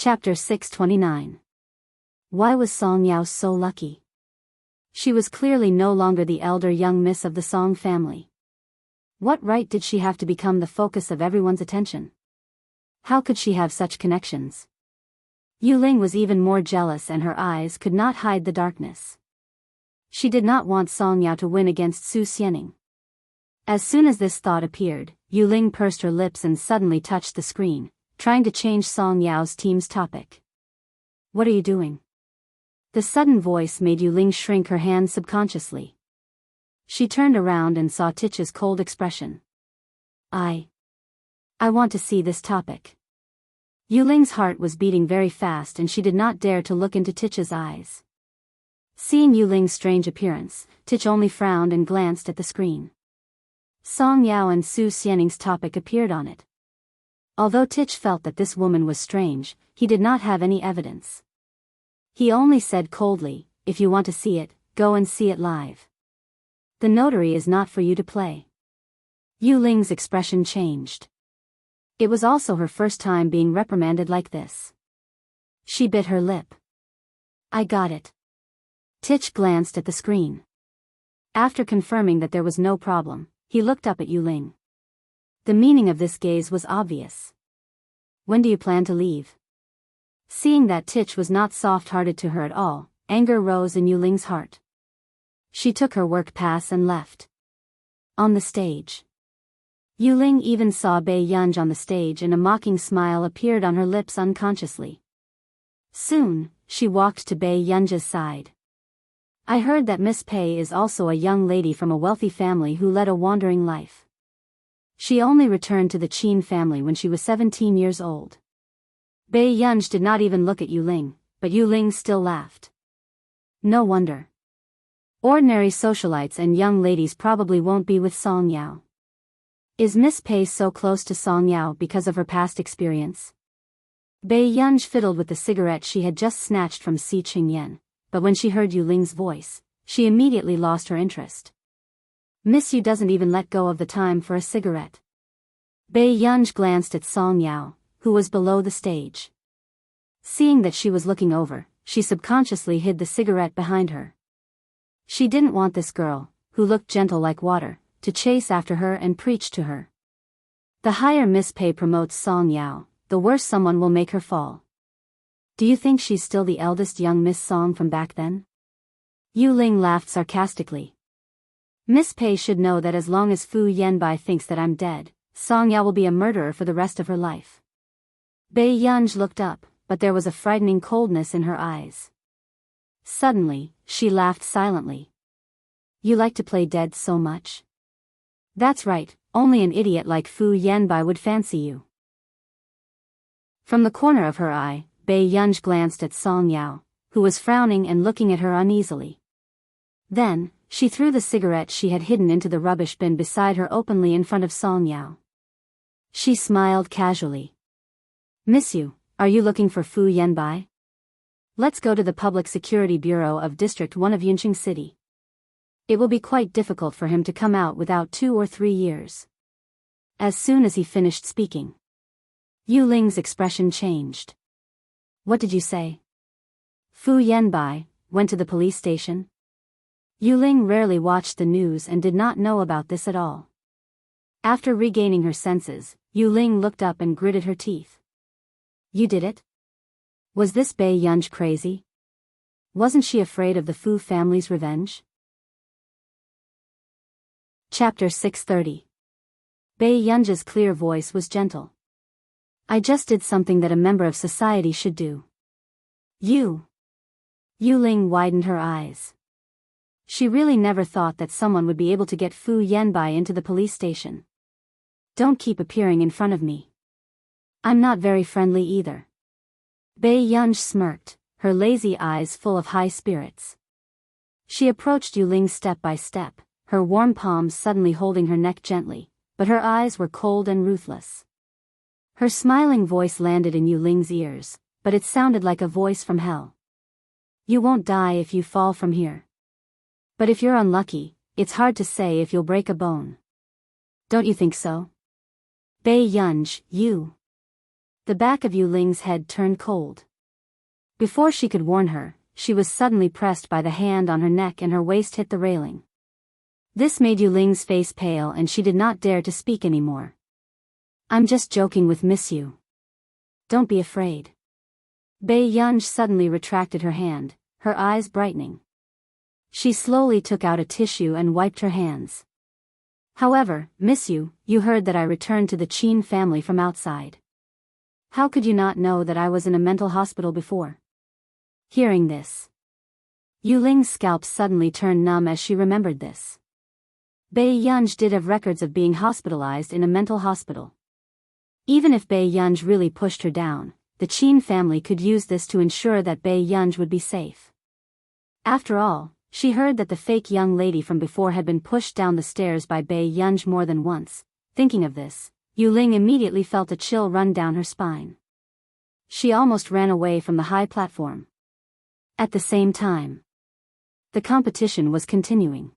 Chapter 629. Why was Song Yao so lucky? She was clearly no longer the elder young miss of the Song family. What right did she have to become the focus of everyone's attention? How could she have such connections? Yu Ling was even more jealous, and her eyes could not hide the darkness. She did not want Song Yao to win against Su Xianing. As soon as this thought appeared, Yu Ling pursed her lips and suddenly touched the screen, trying to change Song Yao's team's topic. What are you doing? The sudden voice made Yu Ling shrink her hand subconsciously. She turned around and saw Tich's cold expression. I want to see this topic. Yu Ling's heart was beating very fast and she did not dare to look into Tich's eyes. Seeing Yu Ling's strange appearance, Tich only frowned and glanced at the screen. Song Yao and Su Xianing's topic appeared on it. Although Tich felt that this woman was strange, he did not have any evidence. He only said coldly, "If you want to see it, go and see it live. The notary is not for you to play." Yu Ling's expression changed. It was also her first time being reprimanded like this. She bit her lip. I got it. Tich glanced at the screen. After confirming that there was no problem, he looked up at Yu Ling. The meaning of this gaze was obvious. When do you plan to leave? Seeing that Tich was not soft-hearted to her at all, anger rose in Yu Ling's heart. She took her work pass and left. On the stage. Yu Ling even saw Bei Yunj on the stage and a mocking smile appeared on her lips unconsciously. Soon, she walked to Bei Yunj's side. I heard that Miss Pei is also a young lady from a wealthy family who led a wandering life. She only returned to the Qin family when she was 17 years old. Bei Yunj did not even look at Yu Ling, but Yu Ling still laughed. No wonder. Ordinary socialites and young ladies probably won't be with Song Yao. Is Miss Pei so close to Song Yao because of her past experience? Bei Yunj fiddled with the cigarette she had just snatched from Si Qingyan, but when she heard Yu Ling's voice, she immediately lost her interest. Miss Yu doesn't even let go of the time for a cigarette. Bei Yunj glanced at Song Yao, who was below the stage. Seeing that she was looking over, she subconsciously hid the cigarette behind her. She didn't want this girl, who looked gentle like water, to chase after her and preach to her. The higher Miss Pei promotes Song Yao, the worse someone will make her fall. Do you think she's still the eldest young Miss Song from back then? Yu Ling laughed sarcastically. Miss Pei should know that as long as Fu Yanbai thinks that I'm dead, Song Yao will be a murderer for the rest of her life. Bei Yunj looked up, but there was a frightening coldness in her eyes. Suddenly, she laughed silently. You like to play dead so much? That's right, only an idiot like Fu Yanbai would fancy you. From the corner of her eye, Bei Yunj glanced at Song Yao, who was frowning and looking at her uneasily. Then, she threw the cigarette she had hidden into the rubbish bin beside her openly in front of Song Yao. She smiled casually. Miss Yu, are you looking for Fu Yanbai? Let's go to the Public Security Bureau of District 1 of Yunqing City. It will be quite difficult for him to come out without 2 or 3 years. As soon as he finished speaking, Yu Ling's expression changed. What did you say? Fu Yanbai went to the police station? Yu Ling rarely watched the news and did not know about this at all. After regaining her senses, Yu Ling looked up and gritted her teeth. You did it? Was this Bei Yunj crazy? Wasn't she afraid of the Fu family's revenge? Chapter 630. Bei Yunj's clear voice was gentle. I just did something that a member of society should do. Yu Ling widened her eyes. She really never thought that someone would be able to get Fu Yanbai into the police station. Don't keep appearing in front of me. I'm not very friendly either. Bei Yunj smirked, her lazy eyes full of high spirits. She approached Yu Ling step by step, her warm palms suddenly holding her neck gently, but her eyes were cold and ruthless. Her smiling voice landed in Yu Ling's ears, but it sounded like a voice from hell. You won't die if you fall from here. But if you're unlucky, it's hard to say if you'll break a bone. Don't you think so? Bei Yunj, you. The back of Yu Ling's head turned cold. Before she could warn her, she was suddenly pressed by the hand on her neck and her waist hit the railing. This made Yu Ling's face pale and she did not dare to speak anymore. "I'm just joking with Miss Yu. Don't be afraid." Bei Yunj suddenly retracted her hand, her eyes brightening. She slowly took out a tissue and wiped her hands. "However, Miss Yu, you heard that I returned to the Qin family from outside. How could you not know that I was in a mental hospital before?" Hearing this, Yu Ling's scalp suddenly turned numb as she remembered this. Bei Yunj did have records of being hospitalized in a mental hospital. Even if Bei Yunj really pushed her down, the Qin family could use this to ensure that Bei Yunj would be safe. After all, she heard that the fake young lady from before had been pushed down the stairs by Bei Yunj more than once. Thinking of this, Yu Ling immediately felt a chill run down her spine. She almost ran away from the high platform. At the same time, the competition was continuing.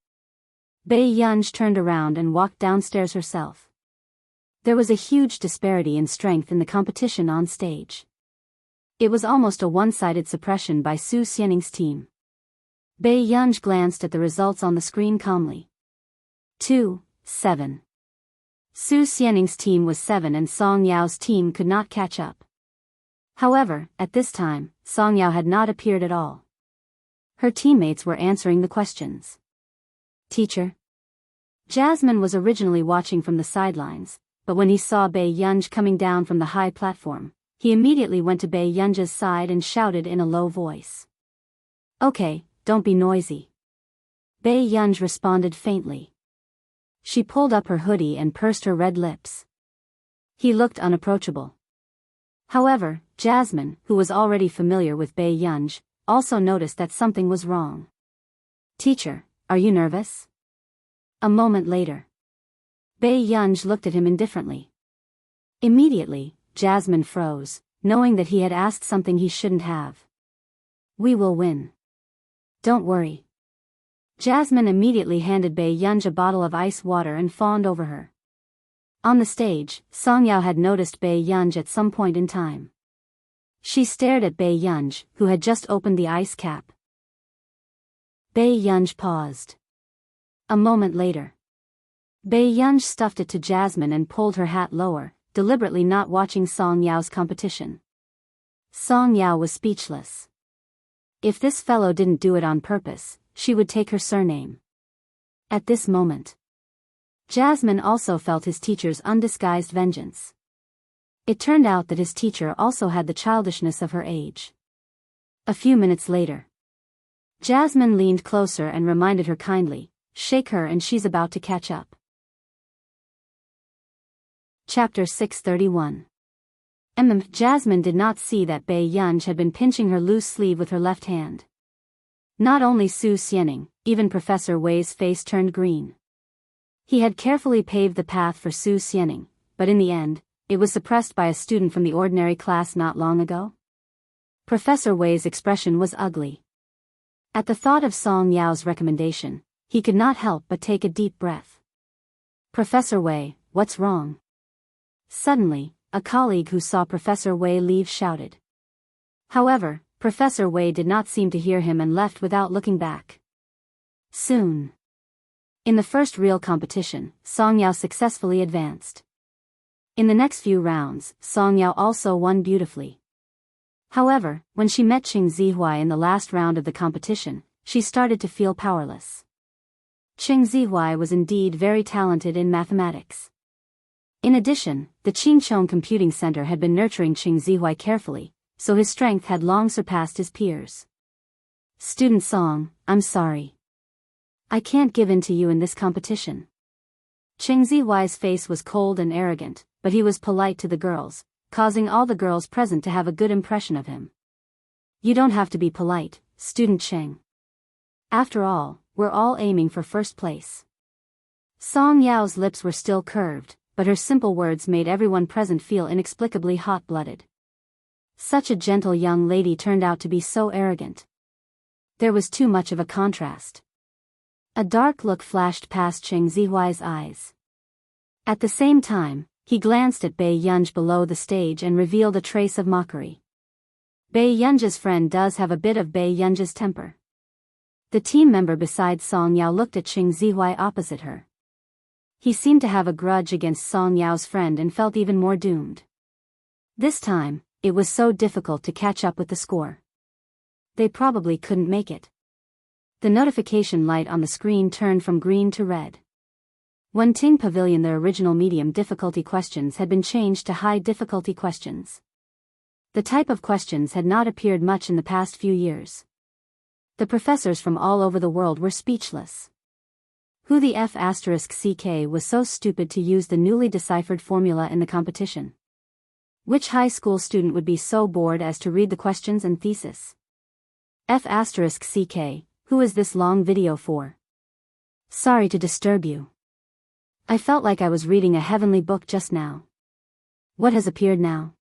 Bei Yunj turned around and walked downstairs herself. There was a huge disparity in strength in the competition on stage. It was almost a one-sided suppression by Su Xianning's team. Bei Yunj glanced at the results on the screen calmly. 2-7. Su Xianning's team was 7 and Song Yao's team could not catch up. However, at this time, Song Yao had not appeared at all. Her teammates were answering the questions. "Teacher?" Jasmine was originally watching from the sidelines, but when he saw Bei Yunj coming down from the high platform, he immediately went to Bei Yunj's side and shouted in a low voice. "Okay, don't be noisy." Bei Yunj responded faintly. She pulled up her hoodie and pursed her red lips. He looked unapproachable. However, Jasmine, who was already familiar with Bei Yunj, also noticed that something was wrong. "Teacher, are you nervous?" A moment later, Bei Yunj looked at him indifferently. Immediately, Jasmine froze, knowing that he had asked something he shouldn't have. "We will win. Don't worry." Jasmine immediately handed Bei Yunj a bottle of ice water and fawned over her. On the stage, Song Yao had noticed Bei Yunj at some point in time. She stared at Bei Yunj, who had just opened the ice cap. Bei Yunj paused. A moment later, Bei Yunj stuffed it to Jasmine and pulled her hat lower, deliberately not watching Song Yao's competition. Song Yao was speechless. If this fellow didn't do it on purpose, she would take her surname. At this moment, Jasmine also felt his teacher's undisguised vengeance. It turned out that his teacher also had the childishness of her age. A few minutes later, Jasmine leaned closer and reminded her kindly, "Shake her and she's about to catch up." Chapter 631. Jasmine did not see that Bei Yunj had been pinching her loose sleeve with her left hand. Not only Su Xianning, even Professor Wei's face turned green. He had carefully paved the path for Su Xianning, but in the end, it was suppressed by a student from the ordinary class not long ago. Professor Wei's expression was ugly. At the thought of Song Yao's recommendation, he could not help but take a deep breath. "Professor Wei, what's wrong?" Suddenly, a colleague who saw Professor Wei leave shouted. However, Professor Wei did not seem to hear him and left without looking back. Soon, in the first real competition, Song Yao successfully advanced. In the next few rounds, Song Yao also won beautifully. However, when she met Qing Zihuai in the last round of the competition, she started to feel powerless. Qing Zihuai was indeed very talented in mathematics. In addition, the Qingchong Computing Center had been nurturing Qing Zihuai carefully, so his strength had long surpassed his peers. "Student Song, I'm sorry. I can't give in to you in this competition." Qing Zihuai's face was cold and arrogant, but he was polite to the girls, causing all the girls present to have a good impression of him. "You don't have to be polite, Student Cheng. After all, we're all aiming for first place." Song Yao's lips were still curved, but her simple words made everyone present feel inexplicably hot-blooded. Such a gentle young lady turned out to be so arrogant. There was too much of a contrast. A dark look flashed past Qing Zihuai's eyes. At the same time, He glanced at Bei Yunj below the stage and revealed a trace of mockery. Bei Yunj's friend does have a bit of Bei Yunj's temper. The team member beside Song Yao looked at Qing Zihuai opposite her. He seemed to have a grudge against Song Yao's friend and felt even more doomed. This time, it was so difficult to catch up with the score. They probably couldn't make it. The notification light on the screen turned from green to red. When Ting Pavilion, the original medium difficulty questions had been changed to high difficulty questions. The type of questions had not appeared much in the past few years. The professors from all over the world were speechless. Who the F***CK was so stupid to use the newly deciphered formula in the competition? Which high school student would be so bored as to read the questions and thesis? F***CK, who is this long video for? Sorry to disturb you. I felt like I was reading a heavenly book just now. What has appeared now?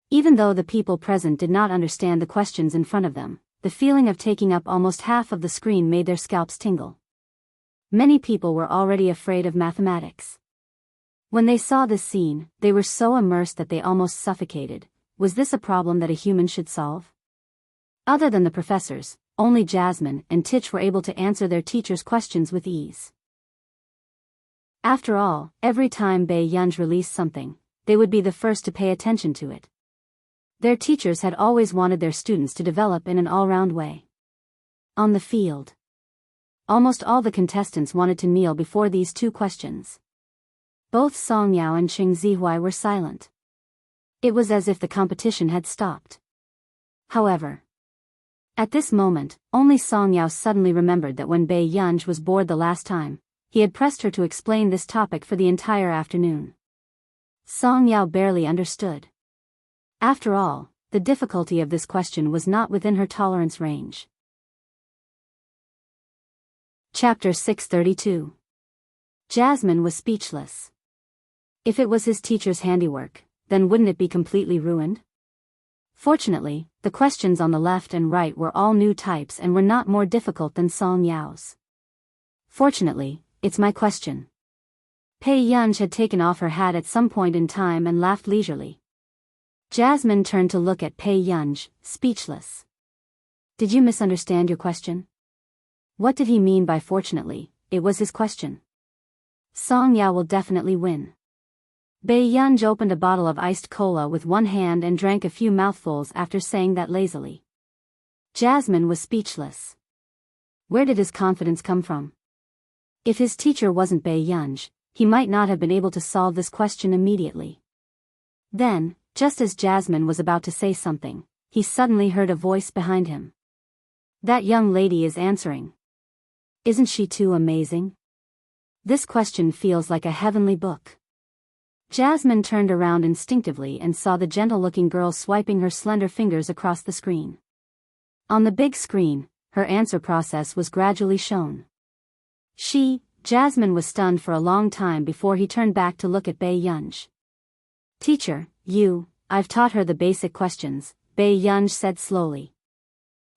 Even though the people present did not understand the questions in front of them, the feeling of taking up almost half of the screen made their scalps tingle. Many people were already afraid of mathematics. When they saw this scene, they were so immersed that they almost suffocated. Was this a problem that a human should solve? Other than the professors, only Jasmine and Tich were able to answer their teacher's questions with ease. After all, every time Bei Yunj released something, they would be the first to pay attention to it. Their teachers had always wanted their students to develop in an all-round way. On the field, almost all the contestants wanted to kneel before these two questions. Both Song Yao and Qing Zihuai were silent. It was as if the competition had stopped. However, at this moment, only Song Yao suddenly remembered that when Bei Yunj was bored the last time, he had pressed her to explain this topic for the entire afternoon. Song Yao barely understood. After all, the difficulty of this question was not within her tolerance range. Chapter 632. Jasmine was speechless. If it was his teacher's handiwork, then wouldn't it be completely ruined? Fortunately, the questions on the left and right were all new types and were not more difficult than Song Yao's. Fortunately, it's my question. Bei Yunj had taken off her hat at some point in time and laughed leisurely. Jasmine turned to look at Bei Yunj, speechless. Did you misunderstand your question? What did he mean by fortunately? It was his question. Song Yao will definitely win. Bei Yunj opened a bottle of iced cola with one hand and drank a few mouthfuls after saying that lazily. Jasmine was speechless. Where did his confidence come from? If his teacher wasn't Bei Yunj, he might not have been able to solve this question immediately. Then, just as Jasmine was about to say something, he suddenly heard a voice behind him. That young lady is answering. Isn't she too amazing? This question feels like a heavenly book. Jasmine turned around instinctively and saw the gentle-looking girl swiping her slender fingers across the screen. On the big screen, her answer process was gradually shown. Jasmine was stunned for a long time before he turned back to look at Bei Yunj. Teacher, I've taught her the basic questions, Bei Yunj said slowly.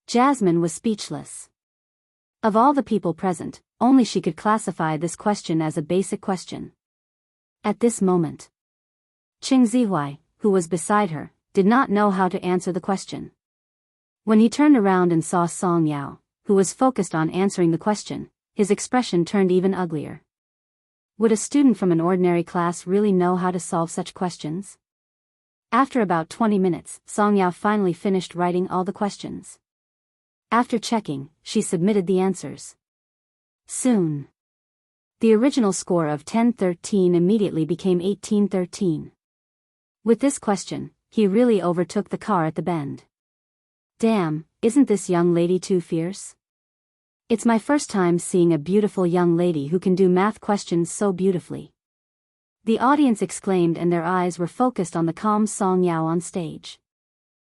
Jasmine was speechless. Of all the people present, only she could classify this question as a basic question. At this moment, Qing Zihuai, who was beside her, did not know how to answer the question. When he turned around and saw Song Yao, who was focused on answering the question, his expression turned even uglier. Would a student from an ordinary class really know how to solve such questions? After about 20 minutes, Song Yao finally finished writing all the questions. After checking, she submitted the answers. Soon, the original score of 10-13 immediately became 18-13. With this question, he really overtook the car at the bend. Damn, isn't this young lady too fierce? It's my first time seeing a beautiful young lady who can do math questions so beautifully. The audience exclaimed and their eyes were focused on the calm Song Yao on stage.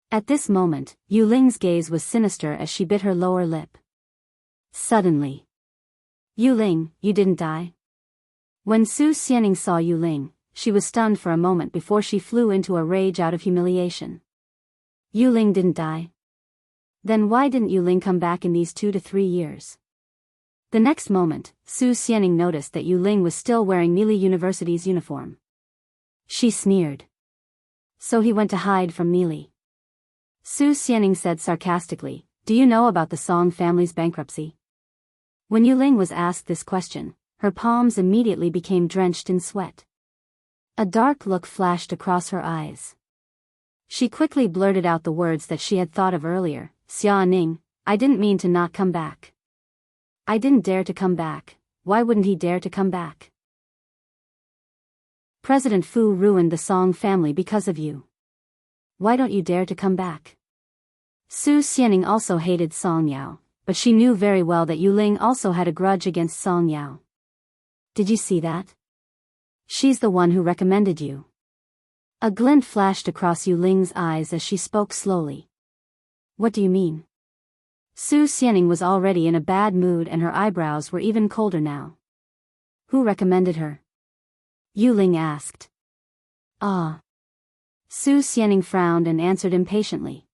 At this moment, Yu Ling's gaze was sinister as she bit her lower lip. Suddenly, Yu Ling, you didn't die? When Su Xianing saw Yu Ling, she was stunned for a moment before she flew into a rage out of humiliation. Yu Ling didn't die? Then why didn't Yu Ling come back in these 2 to 3 years? The next moment, Su Xianing noticed that Yu Ling was still wearing Nili University's uniform. She sneered. So he went to hide from Neely. Su Xianing said sarcastically, "Do you know about the Song family's bankruptcy?" When Yuling was asked this question, her palms immediately became drenched in sweat. A dark look flashed across her eyes. She quickly blurted out the words that she had thought of earlier. "Xia Ning, I didn't mean to not come back. I didn't dare to come back. Why wouldn't he dare to come back? President Fu ruined the Song family because of you. Why don't you dare to come back?" Su Xianing also hated Song Yao, but she knew very well that Yuling also had a grudge against Song Yao. "Did you see that? She's the one who recommended you." A glint flashed across Yuling's eyes as she spoke slowly. "What do you mean?" Su Xianing was already in a bad mood and her eyebrows were even colder now. "Who recommended her?" Yuling asked. "Ah." Su Xianing frowned and answered impatiently.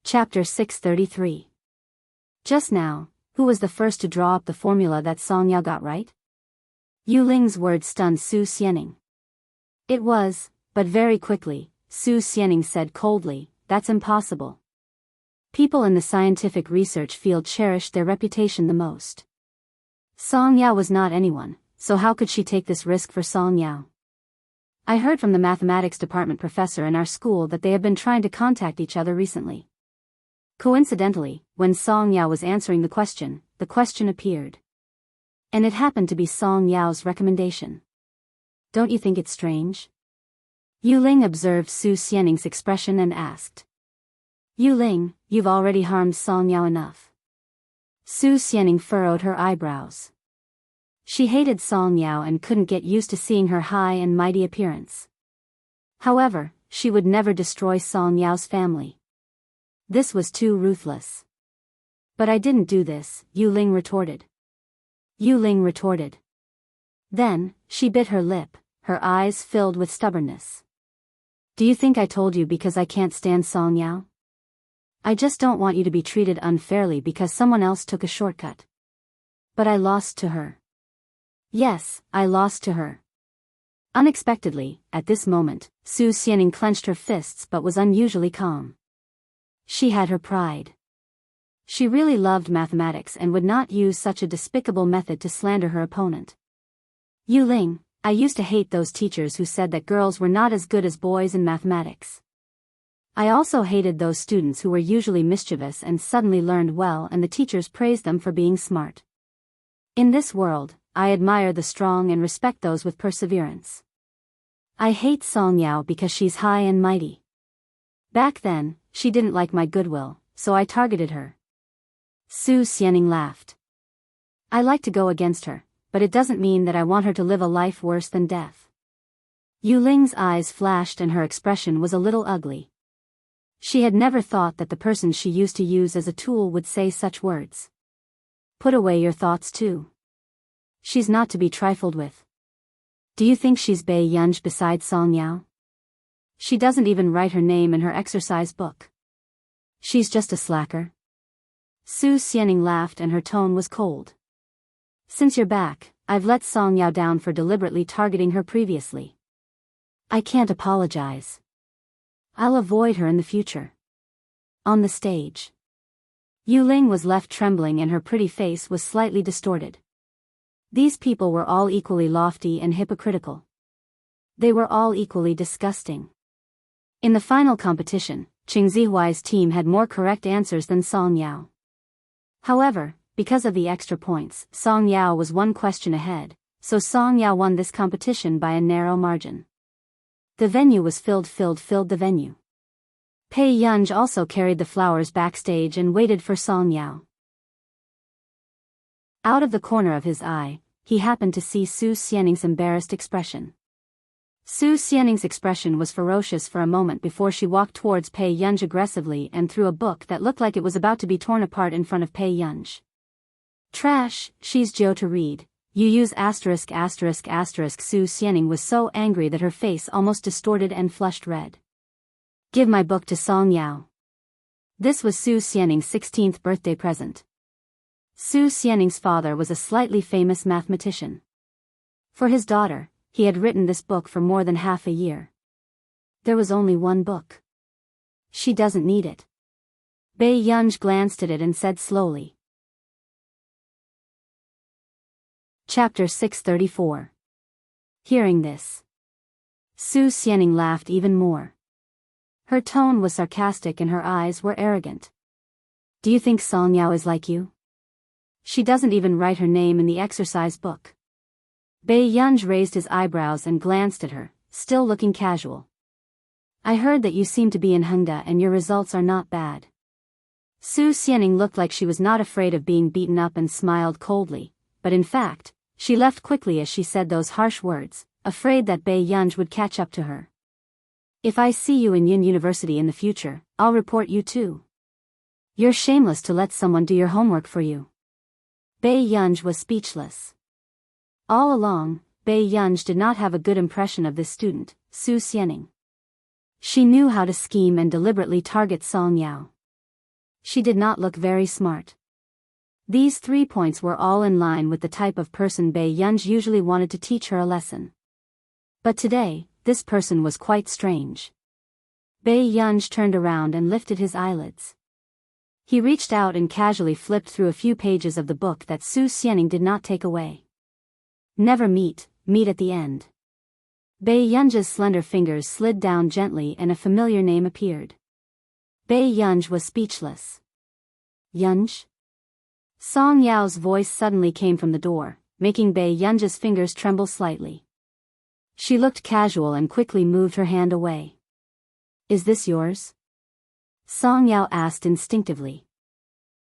Chapter 633. Just now, who was the first to draw up the formula that Song Yao got right? Yuling's words stunned Su Xianing. "It was," but very quickly, Su Xianing said coldly, "That's impossible. People in the scientific research field cherish their reputation the most. Song Yao was not anyone, so how could she take this risk for Song Yao? I heard from the mathematics department professor in our school that they have been trying to contact each other recently." Coincidentally, when Song Yao was answering the question appeared. And it happened to be Song Yao's recommendation. "Don't you think it's strange?" Yuling observed Su Xianing's expression and asked. "Yuling, you've already harmed Song Yao enough." Su Xianing furrowed her eyebrows. She hated Song Yao and couldn't get used to seeing her high and mighty appearance. However, she would never destroy Song Yao's family. This was too ruthless. "But I didn't do this," Yuling retorted. Then, she bit her lip, her eyes filled with stubbornness. "Do you think I told you because I can't stand Song Yao? I just don't want you to be treated unfairly because someone else took a shortcut. But I lost to her. Yes, I lost to her." Unexpectedly, at this moment, Su Xianing clenched her fists but was unusually calm. She had her pride. She really loved mathematics and would not use such a despicable method to slander her opponent. "Yuling, I used to hate those teachers who said that girls were not as good as boys in mathematics. I also hated those students who were usually mischievous and suddenly learned well and the teachers praised them for being smart. In this world, I admire the strong and respect those with perseverance. I hate Song Yao because she's high and mighty. Back then, she didn't like my goodwill, so I targeted her." Su Xianing laughed. "I like to go against her, but it doesn't mean that I want her to live a life worse than death." Yuling's eyes flashed and her expression was a little ugly. She had never thought that the person she used to use as a tool would say such words. "Put away your thoughts too. She's not to be trifled with. Do you think she's Bei Yunj beside Song Yao? She doesn't even write her name in her exercise book. She's just a slacker." Su Xianing laughed and her tone was cold. "Since you're back, I've let Song Yao down for deliberately targeting her previously. I can't apologize. I'll avoid her in the future." On the stage, Yuling was left trembling and her pretty face was slightly distorted. These people were all equally lofty and hypocritical. They were all equally disgusting. In the final competition, Qing Zihuai's team had more correct answers than Song Yao. However, because of the extra points, Song Yao was one question ahead, so Song Yao won this competition by a narrow margin. The venue was filled the venue. Pei Yunj also carried the flowers backstage and waited for Song Yao. Out of the corner of his eye, he happened to see Su Xianing's embarrassed expression. Su Xianing's expression was ferocious for a moment before she walked towards Pei Yunj aggressively and threw a book that looked like it was about to be torn apart in front of Pei Yunj. "Trash, she's Joe to read. You use asterisk asterisk asterisk." Su Xianing was so angry that her face almost distorted and flushed red. "Give my book to Song Yao." This was Su Xianing's 16th birthday present. Su Xianing's father was a slightly famous mathematician. For his daughter, he had written this book for more than half a year. There was only one book. She doesn't need it. Baiyang glanced at it and said slowly. Chapter 634. Hearing this, Su Xianing laughed even more. Her tone was sarcastic and her eyes were arrogant. Do you think Song Yao is like you? She doesn't even write her name in the exercise book. Baiyang raised his eyebrows and glanced at her, still looking casual. I heard that you seem to be in Hengda and your results are not bad. Su Xianing looked like she was not afraid of being beaten up and smiled coldly, but in fact, she left quickly as she said those harsh words, afraid that Baiyang would catch up to her. If I see you in Yin University in the future, I'll report you too. You're shameless to let someone do your homework for you. Baiyang was speechless. All along, Baiyang did not have a good impression of this student, Su Xianing. She knew how to scheme and deliberately target Song Yao. She did not look very smart. These 3 points were all in line with the type of person Baiyang usually wanted to teach her a lesson. But today, this person was quite strange. Baiyang turned around and lifted his eyelids. He reached out and casually flipped through a few pages of the book that Su Xianing did not take away. Never meet at the end. Baiyang's slender fingers slid down gently and a familiar name appeared. Baiyang was speechless. Yang? Song Yao's voice suddenly came from the door, making Baiyang's fingers tremble slightly. She looked casual and quickly moved her hand away. Is this yours? Song Yao asked instinctively.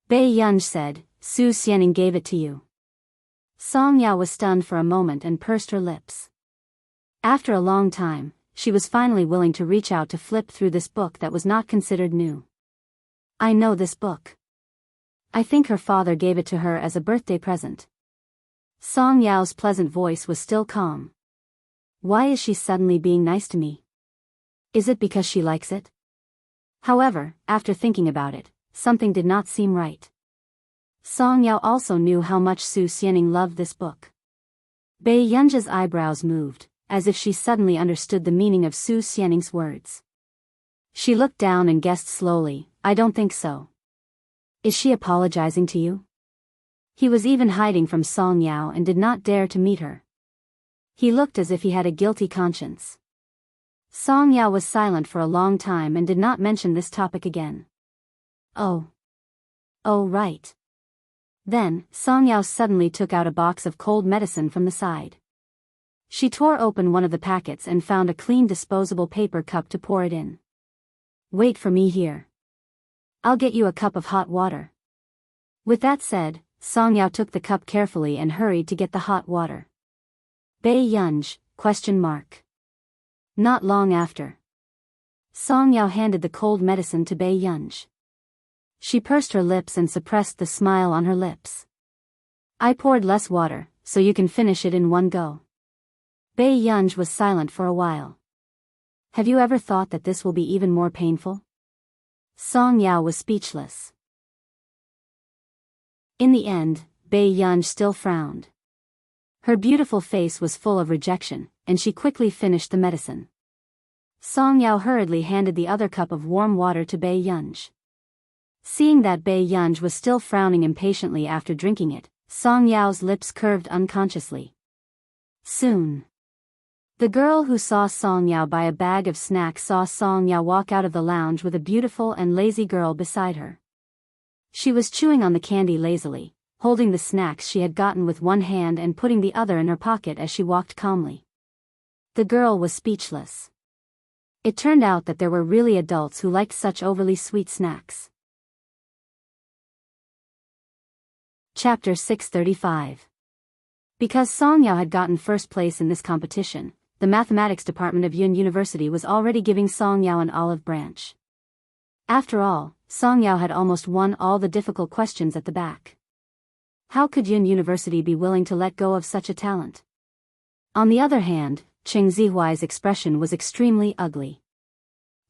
Baiyang said, Su Xianing gave it to you. Song Yao was stunned for a moment and pursed her lips. After a long time, she was finally willing to reach out to flip through this book that was not considered new. I know this book. I think her father gave it to her as a birthday present. Song Yao's pleasant voice was still calm. Why is she suddenly being nice to me? Is it because she likes it? However, after thinking about it, something did not seem right. Song Yao also knew how much Su Xianing loved this book. Baiyang's eyebrows moved, as if she suddenly understood the meaning of Su Xianing's words. She looked down and guessed slowly, I don't think so. Is she apologizing to you? He was even hiding from Song Yao and did not dare to meet her. He looked as if he had a guilty conscience. Song Yao was silent for a long time and did not mention this topic again. Oh, right. Then, Song Yao suddenly took out a box of cold medicine from the side. She tore open one of the packets and found a clean disposable paper cup to pour it in. Wait for me here. I'll get you a cup of hot water. With that said, Song Yao took the cup carefully and hurried to get the hot water. Baiyang? Not long after. Song Yao handed the cold medicine to Baiyang. She pursed her lips and suppressed the smile on her lips. I poured less water, so you can finish it in one go. Baiyang was silent for a while. Have you ever thought that this will be even more painful? Song Yao was speechless. In the end, Baiyang still frowned. Her beautiful face was full of rejection, and she quickly finished the medicine. Song Yao hurriedly handed the other cup of warm water to Baiyang. Seeing that Baiyang was still frowning impatiently after drinking it, Song Yao's lips curved unconsciously. Soon, the girl who saw Song Yao buy a bag of snacks saw Song Yao walk out of the lounge with a beautiful and lazy girl beside her. She was chewing on the candy lazily, holding the snacks she had gotten with one hand and putting the other in her pocket as she walked calmly. The girl was speechless. It turned out that there were really adults who liked such overly sweet snacks. Chapter 635. Because Song Yao had gotten first place in this competition, the mathematics department of Yun University was already giving Song Yao an olive branch. After all, Song Yao had almost won all the difficult questions at the back. How could Yun University be willing to let go of such a talent? On the other hand, Cheng Zihuai's expression was extremely ugly.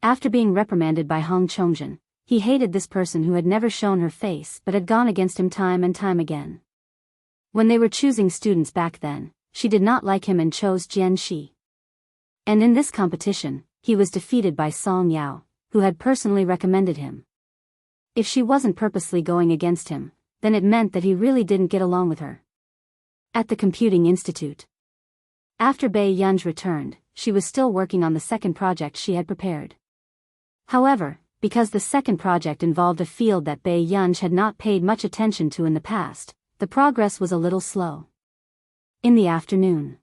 After being reprimanded by Hong Chongjin, he hated this person who had never shown her face but had gone against him time and time again. When they were choosing students back then, she did not like him and chose Jian Shi. And in this competition, he was defeated by Song Yao, who had personally recommended him. If she wasn't purposely going against him, then it meant that he really didn't get along with her. At the Computing Institute. After Bai Yunj returned, she was still working on the second project she had prepared. However, because the second project involved a field that Bai Yunj had not paid much attention to in the past, the progress was a little slow. In the afternoon,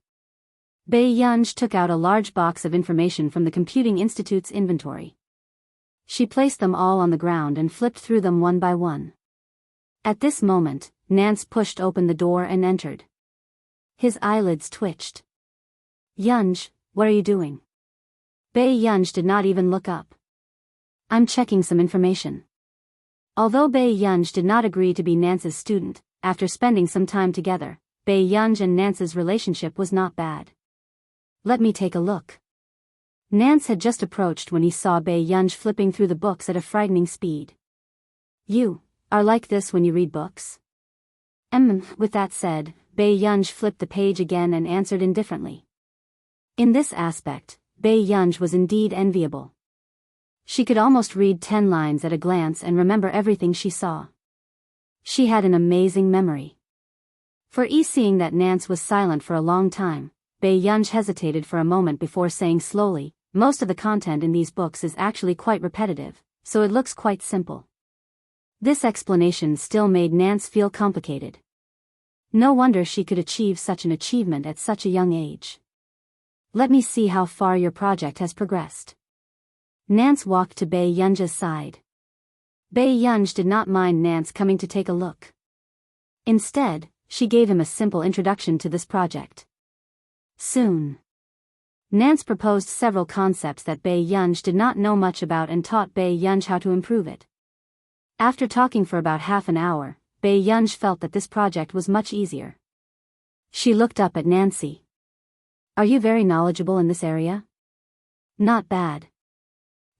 Bai Yunj took out a large box of information from the Computing Institute's inventory. She placed them all on the ground and flipped through them one by one. At this moment, Nance pushed open the door and entered. His eyelids twitched. "Yunj, what are you doing?" Bai Yunj did not even look up. "I'm checking some information." Although Bai Yunj did not agree to be Nance's student, after spending some time together, Bai Yunj and Nance's relationship was not bad. "Let me take a look." Nance had just approached when he saw Bai Yunj flipping through the books at a frightening speed. "You are like this when you read books?" With that said, Bai Yunj flipped the page again and answered indifferently. In this aspect, Bai Yunj was indeed enviable. She could almost read 10 lines at a glance and remember everything she saw. She had an amazing memory. Seeing that Nance was silent for a long time, Bai Yunj hesitated for a moment before saying slowly, "Most of the content in these books is actually quite repetitive, so it looks quite simple." This explanation still made Nance feel complicated. No wonder she could achieve such an achievement at such a young age. "Let me see how far your project has progressed." Nance walked to Bai Yunj's side. Bai Yunj did not mind Nance coming to take a look. Instead, she gave him a simple introduction to this project. Soon, Nance proposed several concepts that Bai Yunj did not know much about and taught Bai Yunj how to improve it. After talking for about half an hour, Bai Yunj felt that this project was much easier. She looked up at Nancy. "Are you very knowledgeable in this area?" "Not bad."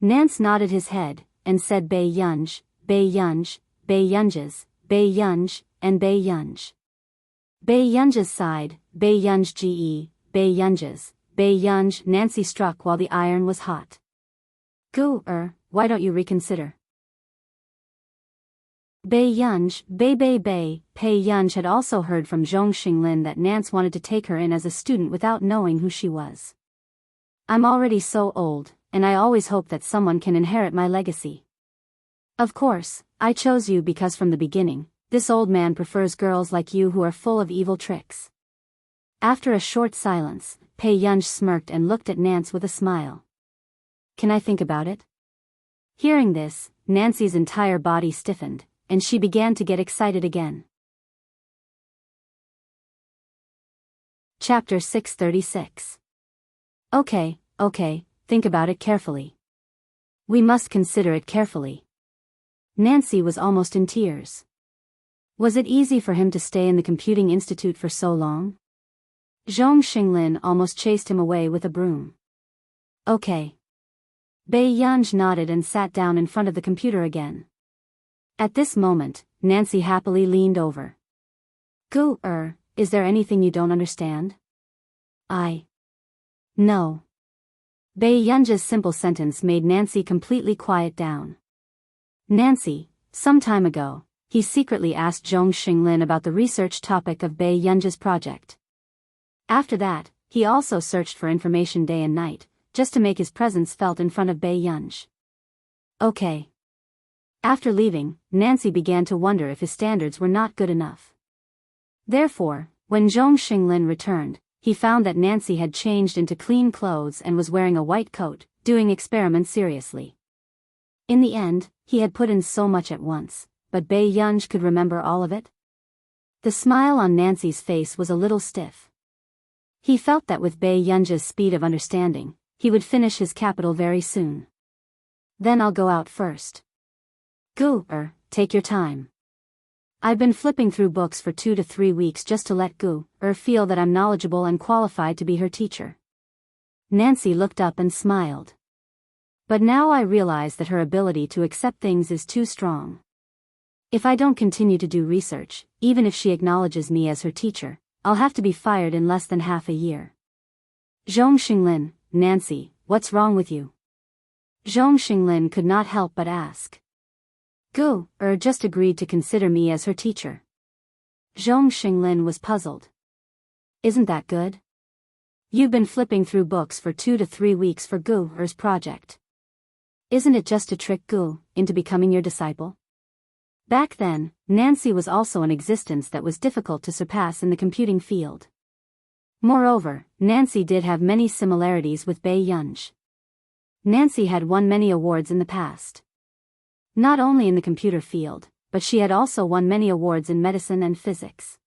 Nance nodded his head, and said Bai Yunj, Bai Yunj, Bai Yunj's, Bai Yunj, and Bai Yunj. Bai Yunj's sighed, Bai Yunj ge, Bai Yunj's, Bai Yunj. Nancy struck while the iron was hot. Why don't you reconsider?" Bai Yunj, Bai Yunj had also heard from Zhong Xinglin that Nance wanted to take her in as a student without knowing who she was. "I'm already so old, and I always hope that someone can inherit my legacy. Of course, I chose you because from the beginning, this old man prefers girls like you who are full of evil tricks." After a short silence, Bai Yunj smirked and looked at Nance with a smile. "Can I think about it?" Hearing this, Nancy's entire body stiffened, and she began to get excited again. Chapter 636. Okay, think about it carefully. We must consider it carefully. Nancy was almost in tears. Was it easy for him to stay in the Computing Institute for so long? Zhong Xinglin almost chased him away with a broom. "Okay." Bai Yunj nodded and sat down in front of the computer again. At this moment, Nancy happily leaned over. Is there anything you don't understand?" No." Bai Yunj's simple sentence made Nancy completely quiet down. "Nancy, some time ago, he secretly asked Zhong Xinglin about the research topic of Bai Yunj's project. After that, he also searched for information day and night, just to make his presence felt in front of Bai Yunj." "Okay." After leaving, Nancy began to wonder if his standards were not good enough. Therefore, when Zhong Xinglin returned, he found that Nancy had changed into clean clothes and was wearing a white coat, doing experiments seriously. In the end, he had put in so much at once, but Bai Yunj could remember all of it? The smile on Nancy's face was a little stiff. He felt that with Bai Yunj's speed of understanding, he would finish his capital very soon. "Then I'll go out first." Take your time. I've been flipping through books for 2 to 3 weeks just to let feel that I'm knowledgeable and qualified to be her teacher." Nancy looked up and smiled. "But now I realize that her ability to accept things is too strong. If I don't continue to do research, even if she acknowledges me as her teacher, I'll have to be fired in less than half a year. Zhong Xinglin, Nancy, what's wrong with you? Zhong Xinglin could not help but ask. Gu, just agreed to consider me as her teacher. Zhong Xinglin was puzzled. Isn't that good? You've been flipping through books for 2 to 3 weeks for Gu's project. Isn't it just to trick Gu into becoming your disciple? Back then, Nancy was also an existence that was difficult to surpass in the computing field. Moreover, Nancy did have many similarities with Bai Yunj. Nancy had won many awards in the past. Not only in the computer field, but she had also won many awards in medicine and physics.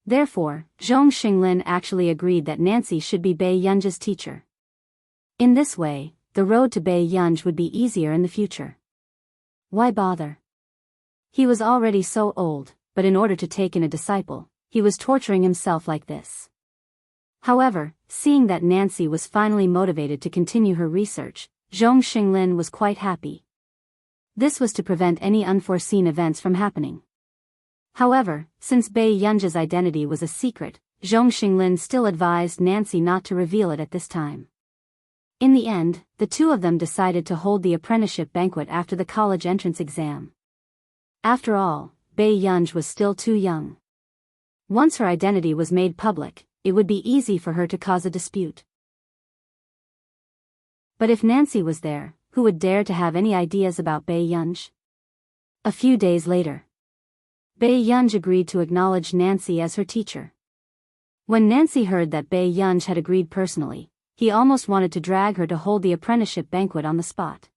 Therefore, Zhong Xinglin actually agreed that Nancy should be Bai Yunj's teacher. In this way, the road to Bai Yunj would be easier in the future. Why bother? He was already so old, but in order to take in a disciple, he was torturing himself like this. However, seeing that Nancy was finally motivated to continue her research, Zhong Xinglin was quite happy. This was to prevent any unforeseen events from happening. However, since Bai Yunj's identity was a secret, Zhong Xinglin still advised Nancy not to reveal it at this time. In the end, the two of them decided to hold the apprenticeship banquet after the college entrance exam. After all, Bai Yunj was still too young. Once her identity was made public, it would be easy for her to cause a dispute. But if Nancy was there, who would dare to have any ideas about Bai Yunj? A few days later, Bai Yunj agreed to acknowledge Nancy as her teacher. When Nancy heard that Bai Yunj had agreed personally, he almost wanted to drag her to hold the apprenticeship banquet on the spot.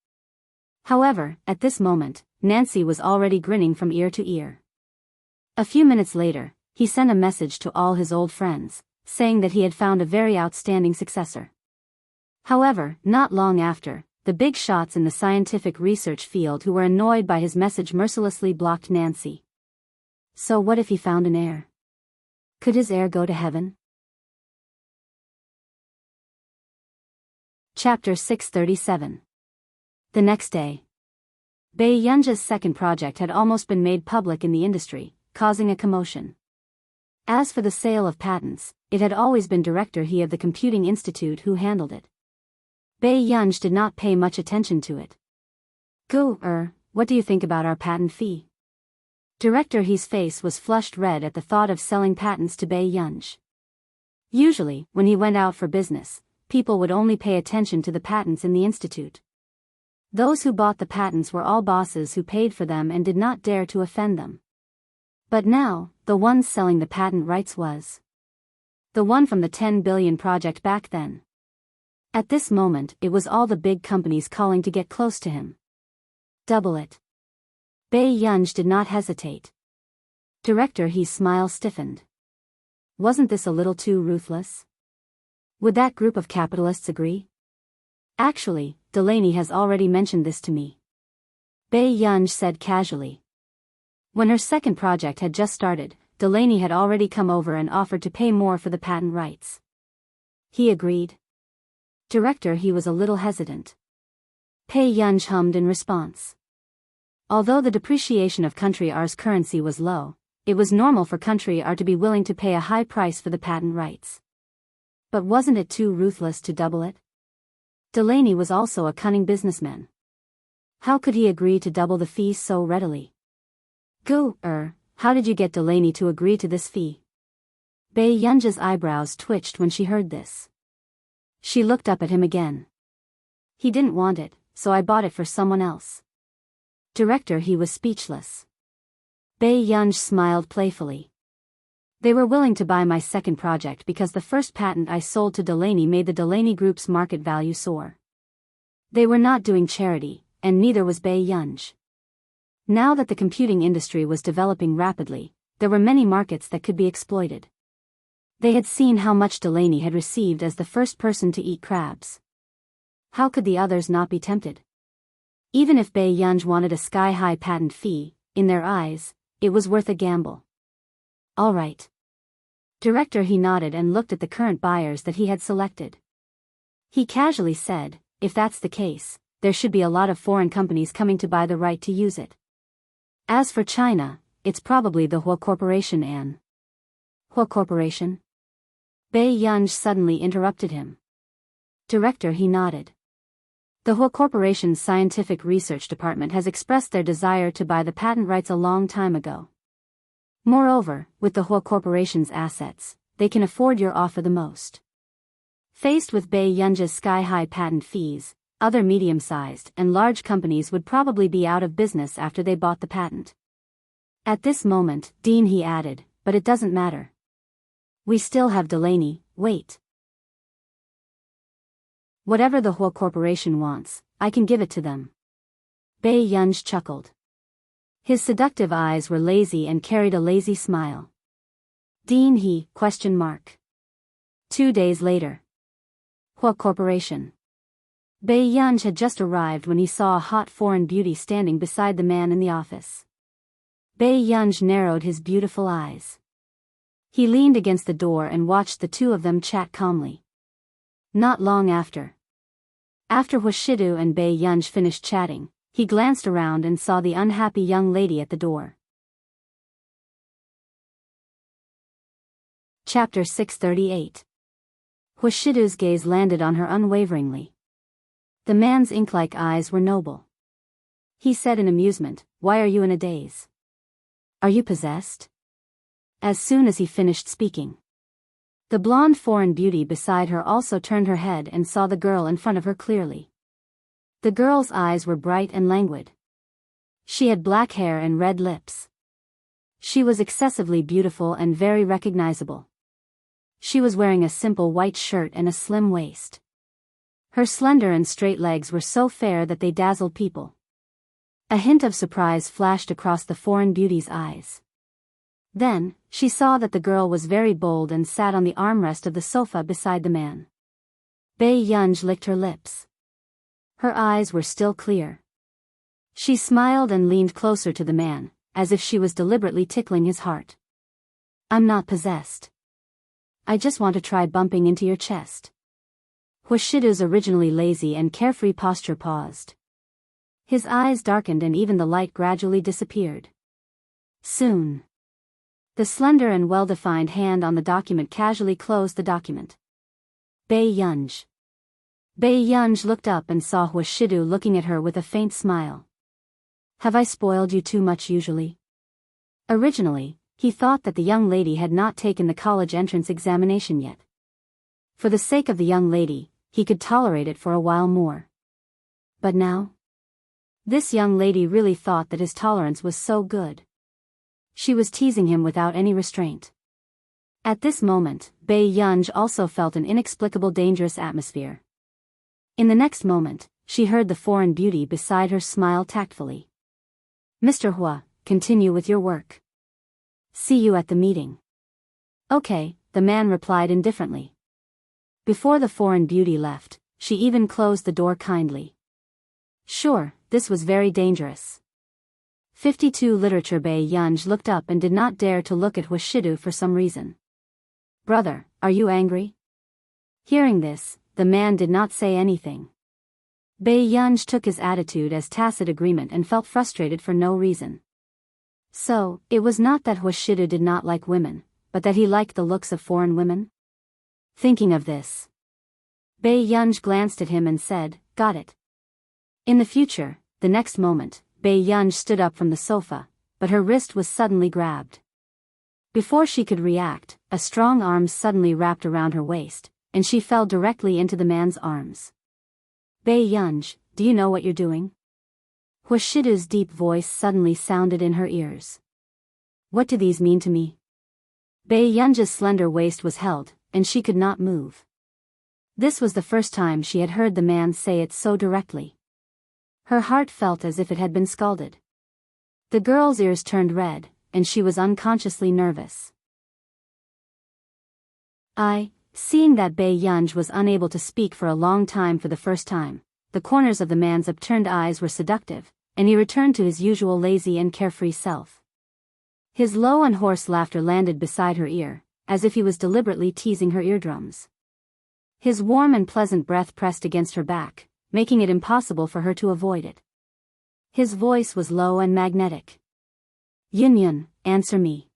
However, at this moment, Nancy was already grinning from ear to ear. A few minutes later, he sent a message to all his old friends, saying that he had found a very outstanding successor. However, not long after, the big shots in the scientific research field who were annoyed by his message mercilessly blocked Nancy. So what if he found an heir? Could his heir go to heaven? Chapter 637. The next day. Bai Yunj's second project had almost been made public in the industry, causing a commotion. As for the sale of patents, it had always been Director He of the Computing Institute who handled it. Bai Yunj did not pay much attention to it. Gu, what do you think about our patent fee? Director He's face was flushed red at the thought of selling patents to Bai Yunj. Usually, when he went out for business, people would only pay attention to the patents in the institute. Those who bought the patents were all bosses who paid for them and did not dare to offend them. But now, the one selling the patent rights was the one from the 10 billion project back then. At this moment, it was all the big companies calling to get close to him. Double it. Bai Yunj did not hesitate. Director He's smile stiffened. Wasn't this a little too ruthless? Would that group of capitalists agree? Actually, Delaney has already mentioned this to me. Bai Yunj said casually. When her second project had just started, Delaney had already come over and offered to pay more for the patent rights. He agreed. Director He was a little hesitant. Bai Yunj hummed in response. Although the depreciation of Country R's currency was low, it was normal for Country R to be willing to pay a high price for the patent rights. But wasn't it too ruthless to double it? Delaney was also a cunning businessman. How could he agree to double the fee so readily? Gu, how did you get Delaney to agree to this fee? Bai Yunj's eyebrows twitched when she heard this. She looked up at him again. He didn't want it, so I bought it for someone else. Director He was speechless. Bai Yunj smiled playfully. They were willing to buy my second project because the first patent I sold to Delaney made the Delaney Group's market value soar. They were not doing charity, and neither was Bai Yunj. Now that the computing industry was developing rapidly, there were many markets that could be exploited. They had seen how much Delaney had received as the first person to eat crabs. How could the others not be tempted? Even if Bai Yunj wanted a sky-high patent fee, in their eyes, it was worth a gamble. All right. Director He nodded and looked at the current buyers that he had selected. He casually said, if that's the case, there should be a lot of foreign companies coming to buy the right to use it. As for China, it's probably the Hua Corporation and Hua Corporation? Bei Yunj suddenly interrupted him. Director, he nodded. The Hua Corporation's scientific research department has expressed their desire to buy the patent rights a long time ago. Moreover, with the Hua Corporation's assets, they can afford your offer the most. Faced with Bei Yunj's sky-high patent fees, other medium-sized and large companies would probably be out of business after they bought the patent. At this moment, Dean, he added, but it doesn't matter. We still have Delaney. Wait. Whatever the Hua Corporation wants, I can give it to them. Bei Yunj chuckled. His seductive eyes were lazy and carried a lazy smile. Dean, he, ? 2 days later. Hua Corporation. Bei Yunj had just arrived when he saw a hot foreign beauty standing beside the man in the office. Bei Yunj narrowed his beautiful eyes. He leaned against the door and watched the two of them chat calmly. Not long after Hua Shidu and Bei Yunj finished chatting, he glanced around and saw the unhappy young lady at the door. Chapter 638. Hua Shidu's gaze landed on her unwaveringly. The man's ink-like eyes were noble. He said in amusement, "Why are you in a daze? Are you possessed?" As soon as he finished speaking, the blonde foreign beauty beside her also turned her head and saw the girl in front of her clearly. The girl's eyes were bright and languid. She had black hair and red lips. She was excessively beautiful and very recognizable. She was wearing a simple white shirt and a slim waist. Her slender and straight legs were so fair that they dazzled people. A hint of surprise flashed across the foreign beauty's eyes. Then, she saw that the girl was very bold and sat on the armrest of the sofa beside the man. Bei Yunj licked her lips. Her eyes were still clear. She smiled and leaned closer to the man, as if she was deliberately tickling his heart. "I'm not possessed. I just want to try bumping into your chest." Hua Shidu's originally lazy and carefree posture paused. His eyes darkened and even the light gradually disappeared. Soon, the slender and well-defined hand on the document casually closed the document. Bei Yunj. Bei Yunj looked up and saw Hua Shidu looking at her with a faint smile. "Have I spoiled you too much usually?" Originally, he thought that the young lady had not taken the college entrance examination yet. For the sake of the young lady, he could tolerate it for a while more. But now? This young lady really thought that his tolerance was so good. She was teasing him without any restraint. At this moment, Bei Yunj also felt an inexplicable dangerous atmosphere. In the next moment, she heard the foreign beauty beside her smile tactfully. "Mr. Hua, continue with your work. See you at the meeting." "Okay," the man replied indifferently. Before the foreign beauty left, she even closed the door kindly. Sure, this was very dangerous. 52 Literature. Bei Yunj looked up and did not dare to look at Hua Shidu for some reason. "Brother, are you angry?" Hearing this, the man did not say anything. Bei Yunj took his attitude as tacit agreement and felt frustrated for no reason. So, it was not that Hua Shidu did not like women, but that he liked the looks of foreign women? Thinking of this, Bei Yunj glanced at him and said, "Got it." In the future, the next moment, Bei Yunj stood up from the sofa, but her wrist was suddenly grabbed. Before she could react, a strong arm suddenly wrapped around her waist, and she fell directly into the man's arms. "Bei Yunj, do you know what you're doing?" Hua Shidu's deep voice suddenly sounded in her ears. "What do these mean to me?" Bei Yunj's slender waist was held, and she could not move. This was the first time she had heard the man say it so directly. Her heart felt as if it had been scalded. The girl's ears turned red, and she was unconsciously nervous. Seeing that Bei Yunj was unable to speak for a long time for the first time, the corners of the man's upturned eyes were seductive, and he returned to his usual lazy and carefree self. His low and hoarse laughter landed beside her ear, as if he was deliberately teasing her eardrums. His warm and pleasant breath pressed against her back, making it impossible for her to avoid it. His voice was low and magnetic. "Yun, answer me.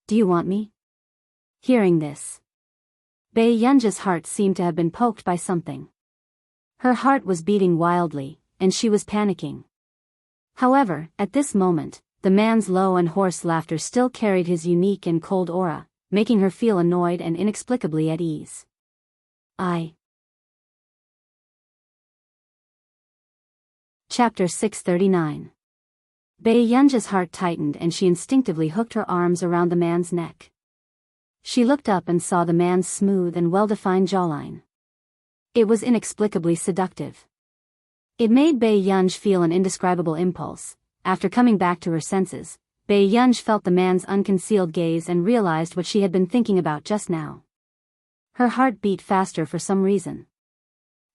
Do you want me?" Hearing this, Bei Yunji's heart seemed to have been poked by something. Her heart was beating wildly, and she was panicking. However, at this moment, the man's low and hoarse laughter still carried his unique and cold aura, making her feel annoyed and inexplicably at ease. Chapter 639. Bei Yunji's heart tightened and she instinctively hooked her arms around the man's neck. She looked up and saw the man's smooth and well-defined jawline. It was inexplicably seductive. It made Bei Yunji feel an indescribable impulse. After coming back to her senses, Bei Yunji felt the man's unconcealed gaze and realized what she had been thinking about just now. Her heart beat faster for some reason.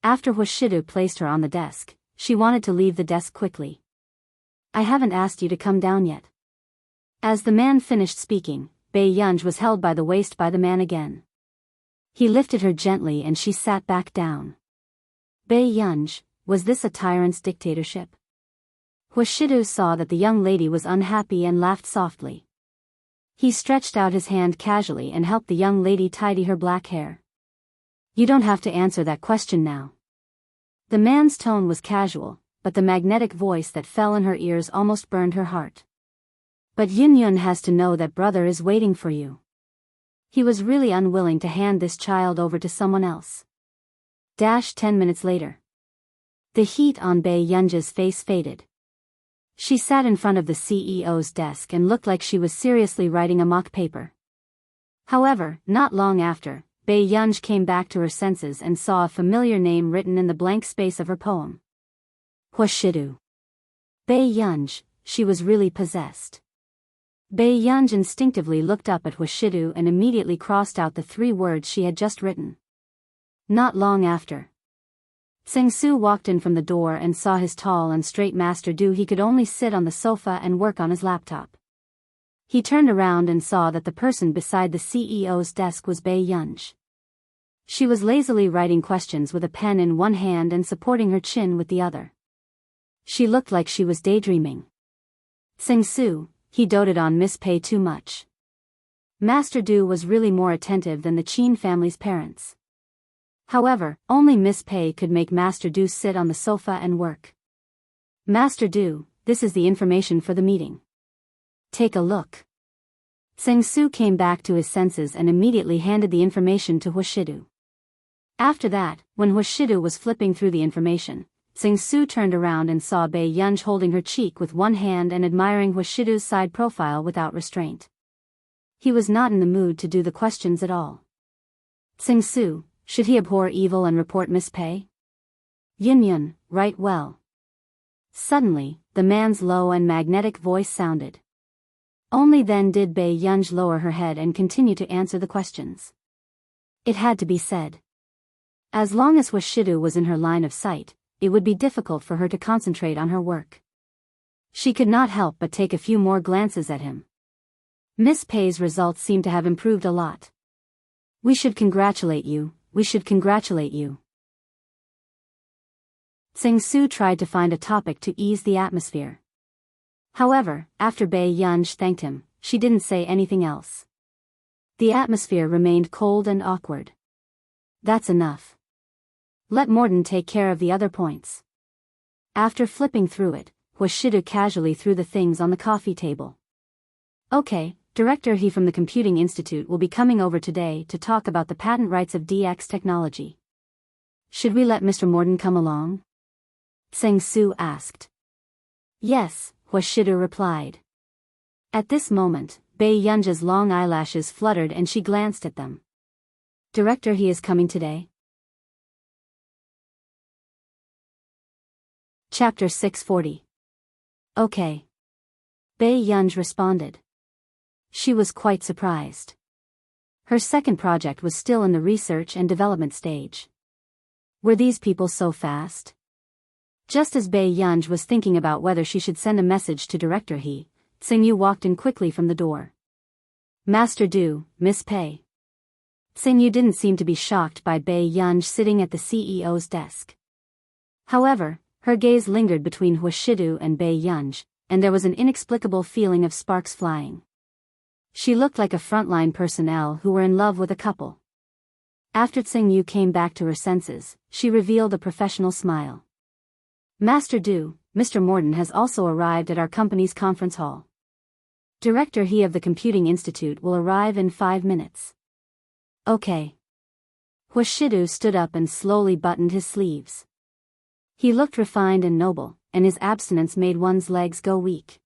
After Hushidu placed her on the desk, she wanted to leave the desk quickly. I haven't asked you to come down yet. As the man finished speaking, Bei Yunji was held by the waist by the man again. He lifted her gently and she sat back down. Bei Yunji, was this a tyrant's dictatorship? Hushidu saw that the young lady was unhappy and laughed softly. He stretched out his hand casually and helped the young lady tidy her black hair. You don't have to answer that question now. The man's tone was casual, but the magnetic voice that fell in her ears almost burned her heart. But Yun has to know that brother is waiting for you. He was really unwilling to hand this child over to someone else. 10 minutes later. The heat on Bei Yunji's face faded. She sat in front of the CEO's desk and looked like she was seriously writing a mock paper. However, not long after, Bei Yunji came back to her senses and saw a familiar name written in the blank space of her poem. Hushidu. Bei Yunji, she was really possessed. Bei Yunji instinctively looked up at Hushidu and immediately crossed out the 3 words she had just written. Not long after, Sengsu walked in from the door and saw his tall and straight master do. He could only sit on the sofa and work on his laptop. He turned around and saw that the person beside the CEO's desk was Bei Yunji. She was lazily writing questions with a pen in one hand and supporting her chin with the other. She looked like she was daydreaming. Sengsu, he doted on Miss Pei too much. Master Du was really more attentive than the Qin family's parents. However, only Miss Pei could make Master Du sit on the sofa and work. Master Du, this is the information for the meeting. Take a look. Sengsu came back to his senses and immediately handed the information to Hushidu. After that, when Hushidu was flipping through the information, Sengsu turned around and saw Bei Yunji holding her cheek with one hand and admiring Hushidu's side profile without restraint. He was not in the mood to do the questions at all. Sengsu, should he abhor evil and report Miss Pei? Yun, right well. Suddenly, the man's low and magnetic voice sounded. Only then did Bei Yunji lower her head and continue to answer the questions. It had to be said. As long as Hushidu was in her line of sight, it would be difficult for her to concentrate on her work. She could not help but take a few more glances at him. Miss Pei's results seemed to have improved a lot. We should congratulate you, we should congratulate you. Sengsu tried to find a topic to ease the atmosphere. However, after Bei Yunji thanked him, she didn't say anything else. The atmosphere remained cold and awkward. That's enough. Let Morden take care of the other points. After flipping through it, Hushidu casually threw the things on the coffee table. Okay, Director He from the Computing Institute will be coming over today to talk about the patent rights of DX technology. Should we let Mr. Morden come along? Sengsu asked. Yes, Hushidu replied. At this moment, Bei Yunji's long eyelashes fluttered and she glanced at them. Director He is coming today? Chapter 640. Okay. Bei Yunji responded. She was quite surprised. Her second project was still in the research and development stage. Were these people so fast? Just as Bei Yunji was thinking about whether she should send a message to Director He, Tsingyu walked in quickly from the door. Master Du, Miss Pei. Tsingyu didn't seem to be shocked by Bei Yunji sitting at the CEO's desk. However, her gaze lingered between Hushidu and Bei Yunji, and there was an inexplicable feeling of sparks flying. She looked like a frontline personnel who were in love with a couple. After Tsing-Yu came back to her senses, she revealed a professional smile. Master Du, Mr. Morden has also arrived at our company's conference hall. Director He of the Computing Institute will arrive in 5 minutes. Okay. Huashidu stood up and slowly buttoned his sleeves. He looked refined and noble, and his abstinence made one's legs go weak.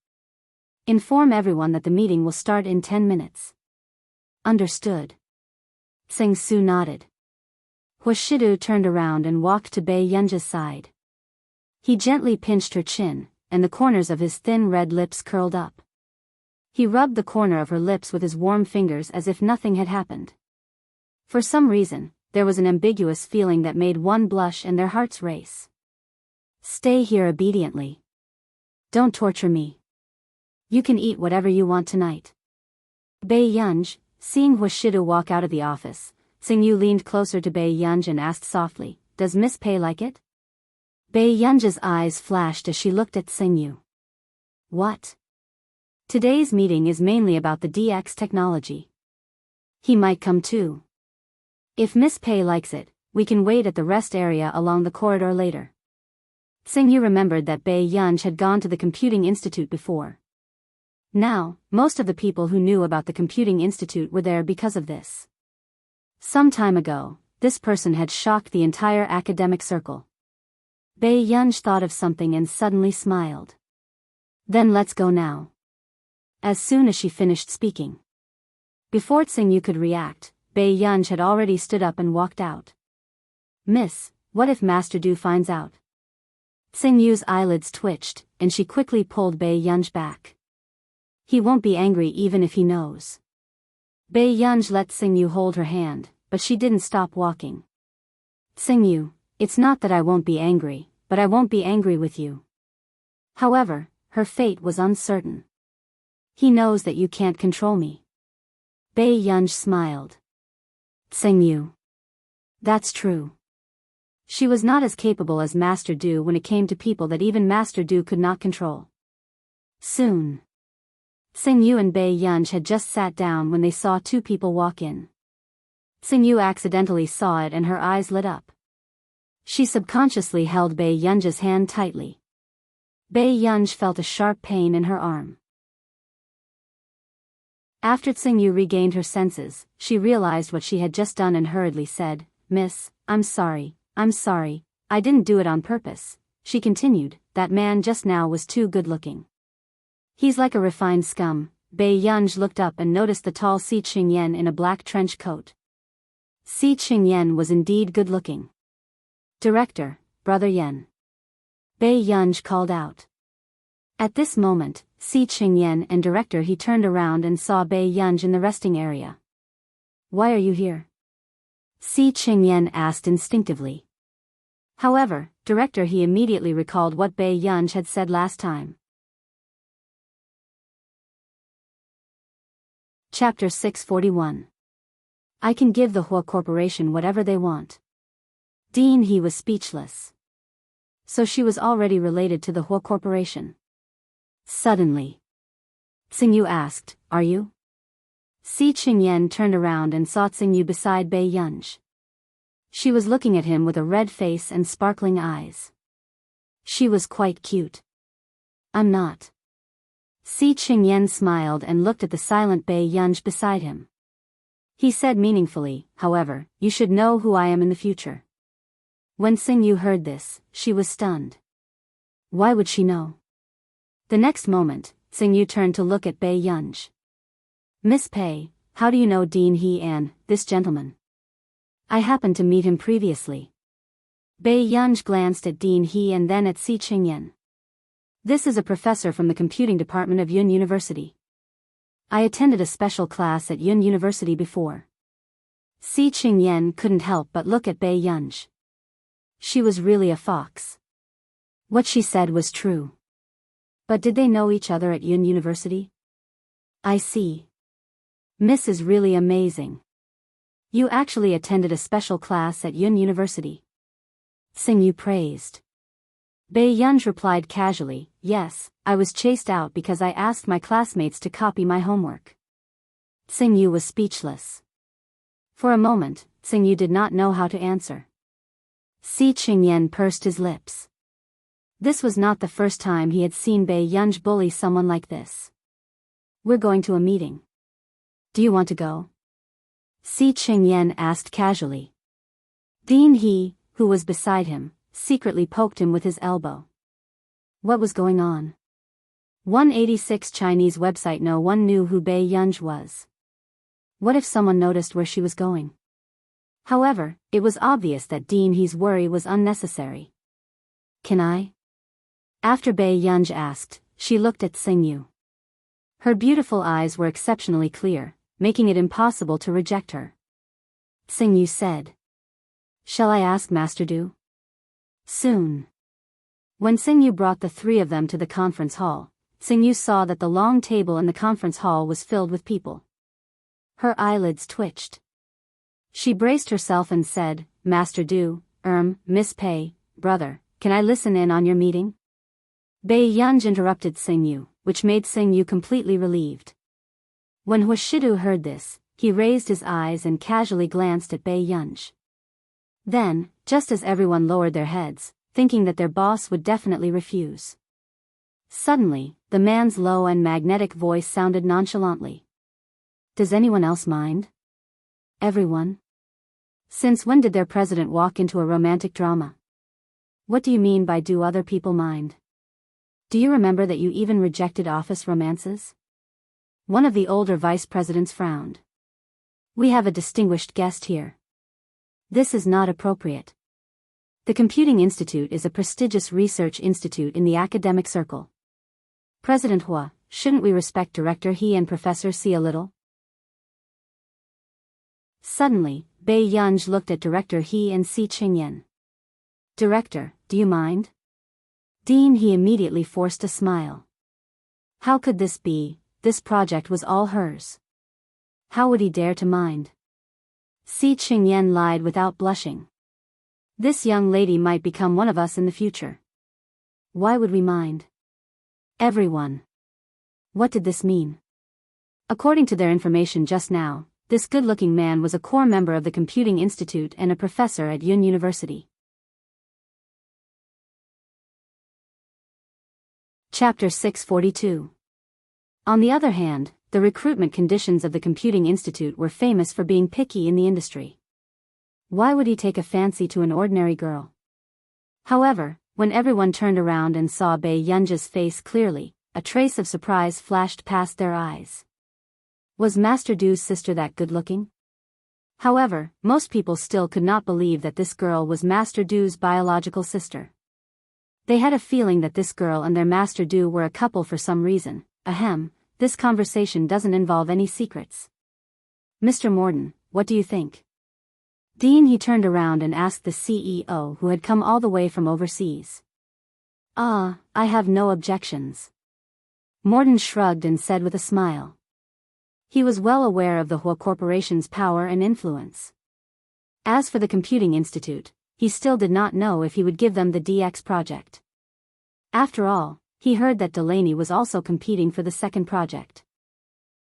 Inform everyone that the meeting will start in 10 minutes. Understood. Tsing Su nodded. Huashidu turned around and walked to Bei Yunja's side. He gently pinched her chin, and the corners of his thin red lips curled up. He rubbed the corner of her lips with his warm fingers as if nothing had happened. For some reason, there was an ambiguous feeling that made one blush and their hearts race. Stay here obediently. Don't torture me. You can eat whatever you want tonight. Bei Yunj, seeing Huashidu walk out of the office, Tsing-Yu leaned closer to Bei Yunj and asked softly, "Does Miss Pei like it?" Bei Yunja's eyes flashed as she looked at Tsing-Yu. What? Today's meeting is mainly about the DX technology. He might come too. If Miss Pei likes it, we can wait at the rest area along the corridor later. Tsing-Yu remembered that Bei Yunj had gone to the Computing Institute before. Now, most of the people who knew about the Computing Institute were there because of this. Some time ago, this person had shocked the entire academic circle. Bei Yunj thought of something and suddenly smiled. Then let's go now. As soon as she finished speaking. Before Tsing-Yu could react, Bei Yunj had already stood up and walked out. Miss, what if Master Du finds out? Tsing-Yu's eyelids twitched, and she quickly pulled Bei Yunj back. He won't be angry even if he knows. Bei Yunj let Tsing-Yu hold her hand, but she didn't stop walking. Tsing-Yu, it's not that I won't be angry, but I won't be angry with you. However, her fate was uncertain. He knows that you can't control me. Bei Yunj smiled. Tsing-Yu. That's true. She was not as capable as Master Du when it came to people that even Master Du could not control. Soon. Tsing-Yu and Bei Yunj had just sat down when they saw 2 people walk in. Tsing-Yu accidentally saw it and her eyes lit up. She subconsciously held Bei Yunj's hand tightly. Bei Yunj felt a sharp pain in her arm. After Tsing-Yu regained her senses, she realized what she had just done and hurriedly said, "Miss, I'm sorry, I didn't do it on purpose." She continued, "That man just now was too good-looking. He's like a refined scum." Bei Yunj looked up and noticed the tall Si Qingyan in a black trench coat. Si Qingyan was indeed good-looking. "Director, Brother Yen." Bei Yunj called out. At this moment, Si Qingyan and Director He turned around and saw Bei Yunj in the resting area. "Why are you here?" Si Qingyan asked instinctively. However, Director He immediately recalled what Bei Yunj had said last time. Chapter 641. I can give the Hua Corporation whatever they want. Dean He was speechless. So she was already related to the Hua Corporation. Suddenly. Tsing-Yu asked, "Are you?" Si Qingyan turned around and saw Tsing-Yu beside Bei Yunj. She was looking at him with a red face and sparkling eyes. She was quite cute. "I'm not." Si Qingyan smiled and looked at the silent Bei Yunj beside him. He said meaningfully, "However, you should know who I am in the future." When Tsing-Yu heard this, she was stunned. Why would she know? The next moment, Tsing-Yu turned to look at Bei Yunj. "Miss Pei, how do you know Dean He and this gentleman?" "I happened to meet him previously." Bei Yunj glanced at Dean He and then at Si Qingyan. "This is a professor from the computing department of Yun University. I attended a special class at Yun University before." Si Qingyan couldn't help but look at Bei Yunj. She was really a fox. What she said was true. But did they know each other at Yun University? "I see. Miss is really amazing. You actually attended a special class at Yun University." Tsing-Yu praised. Bei Yunj replied casually, "Yes, I was chased out because I asked my classmates to copy my homework." Xingyu was speechless. For a moment, Xingyu did not know how to answer. Si Qingyan pursed his lips. This was not the first time he had seen Bei Yunj bully someone like this. We're going to a meeting. Do you want to go? Si Qingyan asked casually. Dean He, who was beside him, secretly poked him with his elbow. What was going on? 186 Chinese website. No one knew who Bei Yunj was. What if someone noticed where she was going? However, it was obvious that Dean He's worry was unnecessary. Can I? After Bei Yunj asked, she looked at Xingyu. Her beautiful eyes were exceptionally clear, making it impossible to reject her. Xingyu said. Shall I ask Master Du? Soon. When Xingyu brought the three of them to the conference hall, Xingyu saw that the long table in the conference hall was filled with people. Her eyelids twitched. She braced herself and said, Master Du, Miss Pei, brother, can I listen in on your meeting? Bei Yunj interrupted Xingyu, which made Xingyu completely relieved. When Huashidu heard this, he raised his eyes and casually glanced at Bei Yunj. Then, just as everyone lowered their heads, thinking that their boss would definitely refuse. Suddenly, the man's low and magnetic voice sounded nonchalantly. Does anyone else mind? Everyone? Since when did their president walk into a romantic drama? What do you mean by do other people mind? Do you remember that you even rejected office romances? One of the older vice presidents frowned. We have a distinguished guest here. This is not appropriate. The Computing Institute is a prestigious research institute in the academic circle. President Hua, shouldn't we respect Director He and Professor Si a little? Suddenly, Bei Yunj looked at Director He and Si Qingyan. Director, do you mind? Dean He immediately forced a smile. How could this be? This project was all hers. How would he dare to mind? Si Qingyan lied without blushing. This young lady might become one of us in the future. Why would we mind? Everyone. What did this mean? According to their information just now, this good-looking man was a core member of the Computing Institute and a professor at Yun University. Chapter 642. On the other hand, the recruitment conditions of the Computing Institute were famous for being picky in the industry. Why would he take a fancy to an ordinary girl? However, when everyone turned around and saw Bei Yunj's face clearly, a trace of surprise flashed past their eyes. Was Master Du's sister that good-looking? However, most people still could not believe that this girl was Master Du's biological sister. They had a feeling that this girl and their Master Du were a couple for some reason. Ahem, this conversation doesn't involve any secrets. Mr. Morden, what do you think? Dean He turned around and asked the CEO who had come all the way from overseas. I have no objections. Morden shrugged and said with a smile. He was well aware of the Hua Corporation's power and influence. As for the Computing Institute, he still did not know if he would give them the DX project. After all, he heard that Delaney was also competing for the second project.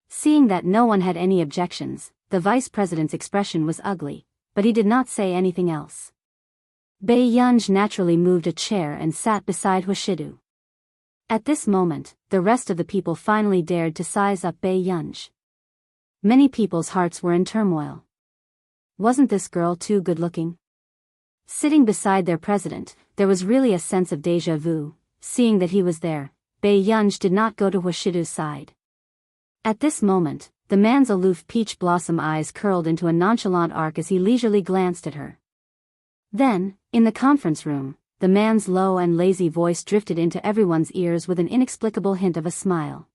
Seeing that no one had any objections, the vice president's expression was ugly, but he did not say anything else. Bei Yunj naturally moved a chair and sat beside Huashidu. At this moment, the rest of the people finally dared to size up Bei Yunj. Many people's hearts were in turmoil. Wasn't this girl too good-looking? Sitting beside their president, there was really a sense of déjà vu. Seeing that he was there, Bei Yunj did not go to Huashidu's side. At this moment, the man's aloof peach blossom eyes curled into a nonchalant arc as he leisurely glanced at her. Then, in the conference room, the man's low and lazy voice drifted into everyone's ears with an inexplicable hint of a smile.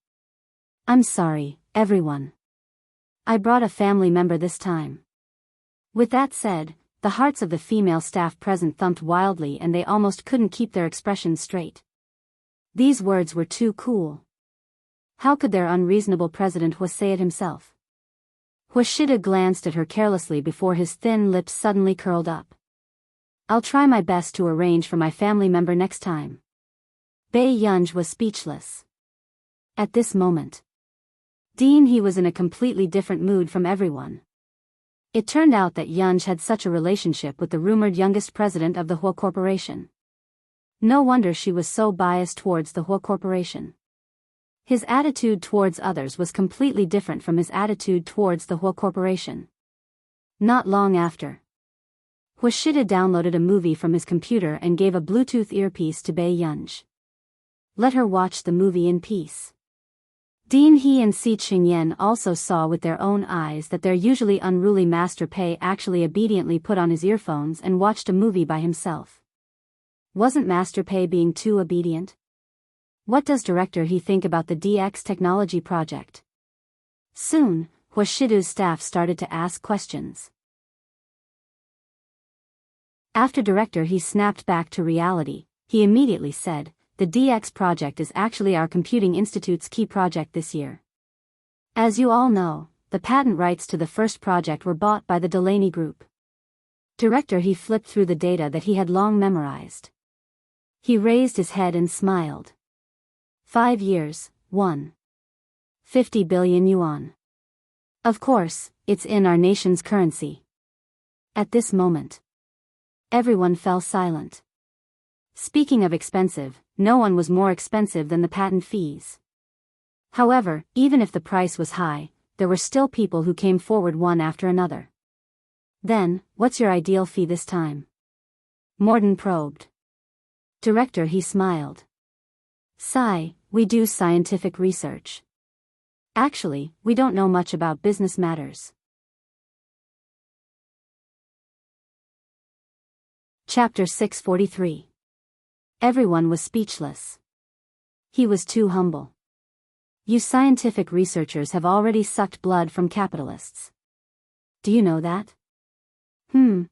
I'm sorry, everyone. I brought a family member this time. With that said, the hearts of the female staff present thumped wildly and they almost couldn't keep their expressions straight. These words were too cool. How could their unreasonable president Hua say it himself? Huashida glanced at her carelessly before his thin lips suddenly curled up. I'll try my best to arrange for my family member next time. Bei Yunj was speechless. At this moment, Dean he was in a completely different mood from everyone. It turned out that Yunj had such a relationship with the rumored youngest president of the Hua Corporation. No wonder she was so biased towards the Hua Corporation. His attitude towards others was completely different from his attitude towards the Hua Corporation. Not long after, Wuxia downloaded a movie from his computer and gave a Bluetooth earpiece to Bei Yunj. Let her watch the movie in peace. Dean He and Si Qingyan also saw with their own eyes that their usually unruly Master Pei actually obediently put on his earphones and watched a movie by himself. Wasn't Master Pei being too obedient? What does Director He think about the DX technology project? Soon, Wuxia's staff started to ask questions. After Director He snapped back to reality, he immediately said, "The DX project is actually our Computing Institute's key project this year. As you all know, the patent rights to the first project were bought by the Delaney Group." Director He flipped through the data that he had long memorized. He raised his head and smiled. 5 years, 50 billion yuan. Of course, it's in our nation's currency. At this moment, everyone fell silent. Speaking of expensive, no one was more expensive than the patent fees. However, even if the price was high, there were still people who came forward one after another. Then, what's your ideal fee this time? Morden probed. Director He smiled. Sigh, we do scientific research. Actually, we don't know much about business matters. Chapter 643. Everyone was speechless. He was too humble. You scientific researchers have already sucked blood from capitalists. Do you know that?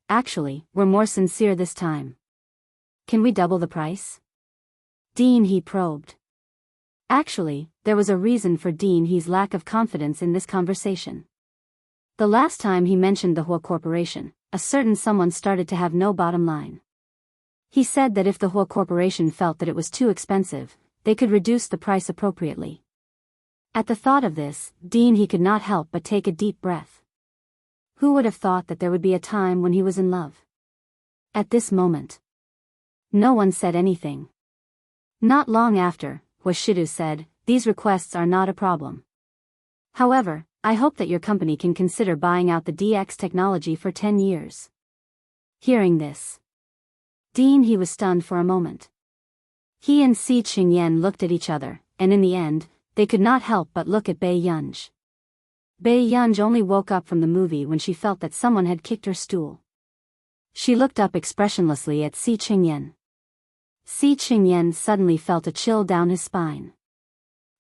Actually, we're more sincere this time. Can we double the price? Dean He probed. Actually, there was a reason for Dean He's lack of confidence in this conversation. The last time he mentioned the Hua Corporation, a certain someone started to have no bottom line. He said that if the Hua Corporation felt that it was too expensive, they could reduce the price appropriately. At the thought of this, Dean He could not help but take a deep breath. Who would have thought that there would be a time when he was in love? At this moment, no one said anything. Not long after, Wuxia said, "These requests are not a problem. However, I hope that your company can consider buying out the DX technology for 10 years. Hearing this, Dean He was stunned for a moment. He and Si Qingyan looked at each other, and in the end, they could not help but look at Bei Yunj. Bei Yunj only woke up from the movie when she felt that someone had kicked her stool. She looked up expressionlessly at Si Qingyan. Si Qingyan suddenly felt a chill down his spine.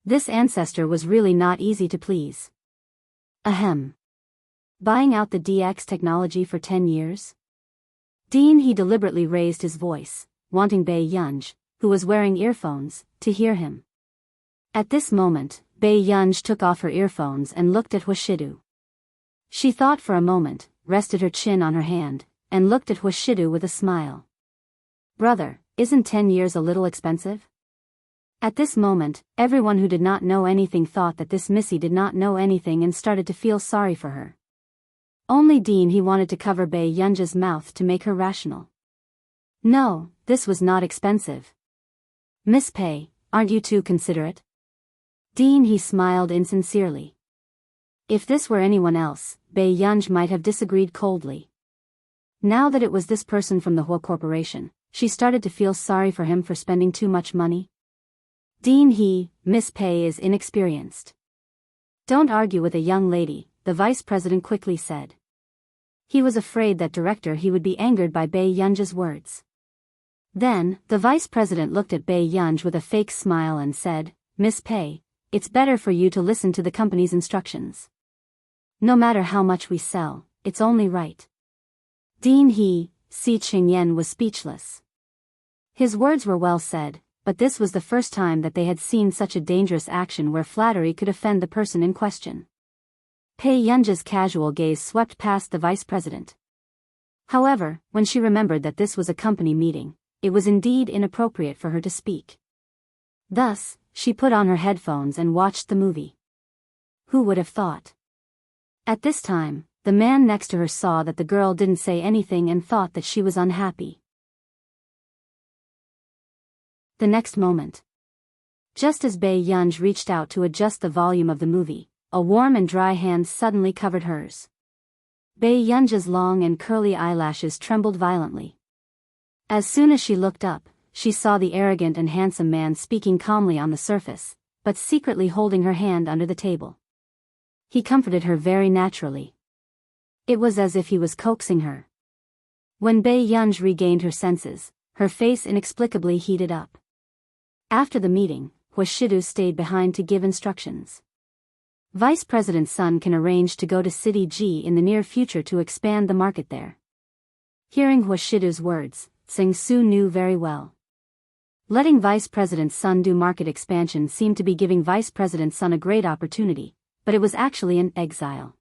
This ancestor was really not easy to please. Ahem. Buying out the DX technology for 10 years? Dean He deliberately raised his voice, wanting Bei Yunj, who was wearing earphones, to hear him. At this moment, Bei Yunj took off her earphones and looked at Wuxia. She thought for a moment, rested her chin on her hand, and looked at Wuxia with a smile. Brother, isn't 10 years a little expensive? At this moment, everyone who did not know anything thought that this Missy did not know anything and started to feel sorry for her. Only Dean He wanted to cover Bei Yunj's mouth to make her rational. No, this was not expensive. Miss Pei, aren't you too considerate? Dean He smiled insincerely. If this were anyone else, Bei Yunj might have disagreed coldly. Now that it was this person from the Hua Corporation, she started to feel sorry for him for spending too much money. Dean He, Miss Pei is inexperienced. Don't argue with a young lady, the vice president quickly said. He was afraid that Director He would be angered by Bei Yunj's words. Then, the vice president looked at Bei Yunj with a fake smile and said, Miss Pei, it's better for you to listen to the company's instructions. No matter how much we sell, it's only right. Dean He, Si Qingyan was speechless. His words were well said, but this was the first time that they had seen such a dangerous action where flattery could offend the person in question. Bei Yunj's casual gaze swept past the vice president. However, when she remembered that this was a company meeting, it was indeed inappropriate for her to speak. Thus, she put on her headphones and watched the movie. Who would have thought? At this time, the man next to her saw that the girl didn't say anything and thought that she was unhappy. The next moment, just as Biyao reached out to adjust the volume of the movie, a warm and dry hand suddenly covered hers. Biyao's long and curly eyelashes trembled violently. As soon as she looked up, she saw the arrogant and handsome man speaking calmly on the surface, but secretly holding her hand under the table. He comforted her very naturally. It was as if he was coaxing her. When Biyao regained her senses, her face inexplicably heated up. After the meeting, Wuxia stayed behind to give instructions. Vice President Sun can arrange to go to City G in the near future to expand the market there. Hearing Wuxia's words, Su knew very well. Letting Vice President Sun do market expansion seemed to be giving Vice President Sun a great opportunity, but it was actually an exile.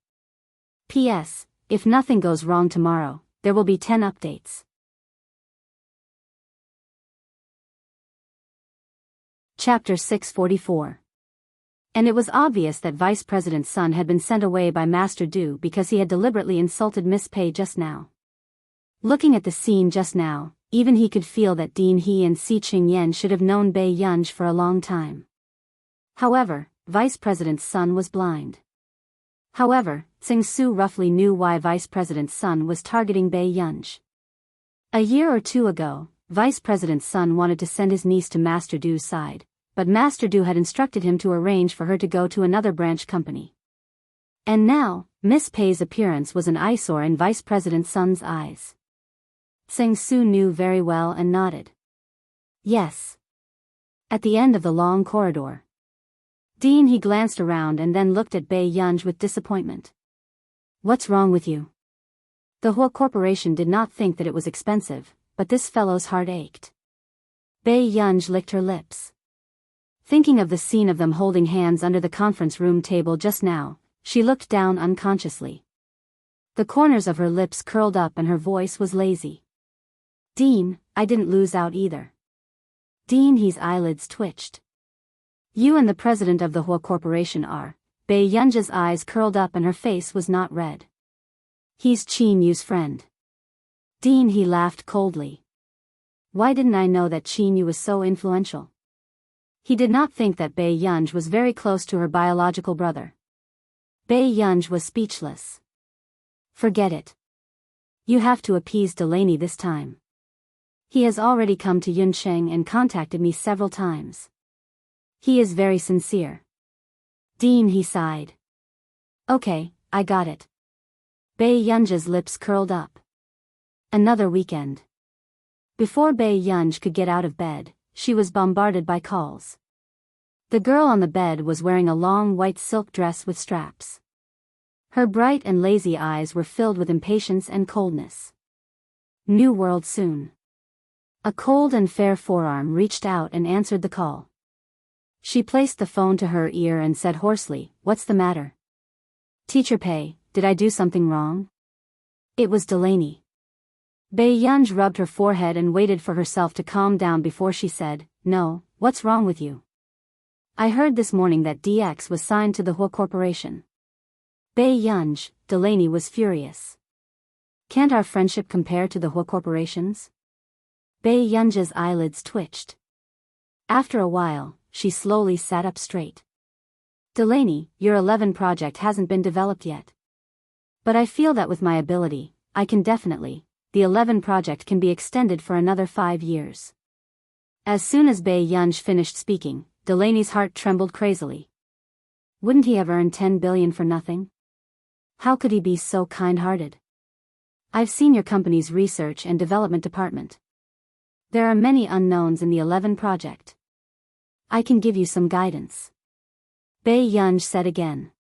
P.S. If nothing goes wrong tomorrow, there will be 10 updates. Chapter 644. And it was obvious that Vice President Sun had been sent away by Master Du because he had deliberately insulted Miss Pei just now. Looking at the scene just now, even he could feel that Dean He and Si Qingyan should have known Biyao for a long time. However, Vice President Sun was blind. However, Su roughly knew why Vice President Sun was targeting Biyao. A year or two ago, Vice President Sun wanted to send his niece to Master Du's side, but Master Du had instructed him to arrange for her to go to another branch company. And now, Miss Pei's appearance was an eyesore in Vice President Sun's eyes. Su knew very well and nodded. Yes. At the end of the long corridor, Dean He glanced around and then looked at Biyao with disappointment. What's wrong with you? The Hua Corporation did not think that it was expensive, but this fellow's heart ached. Biyao licked her lips. Thinking of the scene of them holding hands under the conference room table just now, she looked down unconsciously. The corners of her lips curled up and her voice was lazy. Dean, I didn't lose out either. Dean He's eyelids twitched. You and the president of the Hua Corporation are. Biyao's eyes curled up and her face was not red. He's Qin Yu's friend. Dean He laughed coldly. Why didn't I know that Qin Yu was so influential? He did not think that Biyao was very close to her biological brother. Biyao was speechless. Forget it. You have to appease Delaney this time. He has already come to Yuncheng and contacted me several times. He is very sincere. Dean He sighed. Okay, I got it. Biyao's lips curled up. Another weekend. Before Biyao could get out of bed, she was bombarded by calls. The girl on the bed was wearing a long white silk dress with straps. Her bright and lazy eyes were filled with impatience and coldness. New world soon. A cold and fair forearm reached out and answered the call. She placed the phone to her ear and said hoarsely, "What's the matter?" "Teacher Pei, did I do something wrong?" It was Delaney. Biyao rubbed her forehead and waited for herself to calm down before she said, "No, what's wrong with you?" "I heard this morning that DX was signed to the Hua Corporation." Biyao, Delaney was furious. "Can't our friendship compare to the Hua Corporation's?" Biyao's eyelids twitched. After a while, she slowly sat up straight. "Delaney, your 11 project hasn't been developed yet. But I feel that with my ability, I can definitely, the 11 project can be extended for another 5 years." As soon as Biyao finished speaking, Delaney's heart trembled crazily. Wouldn't he have earned 10 billion for nothing? How could he be so kind-hearted? "I've seen your company's research and development department. There are many unknowns in the 11 project. I can give you some guidance," Biyao said again.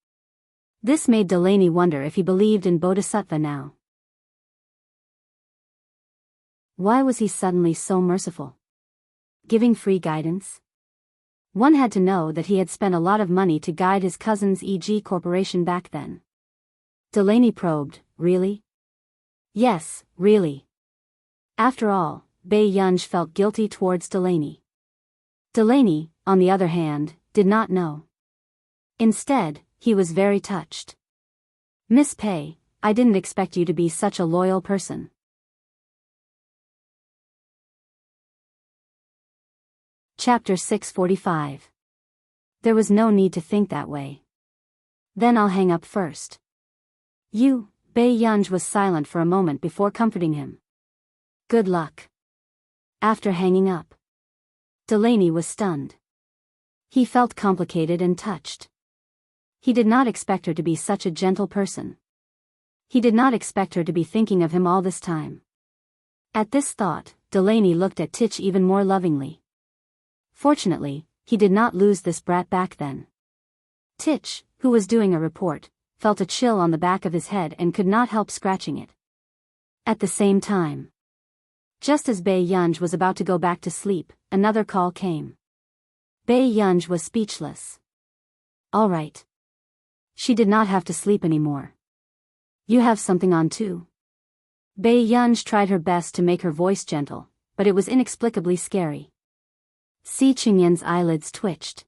This made Delaney wonder if he believed in Bodhisattva now. Why was he suddenly so merciful? Giving free guidance? One had to know that he had spent a lot of money to guide his cousin's EG Corporation back then. Delaney probed, "Really?" "Yes, really." After all, Biyao felt guilty towards Delaney. Delaney, on the other hand, did not know. Instead, he was very touched. Miss Pei, I didn't expect you to be such a loyal person. Chapter 645. There was no need to think that way. Then I'll hang up first. You, Baiyang was silent for a moment before comforting him. Good luck. After hanging up, Delaney was stunned. He felt complicated and touched. He did not expect her to be such a gentle person. He did not expect her to be thinking of him all this time. At this thought, Delaney looked at Tich even more lovingly. Fortunately, he did not lose this brat back then. Tich, who was doing a report, felt a chill on the back of his head and could not help scratching it. At the same time, just as Baiyang was about to go back to sleep, another call came. Baiyang was speechless. All right. She did not have to sleep anymore. You have something on too? Baiyang tried her best to make her voice gentle, but it was inexplicably scary. Si Qingyan's eyelids twitched.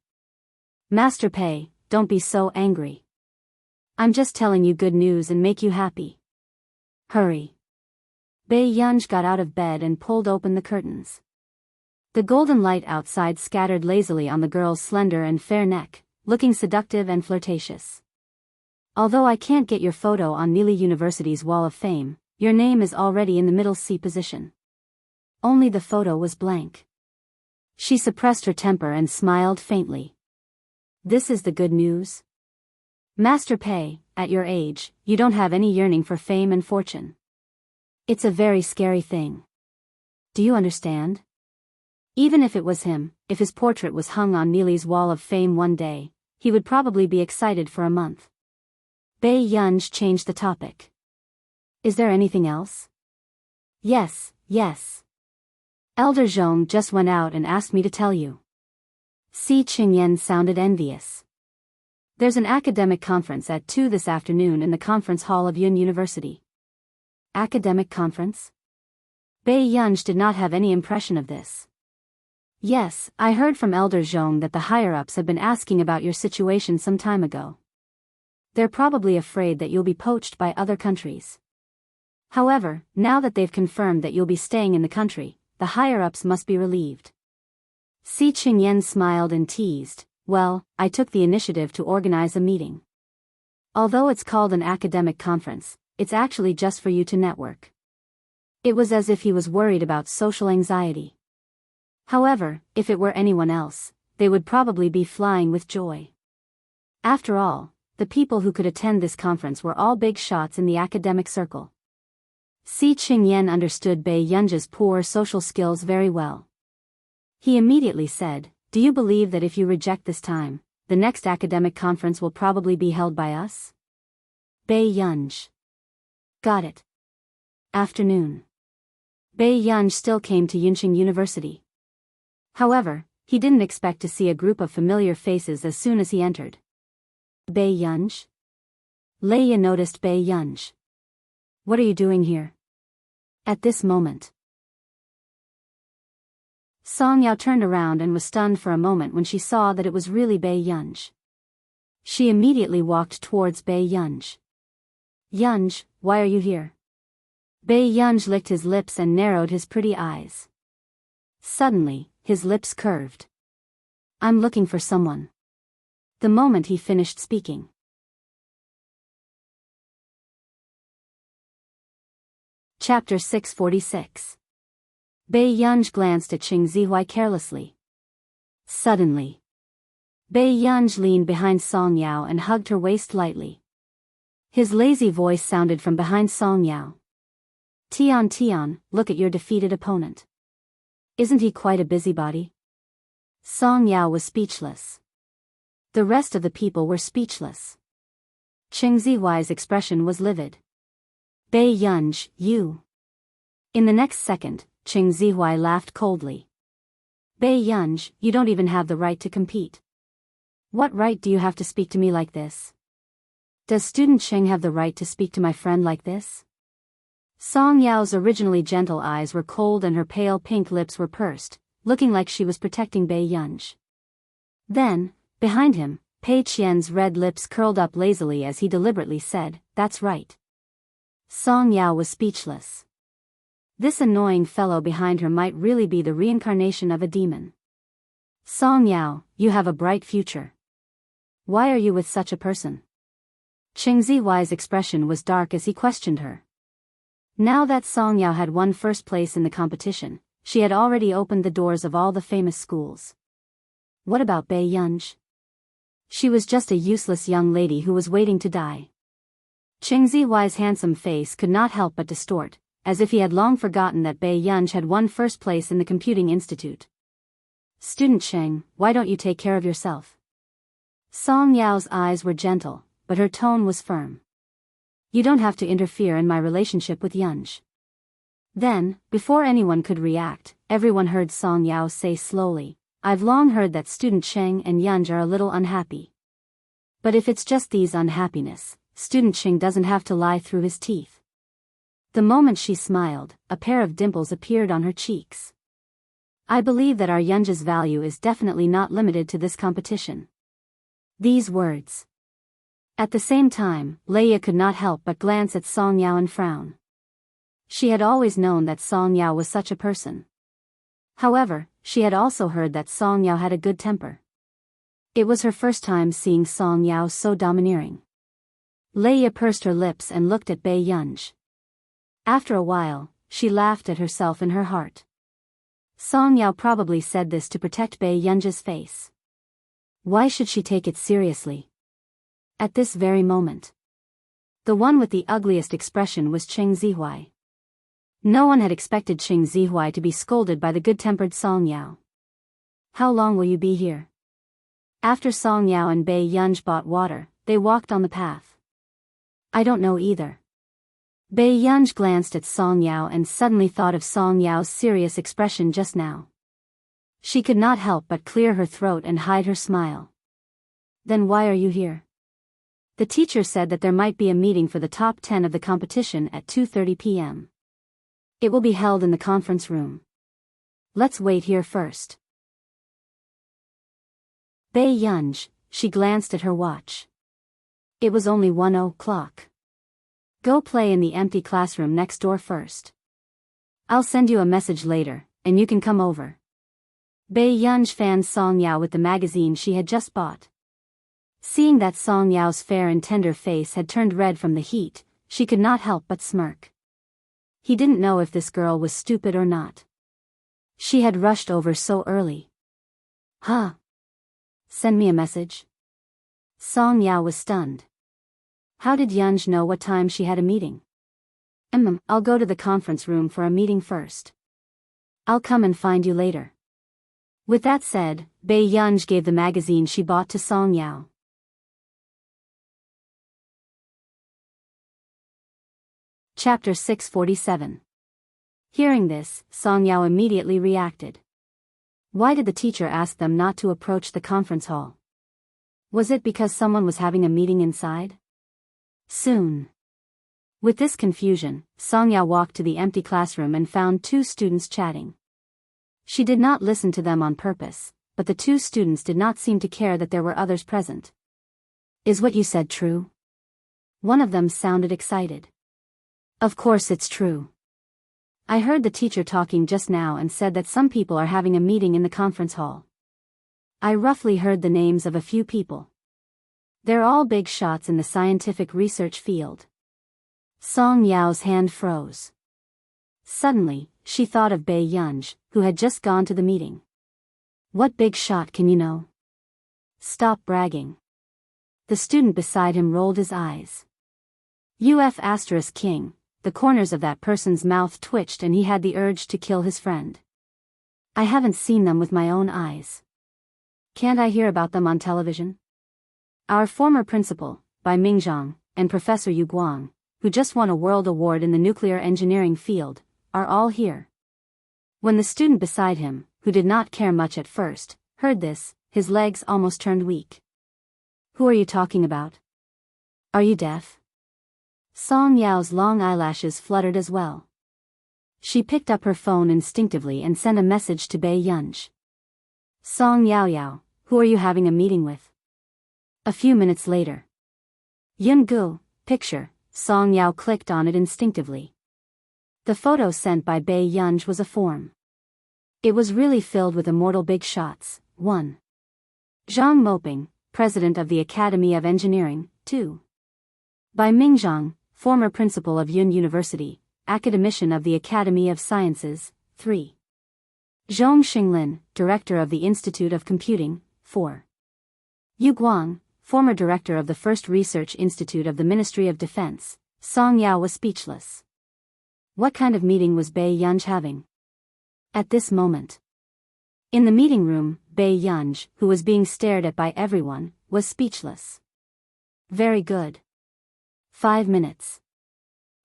Master Pei, don't be so angry. I'm just telling you good news and make you happy. Hurry. Baiyang got out of bed and pulled open the curtains. The golden light outside scattered lazily on the girl's slender and fair neck, looking seductive and flirtatious. Although I can't get your photo on Nili University's Wall of Fame, your name is already in the middle C position. Only the photo was blank. She suppressed her temper and smiled faintly. This is the good news. Master Pei, at your age, you don't have any yearning for fame and fortune. It's a very scary thing. Do you understand? Even if it was him, if his portrait was hung on Nili's Wall of Fame one day, he would probably be excited for a month. Baiyang changed the topic. Is there anything else? Yes. Elder Zhong just went out and asked me to tell you. Si Qingyan sounded envious. There's an academic conference at 2 this afternoon in the conference hall of Yun University. Academic conference? Baiyang did not have any impression of this. Yes, I heard from Elder Zhong that the higher-ups have been asking about your situation some time ago. They're probably afraid that you'll be poached by other countries. However, now that they've confirmed that you'll be staying in the country, the higher-ups must be relieved. Si Qingyan smiled and teased, well, I took the initiative to organize a meeting. Although it's called an academic conference, it's actually just for you to network. It was as if he was worried about social anxiety. However, if it were anyone else, they would probably be flying with joy. After all, the people who could attend this conference were all big shots in the academic circle. Si Qingyan understood Baiyang's poor social skills very well. He immediately said, do you believe that if you reject this time, the next academic conference will probably be held by us? Baiyang. Got it. Afternoon. Baiyang still came to Yunqing University. However, he didn't expect to see a group of familiar faces as soon as he entered. Baiyang? Leia noticed Baiyang. What are you doing here? At this moment, Song Yao turned around and was stunned for a moment when she saw that it was really Baiyang. She immediately walked towards Baiyang. Yang, why are you here? Baiyang licked his lips and narrowed his pretty eyes. Suddenly, his lips curved. I'm looking for someone. The moment he finished speaking. Chapter 646. Baiyang glanced at Qing Zihuai carelessly. Suddenly, Baiyang leaned behind Song Yao and hugged her waist lightly. His lazy voice sounded from behind Song Yao. Tian, look at your defeated opponent. Isn't he quite a busybody? Song Yao was speechless. The rest of the people were speechless. Qing Zihuai's expression was livid. Baiyang, you. In the next second, Qing Zihuai laughed coldly. Baiyang, you don't even have the right to compete. What right do you have to speak to me like this? Does student Qing have the right to speak to my friend like this? Song Yao's originally gentle eyes were cold and her pale pink lips were pursed, looking like she was protecting Baiyang. Then, behind him, Pei Qian's red lips curled up lazily as he deliberately said, "That's right." Song Yao was speechless. This annoying fellow behind her might really be the reincarnation of a demon. Song Yao, you have a bright future. Why are you with such a person? Cheng Zihuai's expression was dark as he questioned her. Now that Song Yao had won first place in the competition, she had already opened the doors of all the famous schools. What about Bei Yunj? She was just a useless young lady who was waiting to die. Cheng Zihuai's handsome face could not help but distort, as if he had long forgotten that Bei Yunj had won first place in the computing institute. Student Cheng, why don't you take care of yourself? Song Yao's eyes were gentle, but her tone was firm. You don't have to interfere in my relationship with Yunj. Then, before anyone could react, everyone heard Song Yao say slowly, I've long heard that student Cheng and Yunj are a little unhappy. But if it's just these unhappiness, student Cheng doesn't have to lie through his teeth. The moment she smiled, a pair of dimples appeared on her cheeks. I believe that our Yunj's value is definitely not limited to this competition. These words. At the same time, Leia could not help but glance at Song Yao and frown. She had always known that Song Yao was such a person. However, she had also heard that Song Yao had a good temper. It was her first time seeing Song Yao so domineering. Leia pursed her lips and looked at Bei Yunj. After a while, she laughed at herself in her heart. Song Yao probably said this to protect Bei Yunj's face. Why should she take it seriously? At this very moment. The one with the ugliest expression was Cheng Zihuai. No one had expected Cheng Zihuai to be scolded by the good-tempered Song Yao. How long will you be here? After Song Yao and Bei Yunj bought water, they walked on the path. I don't know either. Bei Yunj glanced at Song Yao and suddenly thought of Song Yao's serious expression just now. She could not help but clear her throat and hide her smile. Then why are you here? The teacher said that there might be a meeting for the top 10 of the competition at 2:30 p.m. It will be held in the conference room. Let's wait here first. Bei Yunj, she glanced at her watch. It was only 1:00. Go play in the empty classroom next door first. I'll send you a message later, and you can come over. Bei Yunj fanned Song Yao with the magazine she had just bought. Seeing that Song Yao's fair and tender face had turned red from the heat, she could not help but smirk. He didn't know if this girl was stupid or not. She had rushed over so early. Huh? Send me a message? Song Yao was stunned. How did Yunj know what time she had a meeting? I'll go to the conference room for a meeting first. I'll come and find you later. With that said, Bei Yunj gave the magazine she bought to Song Yao. Chapter 647. Hearing this, Song Yao immediately reacted. Why did the teacher ask them not to approach the conference hall? Was it because someone was having a meeting inside? Soon. With this confusion, Song Yao walked to the empty classroom and found two students chatting. She did not listen to them on purpose, but the two students did not seem to care that there were others present. Is what you said true? One of them sounded excited. Of course it's true. I heard the teacher talking just now and said that some people are having a meeting in the conference hall. I roughly heard the names of a few people. They're all big shots in the scientific research field. Song Yao's hand froze. Suddenly, she thought of Bei Yunj, who had just gone to the meeting. What big shot can you know? Stop bragging. The student beside him rolled his eyes. King, the corners of that person's mouth twitched and he had the urge to kill his friend. I haven't seen them with my own eyes. Can't I hear about them on television? Our former principal, Bai Mingzhang, and Professor Yu Guang, who just won a world award in the nuclear engineering field, are all here. When the student beside him, who did not care much at first, heard this, his legs almost turned weak. Who are you talking about? Are you deaf? Song Yao's long eyelashes fluttered as well. She picked up her phone instinctively and sent a message to Bei Yunj. Song Yao, who are you having a meeting with? A few minutes later. Yun Gu, picture, Song Yao clicked on it instinctively. The photo sent by Bei Yunj was a form. It was really filled with immortal big shots. 1. Zhang Moping, President of the Academy of Engineering. 2. By Mingzhang, former principal of Yun University, academician of the Academy of Sciences. 3. Zhong Xinglin, Director of the Institute of Computing. 4. Yu Guang, former director of the First Research Institute of the Ministry of Defense. Song Yao was speechless. What kind of meeting was Bei Yunj having? At this moment. In the meeting room, Bei Yunj, who was being stared at by everyone, was speechless. Very good. 5 minutes.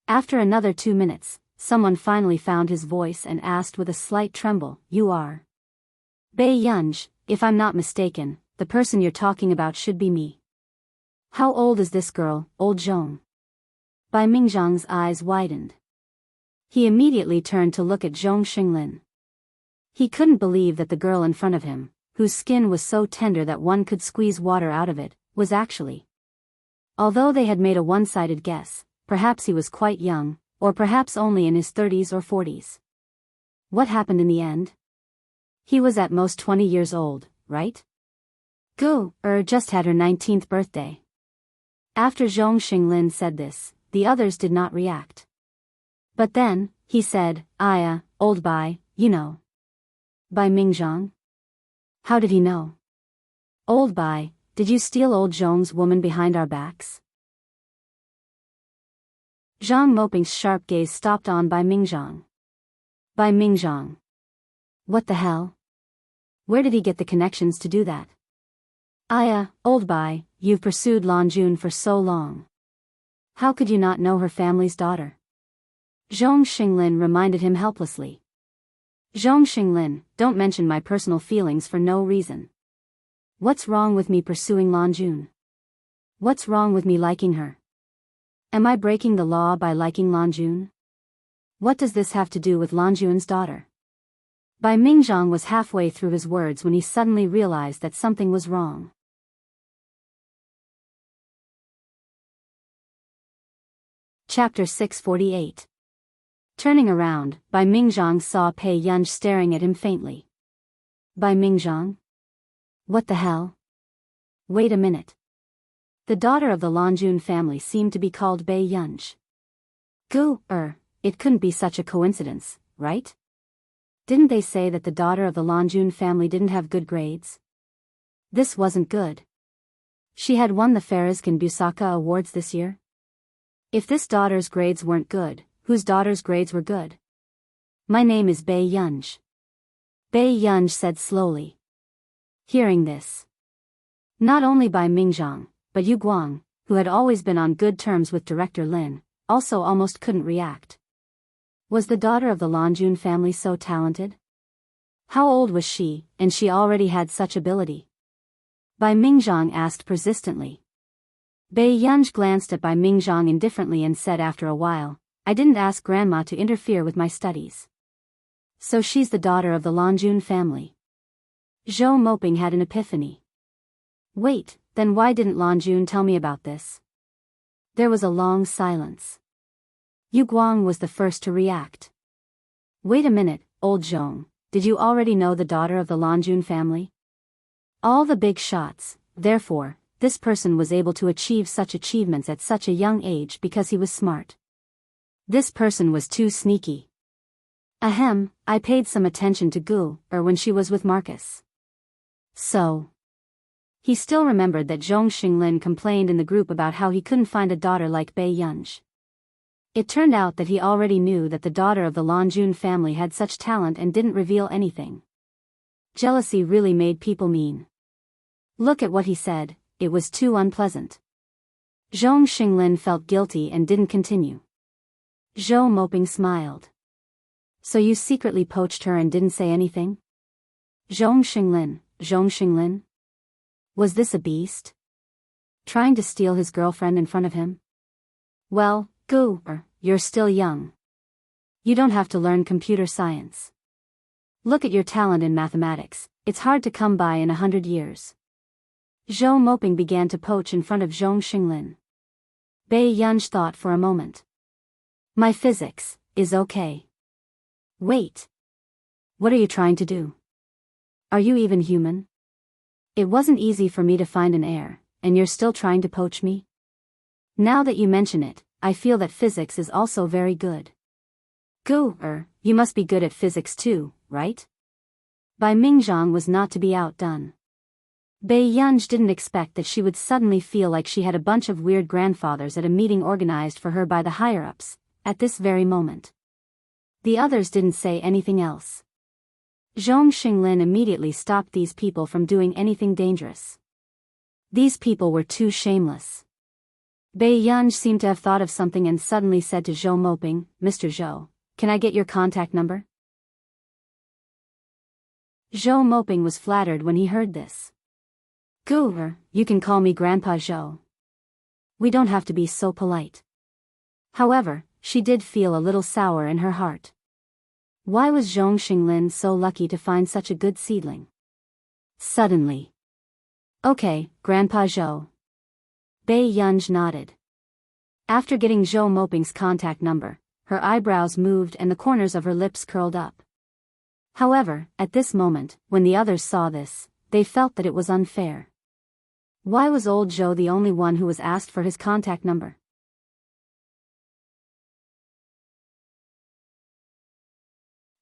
After another 2 minutes, someone finally found his voice and asked with a slight tremble, "You are Bei Yunj? If I'm not mistaken, the person you're talking about should be me. How old is this girl, old Zhong?" Bai Mingzhang's eyes widened. He immediately turned to look at Zhong Xinglin. He couldn't believe that the girl in front of him, whose skin was so tender that one could squeeze water out of it, was actually. Although they had made a one-sided guess, perhaps he was quite young, or perhaps only in his 30s or 40s. What happened in the end? He was at most 20 years old, right? Gu just had her 19th birthday. After Zhong Xinglin said this, the others did not react. But then, he said, old Bai, you know. Bai Mingzhang? How did he know? Old Bai, did you steal old Zhong's woman behind our backs? Zhang Moping's sharp gaze stopped on Bai Mingzhang. Bai Mingzhang. What the hell? Where did he get the connections to do that? Old Bai, you've pursued Lan Jun for so long. How could you not know her family's daughter? Zhong Xinglin reminded him helplessly. Zhong Xinglin, don't mention my personal feelings for no reason. What's wrong with me pursuing Lan Jun? What's wrong with me liking her? Am I breaking the law by liking Lan Jun? What does this have to do with Lan Jun's daughter? Bai Mingzhang was halfway through his words when he suddenly realized that something was wrong. Chapter 648. Turning around, Bai Mingzhang saw Bei Yunj staring at him faintly. Bai Mingzhang? What the hell? Wait a minute. The daughter of the Lan Jun family seemed to be called Bei Yunj. Gu, it couldn't be such a coincidence, right? Didn't they say that the daughter of the Lan Jun family didn't have good grades? This wasn't good. She had won the Farazkan Busaka Awards this year. If this daughter's grades weren't good, whose daughter's grades were good? My name is Bei Yunj. Bei Yunj said slowly. Hearing this, not only Bai Mingzhang, but Yu Guang, who had always been on good terms with Director Lin, also almost couldn't react. Was the daughter of the Lan Jun family so talented? How old was she, and she already had such ability? Bai Mingzhang asked persistently. Bei Yunj glanced at Bai Mingzhang indifferently and said after a while, I didn't ask Grandma to interfere with my studies. So she's the daughter of the Lan Jun family. Zhou Moping had an epiphany. Wait, then why didn't Lan Jun tell me about this? There was a long silence. Yu Guang was the first to react. Wait a minute, old Zhong, did you already know the daughter of the Lan Jun family? All the big shots, therefore, this person was able to achieve such achievements at such a young age because he was smart. This person was too sneaky. Ahem, I paid some attention to Gu, when she was with Marcus. So. He still remembered that Zhong Xinglin complained in the group about how he couldn't find a daughter like Bei Yunj. It turned out that he already knew that the daughter of the Lan Jun family had such talent and didn't reveal anything. Jealousy really made people mean. Look at what he said, it was too unpleasant. Zhong Xinglin felt guilty and didn't continue. Zhou Moping smiled. So you secretly poached her and didn't say anything? Zhong Xinglin? Was this a beast? Trying to steal his girlfriend in front of him? Well, Gu, you're still young. You don't have to learn computer science. Look at your talent in mathematics, it's hard to come by in 100 years. Zhou Moping began to poach in front of Zhong Xinglin. Bai Yunj thought for a moment. My physics is okay. Wait. What are you trying to do? Are you even human? It wasn't easy for me to find an heir, and you're still trying to poach me? Now that you mention it, I feel that physics is also very good. You must be good at physics too, right? Bai Mingzhang was not to be outdone. Bai Yunj didn't expect that she would suddenly feel like she had a bunch of weird grandfathers at a meeting organized for her by the higher-ups, at this very moment. The others didn't say anything else. Zhong Xinglin immediately stopped these people from doing anything dangerous. These people were too shameless. Bai Yunj seemed to have thought of something and suddenly said to Zhou Moping, Mr. Zhou, can I get your contact number? Zhou Moping was flattered when he heard this. You can call me Grandpa Zhou. We don't have to be so polite. However, she did feel a little sour in her heart. Why was Zhong Xinglin so lucky to find such a good seedling? Suddenly. Okay, Grandpa Zhou. Bai Yunj nodded. After getting Zhou Moping's contact number, her eyebrows moved and the corners of her lips curled up. However, at this moment, when the others saw this, they felt that it was unfair. Why was old Zhou the only one who was asked for his contact number?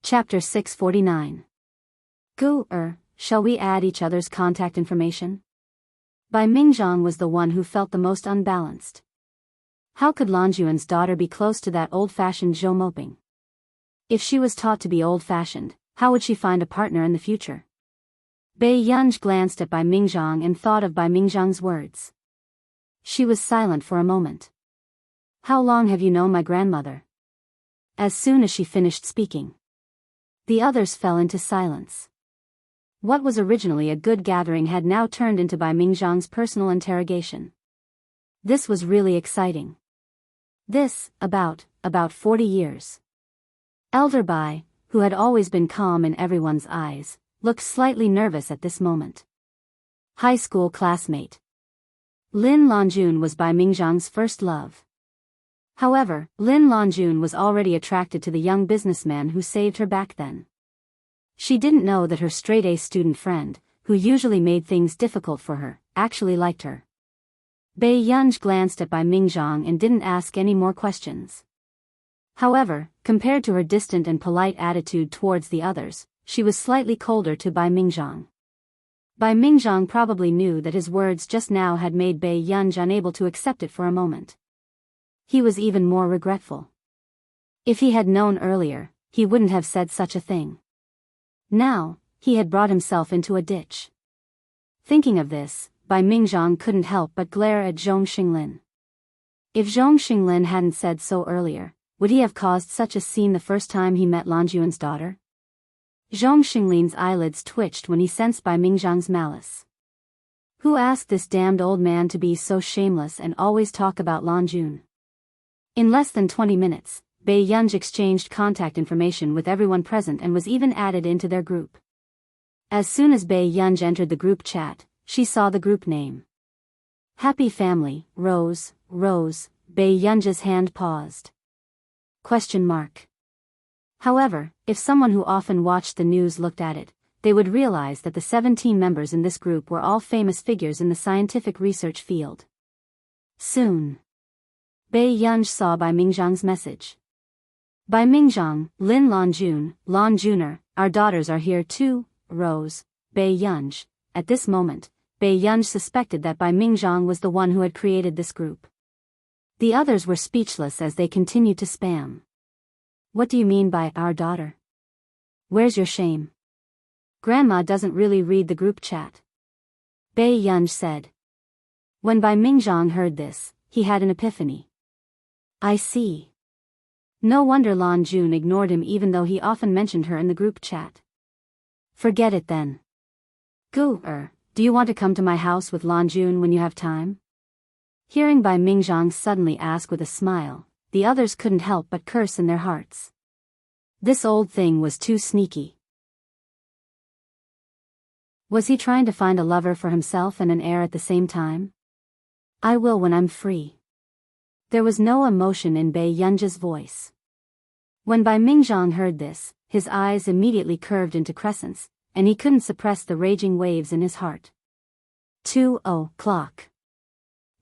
Chapter 649. Shall we add each other's contact information? Bai Mingzhang was the one who felt the most unbalanced. How could Lan Juan's daughter be close to that old-fashioned Zhou Moping? If she was taught to be old-fashioned, how would she find a partner in the future? Bai Yunj glanced at Bai Mingzhang and thought of Bai Mingzhang's words. She was silent for a moment. How long have you known my grandmother? As soon as she finished speaking, the others fell into silence. What was originally a good gathering had now turned into Bai Mingzhang's personal interrogation. This was really exciting. About 40 years. Elder Bai, who had always been calm in everyone's eyes, looked slightly nervous at this moment. High school classmate. Lin Lanjun was Bai Mingzhang's first love. However, Lin Lanjun was already attracted to the young businessman who saved her back then. She didn't know that her straight-A student friend, who usually made things difficult for her, actually liked her. Bai Yunj glanced at Bai Mingzhang and didn't ask any more questions. However, compared to her distant and polite attitude towards the others, she was slightly colder to Bai Mingzhang. Bai Mingzhang probably knew that his words just now had made Bai Yunj unable to accept it for a moment. He was even more regretful. If he had known earlier, he wouldn't have said such a thing. Now, he had brought himself into a ditch. Thinking of this, Bai Mingzhang couldn't help but glare at Zhong Xinglin. If Zhong Xinglin hadn't said so earlier, would he have caused such a scene the first time he met Lan Juan's daughter? Zhong Xinglin's eyelids twitched when he sensed Bai Mingzhang's malice. Who asked this damned old man to be so shameless and always talk about Lan Juan? In less than 20 minutes, Bai Yunj exchanged contact information with everyone present and was even added into their group. As soon as Bai Yunj entered the group chat, she saw the group name. Happy Family, Rose. Bai Yunj's hand paused. ? However, if someone who often watched the news looked at it, they would realize that the 17 members in this group were all famous figures in the scientific research field. Soon, Bai Yunj saw Bai Mingzhang's message. Bai Mingzhang, Lin Lanjuner, our daughters are here too, Rose, Bai Yunj. At this moment, Bai Yunj suspected that Bai Mingzhang was the one who had created this group. The others were speechless as they continued to spam. What do you mean by our daughter? Where's your shame? Grandma doesn't really read the group chat. Bai Yunj said. When Bai Mingzhang heard this, he had an epiphany. I see. No wonder Lan Jun ignored him even though he often mentioned her in the group chat. Forget it then. Do you want to come to my house with Lan Jun when you have time? Hearing Bai Mingzhang suddenly ask with a smile, the others couldn't help but curse in their hearts. This old thing was too sneaky. Was he trying to find a lover for himself and an heir at the same time? I will when I'm free. There was no emotion in Bei Yunji's voice. When Bai Mingzhang heard this, his eyes immediately curved into crescents, and he couldn't suppress the raging waves in his heart. 2:00.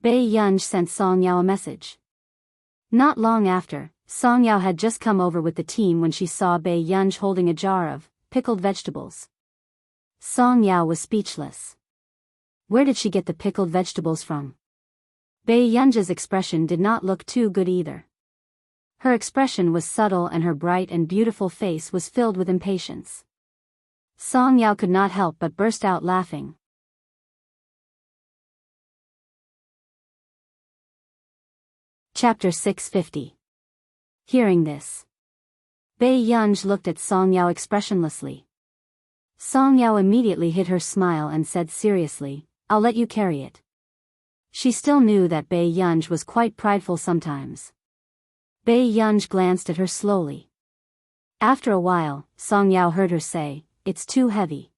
Bei Yunji sent Song Yao a message. Not long after, Song Yao had just come over with the team when she saw Bei Yunji holding a jar of pickled vegetables. Song Yao was speechless. Where did she get the pickled vegetables from? Bei Yunji's expression did not look too good either. Her expression was subtle and her bright and beautiful face was filled with impatience. Song Yao could not help but burst out laughing. Chapter 650. Hearing this, Bei Yunji looked at Song Yao expressionlessly. Song Yao immediately hid her smile and said seriously, "I'll let you carry it." She still knew that Bei Yunji was quite prideful sometimes. Bei Yunji glanced at her slowly. After a while, Song Yao heard her say, "It's too heavy."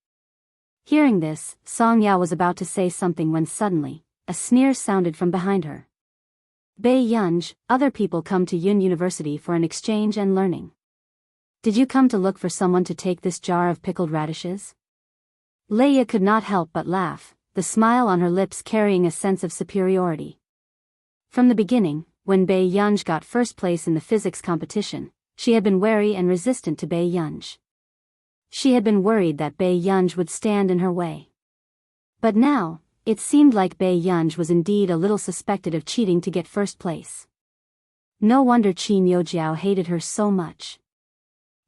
Hearing this, Song Yao was about to say something when suddenly, a sneer sounded from behind her. "Bei Yunji, other people come to Yun University for an exchange and learning. Did you come to look for someone to take this jar of pickled radishes?" Leia could not help but laugh, the smile on her lips carrying a sense of superiority. From the beginning, when Bei Yunji got first place in the physics competition, she had been wary and resistant to Bei Yunji. She had been worried that Bei Yunji would stand in her way. But now, it seemed like Bei Yunji was indeed a little suspected of cheating to get first place. No wonder Qin Youjiao hated her so much.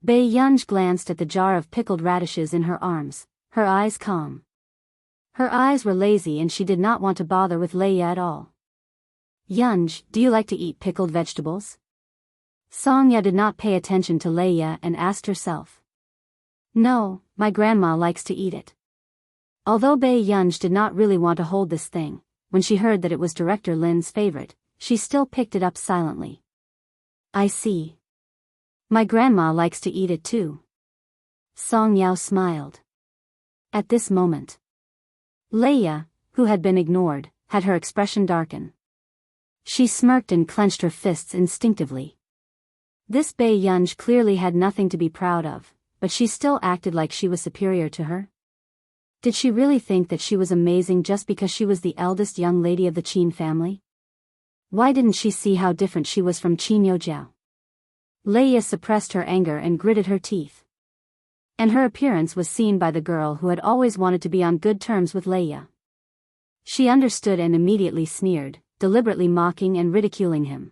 Bei Yunji glanced at the jar of pickled radishes in her arms, her eyes calm. Her eyes were lazy and she did not want to bother with Leia at all. "Yunji, do you like to eat pickled vegetables?" Song Yao did not pay attention to Leia and asked herself. "No, my grandma likes to eat it." Although Bei Yunji did not really want to hold this thing, when she heard that it was Director Lin's favorite, she still picked it up silently. "I see. My grandma likes to eat it too." Song Yao smiled. At this moment, Leia, who had been ignored, had her expression darken. She smirked and clenched her fists instinctively. This Bei Yunji clearly had nothing to be proud of, but she still acted like she was superior to her. Did she really think that she was amazing just because she was the eldest young lady of the Qin family? Why didn't she see how different she was from Qin Youjiao? Leia suppressed her anger and gritted her teeth. And her appearance was seen by the girl who had always wanted to be on good terms with Leia. She understood and immediately sneered, deliberately mocking and ridiculing him.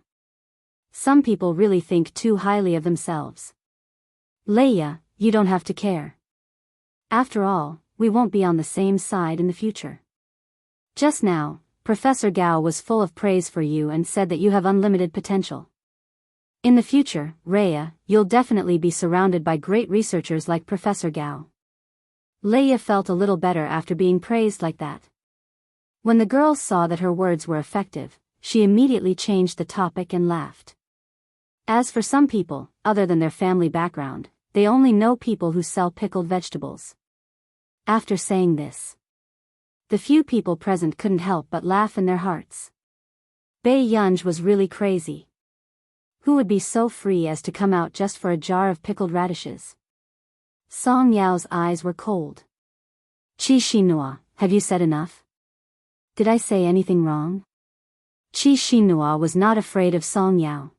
Some people really think too highly of themselves. "Leia, you don't have to care. After all, we won't be on the same side in the future. Just now, Professor Gao was full of praise for you and said that you have unlimited potential. In the future, Rhea, you'll definitely be surrounded by great researchers like Professor Gao." Leia felt a little better after being praised like that. When the girls saw that her words were effective, she immediately changed the topic and laughed. As for some people, other than their family background, they only know people who sell pickled vegetables. After saying this, the few people present couldn't help but laugh in their hearts. Bei Yunji was really crazy. Who would be so free as to come out just for a jar of pickled radishes? Song Yao's eyes were cold. "Qi Xinhua, have you said enough? Did I say anything wrong?" Qi Xinhua was not afraid of Song Yao.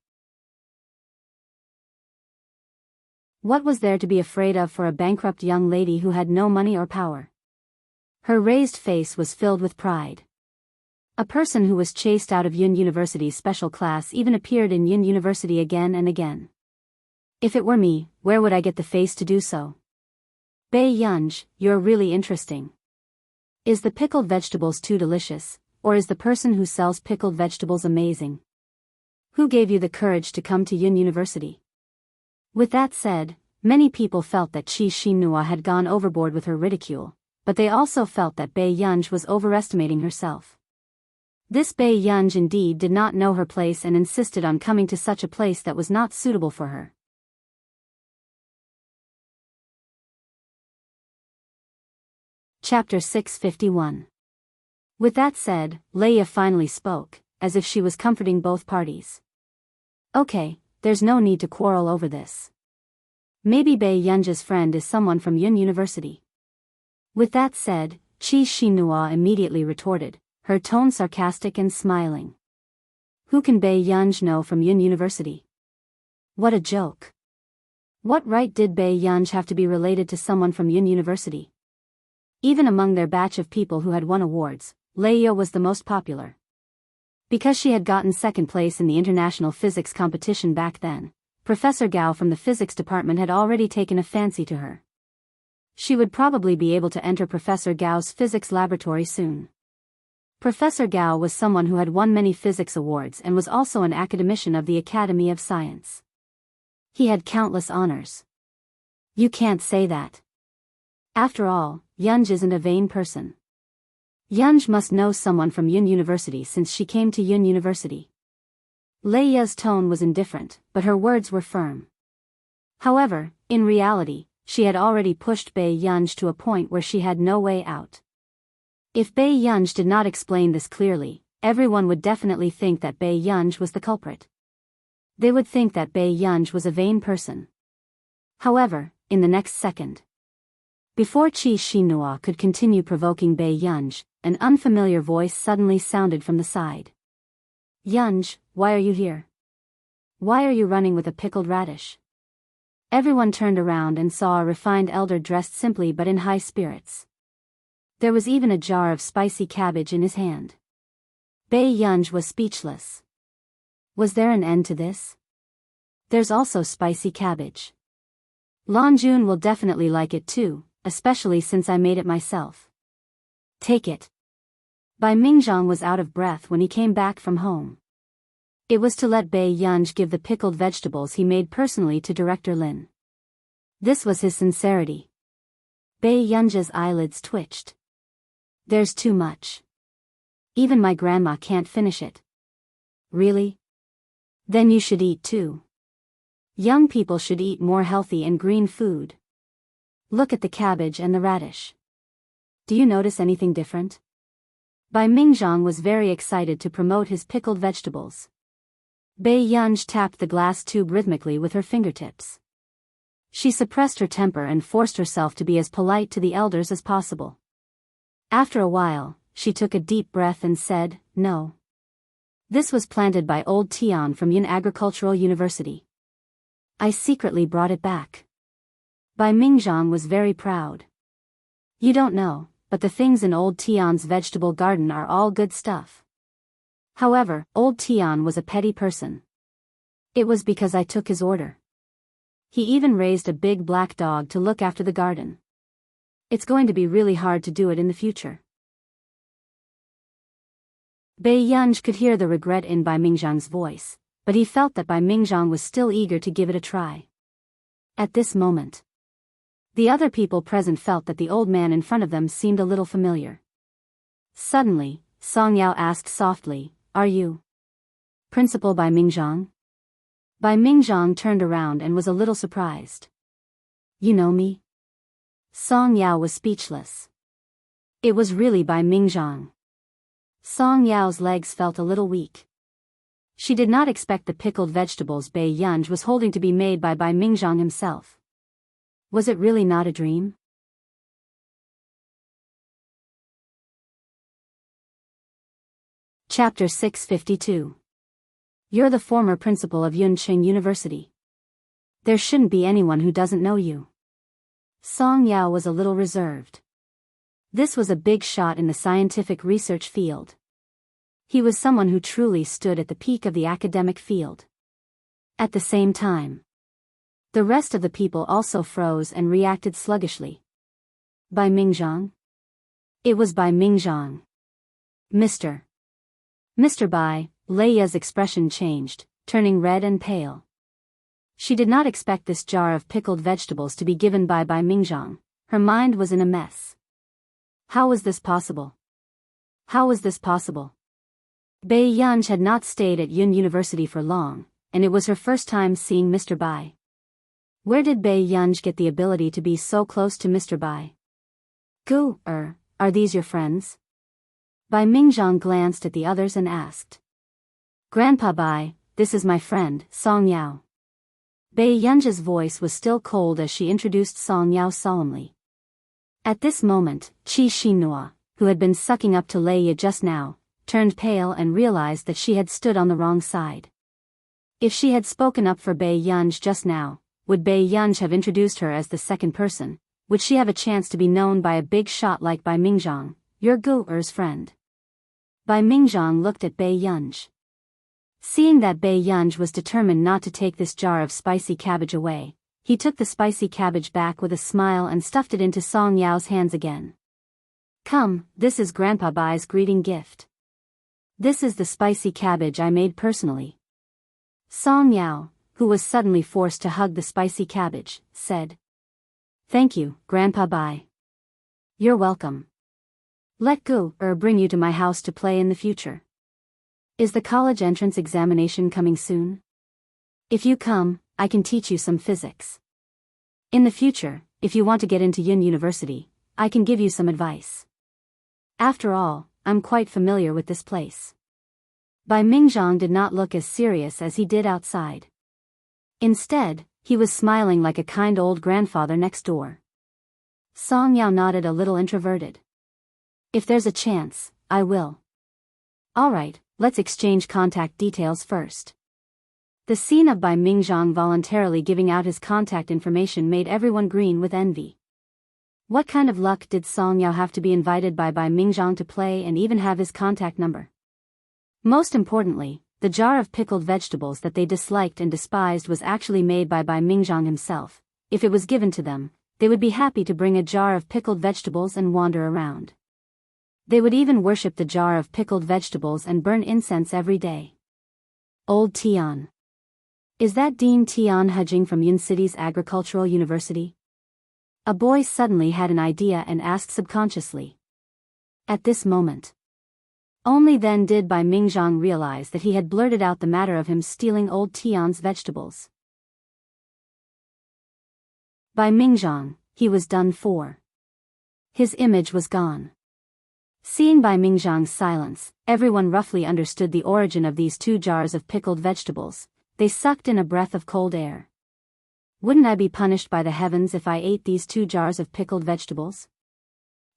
What was there to be afraid of for a bankrupt young lady who had no money or power? Her raised face was filled with pride. A person who was chased out of Yun University's special class even appeared in Yun University again and again. If it were me, where would I get the face to do so? "Bei Yunji, you're really interesting. Is the pickled vegetables too delicious, or is the person who sells pickled vegetables amazing? Who gave you the courage to come to Yun University?" With that said, many people felt that Qi Xinhua had gone overboard with her ridicule, but they also felt that Bei Yunji was overestimating herself. This Bei Yunji indeed did not know her place and insisted on coming to such a place that was not suitable for her. Chapter 651. With that said, Leia finally spoke, as if she was comforting both parties. Okay, there's no need to quarrel over this. Maybe Bei Yunji's friend is someone from Yun University. With that said, Qi Xinhua immediately retorted, her tone sarcastic and smiling. Who can Bei Yunj know from Yun University? What a joke. What right did Bei Yunj have to be related to someone from Yun University? Even among their batch of people who had won awards, Leia was the most popular. Because she had gotten second place in the international physics competition back then, Professor Gao from the physics department had already taken a fancy to her. She would probably be able to enter Professor Gao's physics laboratory soon. Professor Gao was someone who had won many physics awards and was also an academician of the Academy of Science. He had countless honors. You can't say that. After all, Yunj isn't a vain person. Yunj must know someone from Yun University since she came to Yun University. Leia's tone was indifferent, but her words were firm. However, in reality, she had already pushed Bei Yunj to a point where she had no way out. If Bei Yunj did not explain this clearly, everyone would definitely think that Bei Yunj was the culprit. They would think that Bei Yunj was a vain person. However, in the next second, before Qi Xinhua could continue provoking Bei Yunj, an unfamiliar voice suddenly sounded from the side. Yunj, why are you here? Why are you running with a pickled radish? Everyone turned around and saw a refined elder dressed simply but in high spirits. There was even a jar of spicy cabbage in his hand. Bei Yunj was speechless. Was there an end to this? There's also spicy cabbage. Lanjun will definitely like it too, especially since I made it myself. Take it. Bai Mingzhang was out of breath when he came back from home. It was to let Bei Yunj give the pickled vegetables he made personally to Director Lin. This was his sincerity. Bei Yunj's eyelids twitched. There's too much. Even my grandma can't finish it. Really? Then you should eat too. Young people should eat more healthy and green food. Look at the cabbage and the radish. Do you notice anything different? Bai Mingzhang was very excited to promote his pickled vegetables. Bei Yunj tapped the glass tube rhythmically with her fingertips. She suppressed her temper and forced herself to be as polite to the elders as possible. After a while, she took a deep breath and said, "No. This was planted by old Tian from Yun Agricultural University. I secretly brought it back." Bai Mingzhang was very proud. You don't know, but the things in old Tian's vegetable garden are all good stuff. However, old Tian was a petty person. It was because I took his order. He even raised a big black dog to look after the garden. It's going to be really hard to do it in the future. Bei Yunj could hear the regret in Bai Mingzhang's voice, but he felt that Bai Mingzhang was still eager to give it a try. At this moment, the other people present felt that the old man in front of them seemed a little familiar. Suddenly, Song Yao asked softly, "Are you Principal Bai Mingzhang?" Bai Mingzhang turned around and was a little surprised. You know me? Song Yao was speechless. It was really Bai Mingzhang. Song Yao's legs felt a little weak. She did not expect the pickled vegetables Bei Yunj was holding to be made by Bai Mingzhang himself. Was it really not a dream? Chapter 652. You're the former principal of Yunqing University. There shouldn't be anyone who doesn't know you. Song Yao was a little reserved. This was a big shot in the scientific research field. He was someone who truly stood at the peak of the academic field. At the same time, the rest of the people also froze and reacted sluggishly. Bai Mingzhang? It was Bai Mingzhang. Mr. Bai, Leia's expression changed, turning red and pale. She did not expect this jar of pickled vegetables to be given by Bai Mingzhang. Her mind was in a mess. How was this possible? How was this possible? Bei Yunj had not stayed at Yun University for long, and it was her first time seeing Mr. Bai. Where did Bei Yunj get the ability to be so close to Mr. Bai? Are these your friends? Bai Mingzhang glanced at the others and asked. Grandpa Bai, this is my friend, Song Yao. Bai Yunzhe's voice was still cold as she introduced Song Yao solemnly. At this moment, Qi Xinhua, who had been sucking up to Lei Ye just now, turned pale and realized that she had stood on the wrong side. If she had spoken up for Bai Yunzhe just now, would Bai Yunzhe have introduced her as the second person? Would she have a chance to be known by a big shot like Bai Mingzhang, your Gu-er's friend? Bai Mingzhang looked at Bai Yunzhe. Seeing that Bai Yunzhe was determined not to take this jar of spicy cabbage away, he took the spicy cabbage back with a smile and stuffed it into Song Yao's hands again. Come, this is Grandpa Bai's greeting gift. This is the spicy cabbage I made personally. Song Yao, who was suddenly forced to hug the spicy cabbage, said. Thank you, Grandpa Bai. You're welcome. Let Gu-er bring you to my house to play in the future. Is the college entrance examination coming soon? If you come, I can teach you some physics. In the future, if you want to get into Yin University, I can give you some advice. After all, I'm quite familiar with this place. Bai Mingzhang did not look as serious as he did outside. Instead, he was smiling like a kind old grandfather next door. Song Yao nodded a little introverted. If there's a chance, I will. All right, let's exchange contact details first. The scene of Bai Mingzhang voluntarily giving out his contact information made everyone green with envy. What kind of luck did Song Yao have to be invited by Bai Mingzhang to play and even have his contact number? Most importantly, the jar of pickled vegetables that they disliked and despised was actually made by Bai Mingzhang himself. If it was given to them, they would be happy to bring a jar of pickled vegetables and wander around. They would even worship the jar of pickled vegetables and burn incense every day. Old Tian. Is that Dean Tian Hujing from Yun City's Agricultural University? A boy suddenly had an idea and asked subconsciously. At this moment. Only then did Bai Mingzhang realize that he had blurted out the matter of him stealing old Tian's vegetables. Bai Mingzhang, he was done for. His image was gone. Seeing Bai Mingzhang's silence, everyone roughly understood the origin of these two jars of pickled vegetables. They sucked in a breath of cold air. Wouldn't I be punished by the heavens if I ate these two jars of pickled vegetables?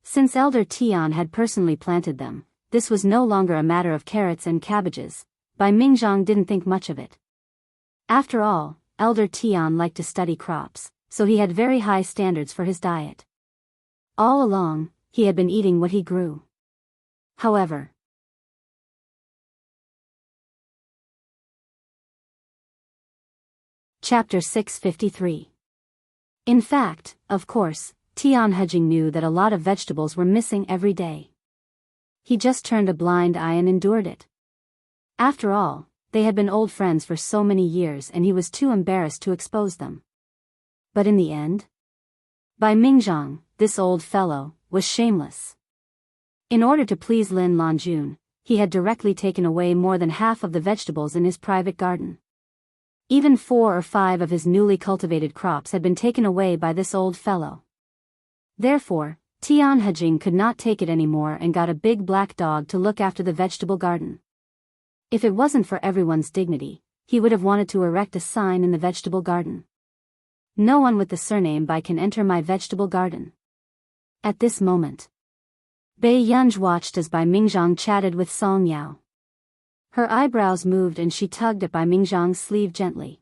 Since Elder Tian had personally planted them, this was no longer a matter of carrots and cabbages. Bai Mingzhang didn't think much of it. After all, Elder Tian liked to study crops, so he had very high standards for his diet. All along, he had been eating what he grew. However, Chapter 653. In fact, of course, Tian Hujing knew that a lot of vegetables were missing every day. He just turned a blind eye and endured it. After all, they had been old friends for so many years and he was too embarrassed to expose them. But in the end, Bai Mingzhang, this old fellow, was shameless. In order to please Lin Lanjun, he had directly taken away more than half of the vegetables in his private garden. Even 4 or 5 of his newly cultivated crops had been taken away by this old fellow. Therefore, Tian Hujing could not take it anymore and got a big black dog to look after the vegetable garden. If it wasn't for everyone's dignity, he would have wanted to erect a sign in the vegetable garden. No one with the surname Bai can enter my vegetable garden. At this moment, Bai Yunzhe watched as Bai Mingzhang chatted with Song Yao. Her eyebrows moved and she tugged at Bai Mingzhang's sleeve gently.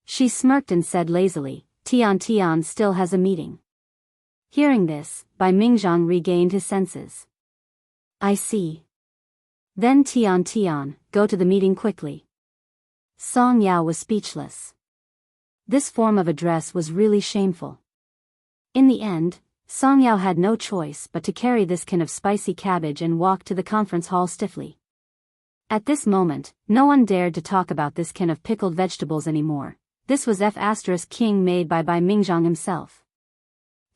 She smirked and said lazily, Tian still has a meeting. Hearing this, Bai Mingzhang regained his senses. I see. Then Tian, go to the meeting quickly. Song Yao was speechless. This form of address was really shameful. In the end, Song Yao had no choice but to carry this can of spicy cabbage and walk to the conference hall stiffly. At this moment, no one dared to talk about this can of pickled vegetables anymore. This was King made by Bai Mingzhang himself.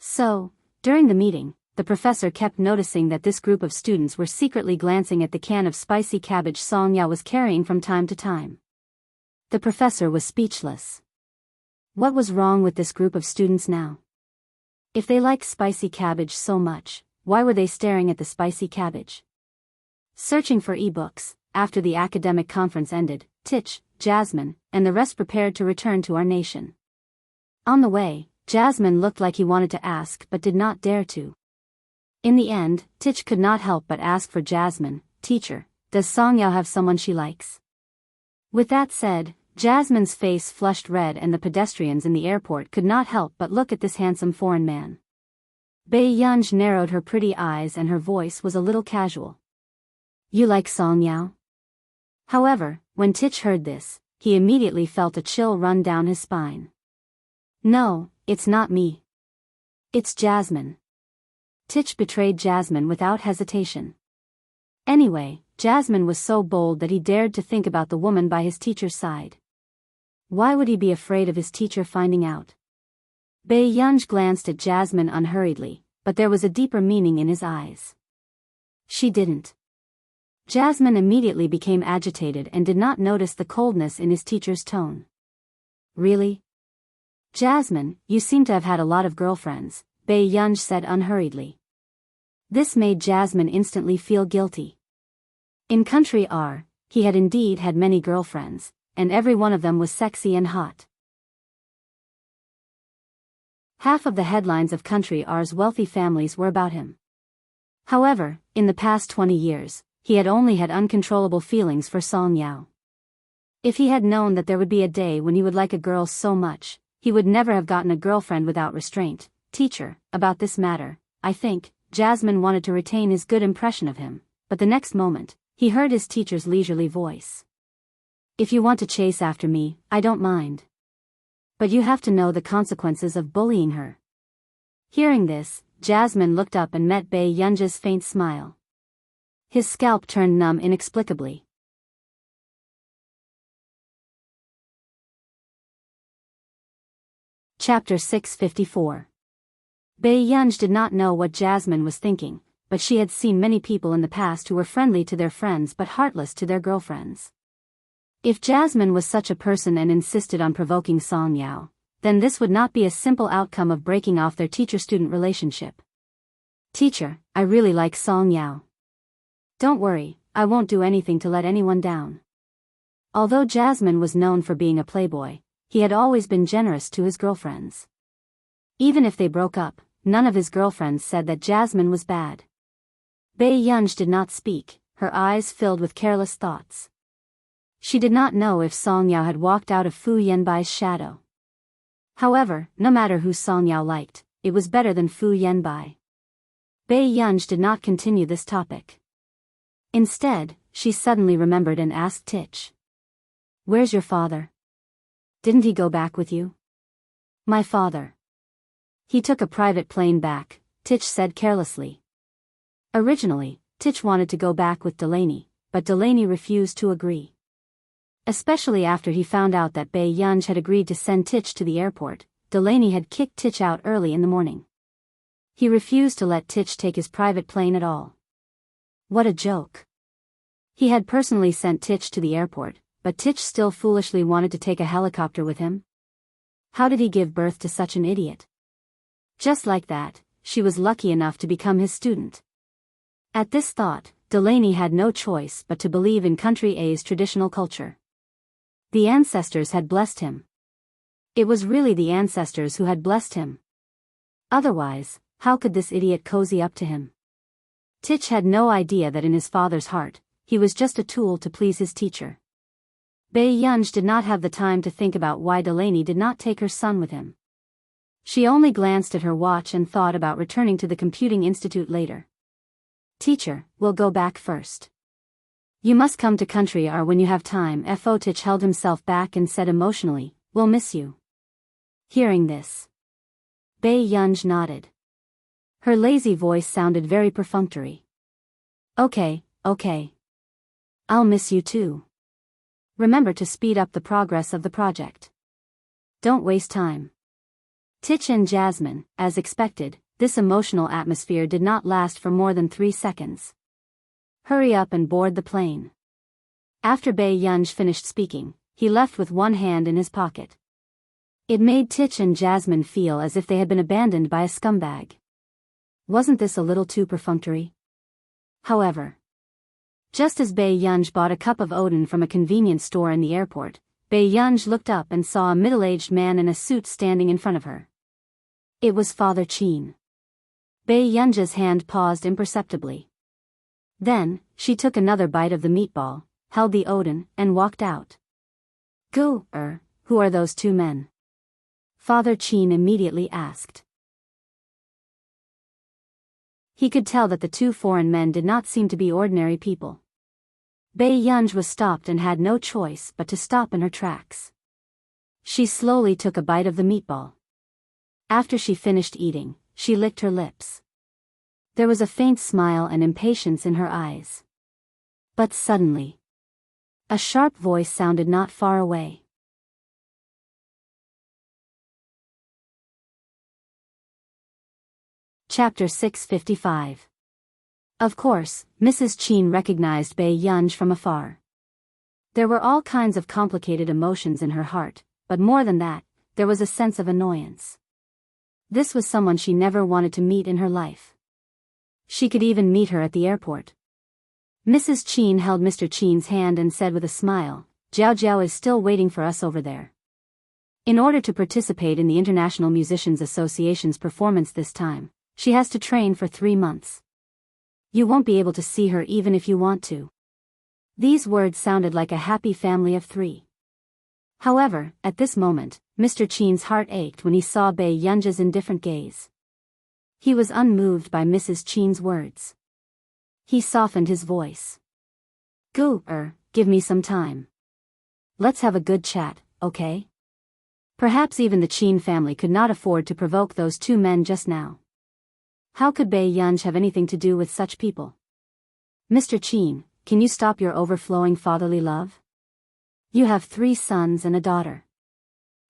So, during the meeting, the professor kept noticing that this group of students were secretly glancing at the can of spicy cabbage Song Yao was carrying from time to time. The professor was speechless. What was wrong with this group of students now? If they like spicy cabbage so much, why were they staring at the spicy cabbage? Searching for ebooks. After the academic conference ended, Tich, Jasmine, and the rest prepared to return to our nation. On the way, Jasmine looked like he wanted to ask but did not dare to. In the end, Tich could not help but ask for Jasmine, "Teacher, does Songyao have someone she likes?" With that said, Jasmine's face flushed red and the pedestrians in the airport could not help but look at this handsome foreign man. Biyao narrowed her pretty eyes and her voice was a little casual. "You like Songyao?" However, when Tich heard this, he immediately felt a chill run down his spine. "No, it's not me. It's Jasmine." Tich betrayed Jasmine without hesitation. Anyway, Jasmine was so bold that he dared to think about the woman by his teacher's side. Why would he be afraid of his teacher finding out? Biyao glanced at Jasmine unhurriedly, but there was a deeper meaning in his eyes. She didn't. Jasmine immediately became agitated and did not notice the coldness in his teacher's tone. "Really? Jasmine, you seem to have had a lot of girlfriends," Biyao said unhurriedly. This made Jasmine instantly feel guilty. In country R, he had indeed had many girlfriends, and every one of them was sexy and hot. Half of the headlines of country R's wealthy families were about him. However, in the past 20 years, he had only had uncontrollable feelings for Songyao. If he had known that there would be a day when he would like a girl so much, he would never have gotten a girlfriend without restraint. "Teacher, about this matter, I think," Jasmine wanted to retain his good impression of him, but the next moment, he heard his teacher's leisurely voice. "If you want to chase after me, I don't mind. But you have to know the consequences of bullying her." Hearing this, Jasmine looked up and met Biyao's faint smile. His scalp turned numb inexplicably. Chapter 654. Biyao did not know what Jasmine was thinking, but she had seen many people in the past who were friendly to their friends but heartless to their girlfriends. If Jasmine was such a person and insisted on provoking Songyao, then this would not be a simple outcome of breaking off their teacher-student relationship. "Teacher, I really like Songyao. Don't worry, I won't do anything to let anyone down." Although Jasmine was known for being a playboy, he had always been generous to his girlfriends. Even if they broke up, none of his girlfriends said that Jasmine was bad. Biyao did not speak, her eyes filled with careless thoughts. She did not know if Songyao had walked out of Fu Yanbai's shadow. However, no matter who Songyao liked, it was better than Fu Yanbai. Biyao did not continue this topic. Instead, she suddenly remembered and asked Tich. "Where's your father? Didn't he go back with you?" "My father. He took a private plane back," Tich said carelessly. Originally, Tich wanted to go back with Delaney, but Delaney refused to agree. Especially after he found out that Biyao had agreed to send Tich to the airport, Delaney had kicked Tich out early in the morning. He refused to let Tich take his private plane at all. What a joke. He had personally sent Tich to the airport, but Tich still foolishly wanted to take a helicopter with him? How did he give birth to such an idiot? Just like that, she was lucky enough to become his student. At this thought, Delaney had no choice but to believe in Country A's traditional culture. The ancestors had blessed him. It was really the ancestors who had blessed him. Otherwise, how could this idiot cozy up to him? Tich had no idea that in his father's heart, he was just a tool to please his teacher. Biyao did not have the time to think about why Delaney did not take her son with him. She only glanced at her watch and thought about returning to the computing institute later. "Teacher, we'll go back first. You must come to Country R when you have time." Tich held himself back and said emotionally, "We'll miss you." Hearing this, Biyao nodded. Her lazy voice sounded very perfunctory. Okay. I'll miss you too. Remember to speed up the progress of the project. Don't waste time." Tich and Jasmine, as expected, this emotional atmosphere did not last for more than 3 seconds. "Hurry up and board the plane." After Biyao finished speaking, he left with one hand in his pocket. It made Tich and Jasmine feel as if they had been abandoned by a scumbag. Wasn't this a little too perfunctory? However, just as Bai Yunj bought a cup of Odin from a convenience store in the airport, Bai Yunj looked up and saw a middle-aged man in a suit standing in front of her. It was Father Qin. Bai Yunj's hand paused imperceptibly. Then, she took another bite of the meatball, held the Odin, and walked out. Who are those two men? Father Qin immediately asked. He could tell that the two foreign men did not seem to be ordinary people. Bai Yunj was stopped and had no choice but to stop in her tracks. She slowly took a bite of the meatball. After she finished eating, she licked her lips. There was a faint smile and impatience in her eyes. But suddenly, a sharp voice sounded not far away. Chapter 655. Of course, Mrs. Qin recognized Bai Yunj from afar. There were all kinds of complicated emotions in her heart, but more than that, there was a sense of annoyance. This was someone she never wanted to meet in her life. She could even meet her at the airport. Mrs. Qin held Mr. Qin's hand and said with a smile, "Jiao Jiao is still waiting for us over there. In order to participate in the International Musicians Association's performance this time, she has to train for 3 months. You won't be able to see her even if you want to." These words sounded like a happy family of 3. However, at this moment, Mr. Qin's heart ached when he saw Bai Yunj's indifferent gaze. He was unmoved by Mrs. Qin's words. He softened his voice. Give me some time. Let's have a good chat, okay? Perhaps even the Qin family could not afford to provoke those two men just now. How could Bai Yunj have anything to do with such people? Mr. Qin, can you stop your overflowing fatherly love? You have 3 sons and a daughter.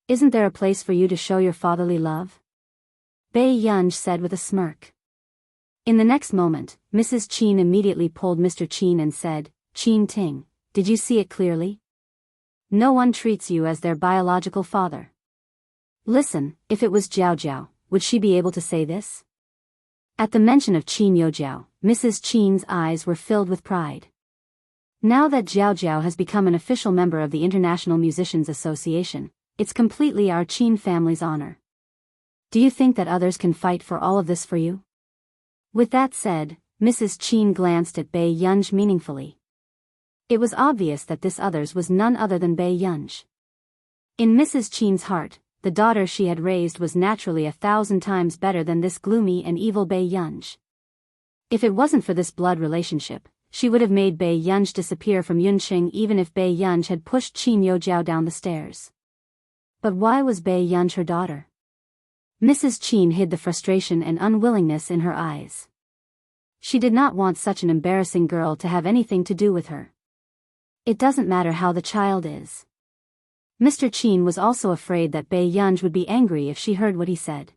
Isn't there a place for you to show your fatherly love? Bai Yunj said with a smirk. In the next moment, Mrs. Qin immediately pulled Mr. Qin and said, "Qin Ting, did you see it clearly? No one treats you as their biological father. Listen, if it was Jiao Jiao, would she be able to say this?" At the mention of Qin Youjiao, Mrs. Qin's eyes were filled with pride. Now that Jiao Jiao has become an official member of the International Musicians Association, it's completely our Qin family's honor. Do you think that others can fight for all of this for you? With that said, Mrs. Qin glanced at Bai Yunj meaningfully. It was obvious that this others was none other than Bai Yunj. In Mrs. Qin's heart, the daughter she had raised was naturally 1,000 times better than this gloomy and evil Bai Yunj. If it wasn't for this blood relationship, she would have made Bai Yunj disappear from Yunqing even if Bai Yunj had pushed Qin Youjiao down the stairs. But why was Bai Yunj her daughter? Mrs. Qin hid the frustration and unwillingness in her eyes. She did not want such an embarrassing girl to have anything to do with her. It doesn't matter how the child is. Mr. Qin was also afraid that Bai Yunj would be angry if she heard what he said.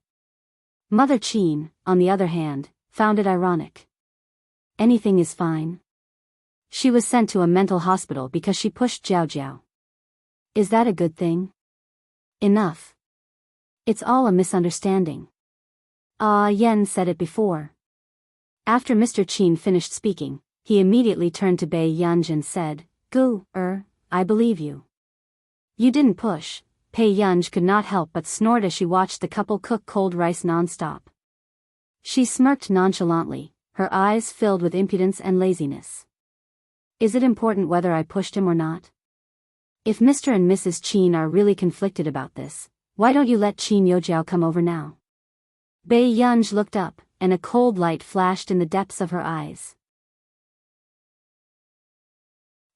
Mother Qin, on the other hand, found it ironic. Anything is fine. She was sent to a mental hospital because she pushed Jiao Jiao. Is that a good thing? Enough. It's all a misunderstanding. Yen said it before. After Mr. Qin finished speaking, he immediately turned to Bai Yunj and said, I believe you. You didn't push. Bai Yunj could not help but snort as she watched the couple cook cold rice non-stop. She smirked nonchalantly, her eyes filled with impudence and laziness. Is it important whether I pushed him or not? If Mr. and Mrs. Qin are really conflicted about this, why don't you let Qin Youjiao come over now? Bai Yunj looked up, and a cold light flashed in the depths of her eyes.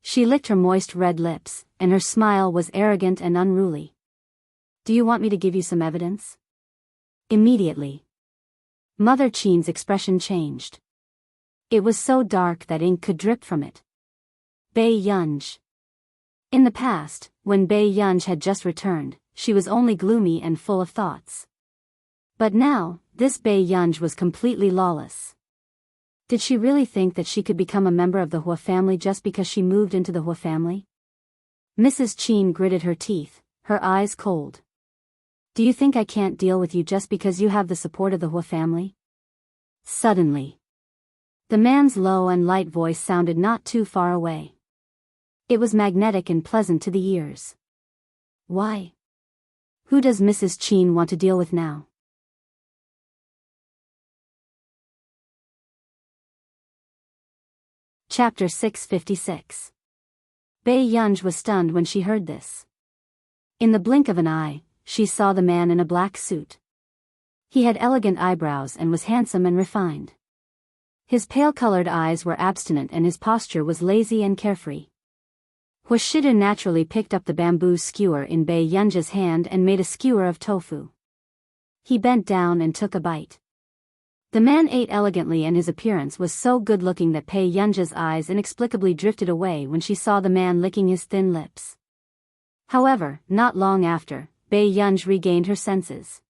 She licked her moist red lips, and her smile was arrogant and unruly. Do you want me to give you some evidence? Immediately, Mother Qin's expression changed. It was so dark that ink could drip from it. Bai Yunj. In the past, when Bai Yunj had just returned, she was only gloomy and full of thoughts. But now, this Bai Yunj was completely lawless. Did she really think that she could become a member of the Hua family just because she moved into the Hua family? Mrs. Qin gritted her teeth, her eyes cold. Do you think I can't deal with you just because you have the support of the Hua family? Suddenly, the man's low and light voice sounded not too far away. It was magnetic and pleasant to the ears. Why? Who does Mrs. Qin want to deal with now? Chapter 656. Bai Yunj was stunned when she heard this. In the blink of an eye, she saw the man in a black suit. He had elegant eyebrows and was handsome and refined. His pale-colored eyes were abstinent and his posture was lazy and carefree. Huashidu naturally picked up the bamboo skewer in Bai Yunj's hand and made a skewer of tofu. He bent down and took a bite. The man ate elegantly and his appearance was so good-looking that Bai Yunj's eyes inexplicably drifted away when she saw the man licking his thin lips. However, not long after, Bai Yunj regained her senses.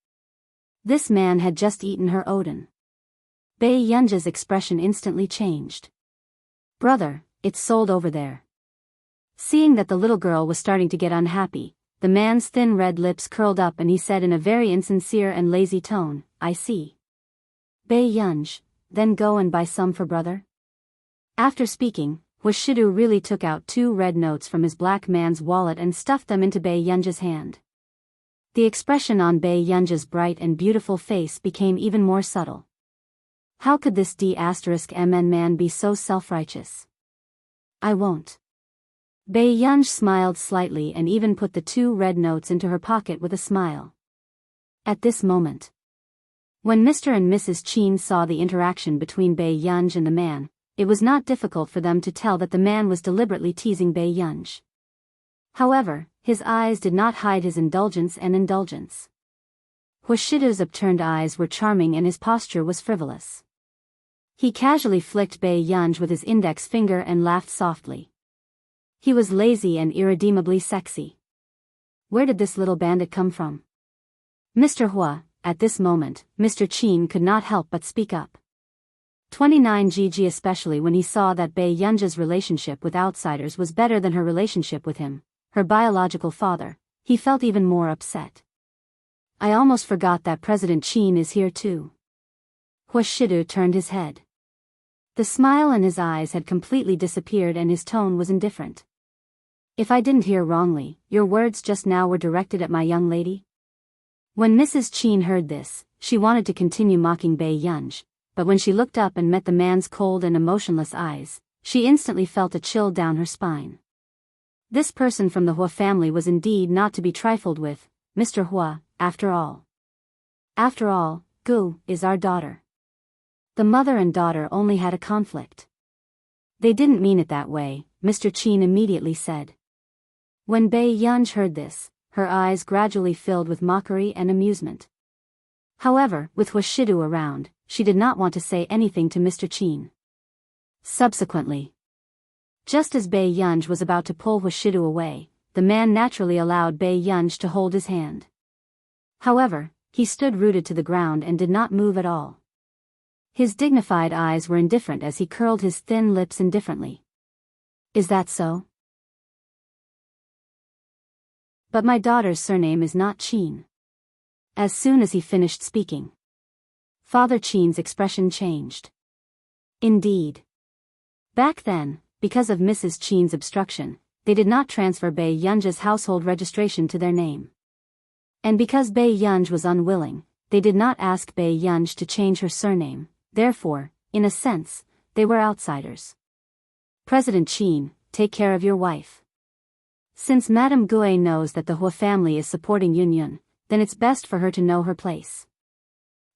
This man had just eaten her oden. Bai Yunj's expression instantly changed. "Brother, it's sold over there." Seeing that the little girl was starting to get unhappy, the man's thin red lips curled up and he said in a very insincere and lazy tone, "I see. Bai Yunj, then go and buy some for brother." After speaking, Huashidu really took out 2 red notes from his black man's wallet and stuffed them into Bai Yunj's hand. The expression on Bai Yunj's bright and beautiful face became even more subtle. How could this D*MN man be so self-righteous? "I won't." Bai Yunj smiled slightly and even put the 2 red notes into her pocket with a smile. At this moment, when Mr. and Mrs. Qin saw the interaction between Bai Yunj and the man, it was not difficult for them to tell that the man was deliberately teasing Bai Yunj. However, his eyes did not hide his indulgence and indulgence. Huashidu's upturned eyes were charming and his posture was frivolous. He casually flicked Bai Yunj with his index finger and laughed softly. He was lazy and irredeemably sexy. Where did this little bandit come from? Mr. Hua, at this moment, Mr. Qin could not help but speak up. 29GG, especially when he saw that Bai Yunj's relationship with outsiders was better than her relationship with him, her biological father, he felt even more upset. "I almost forgot that President Qin is here too." Huashidu turned his head. The smile in his eyes had completely disappeared and his tone was indifferent. "If I didn't hear wrongly, your words just now were directed at my young lady?" When Mrs. Qin heard this, she wanted to continue mocking Bai Yunj, but when she looked up and met the man's cold and emotionless eyes, she instantly felt a chill down her spine. This person from the Hua family was indeed not to be trifled with, Mr. Hua, after all. After all, Gu is our daughter. The mother and daughter only had a conflict. "They didn't mean it that way," Mr. Qin immediately said. When Bai Yunj heard this, her eyes gradually filled with mockery and amusement. However, with Huashidu around, she did not want to say anything to Mr. Qin. Subsequently, just as Bai Yunj was about to pull Huashidu away, the man naturally allowed Bai Yunj to hold his hand. However, he stood rooted to the ground and did not move at all. His dignified eyes were indifferent as he curled his thin lips indifferently. "Is that so? But my daughter's surname is not Qin." As soon as he finished speaking, Father Qin's expression changed. Indeed. Back then, because of Mrs. Qin's obstruction, they did not transfer Bai Yunj's household registration to their name. And because Bai Yunj was unwilling, they did not ask Bai Yunj to change her surname. Therefore, in a sense, they were outsiders. "President Qin, take care of your wife. Since Madame Gue knows that the Hua family is supporting Yun, then it's best for her to know her place."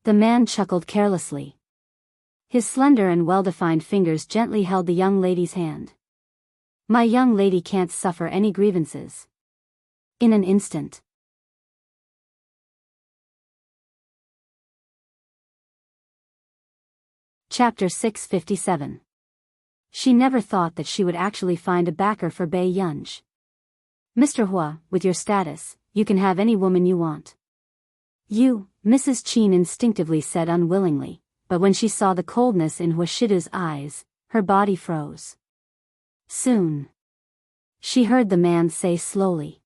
The man chuckled carelessly. His slender and well-defined fingers gently held the young lady's hand. "My young lady can't suffer any grievances." In an instant, Chapter 657. She never thought that she would actually find a backer for Bai Yunj. "Mr. Hua, with your status, you can have any woman you want." "You," Mrs. Qin instinctively said unwillingly, but when she saw the coldness in Huashidu's eyes, her body froze. Soon, she heard the man say slowly,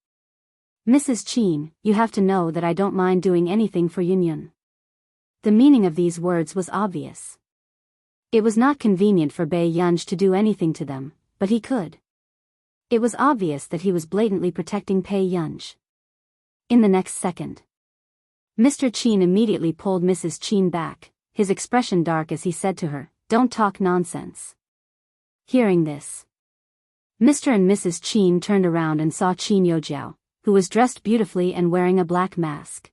"Mrs. Qin, you have to know that I don't mind doing anything for Yun." The meaning of these words was obvious. It was not convenient for Bei Yunj to do anything to them, but he could. It was obvious that he was blatantly protecting Bei Yunj. In the next second, Mr. Qin immediately pulled Mrs. Qin back, his expression dark as he said to her, "Don't talk nonsense." Hearing this, Mr. and Mrs. Qin turned around and saw Qin Yojiao, who was dressed beautifully and wearing a black mask.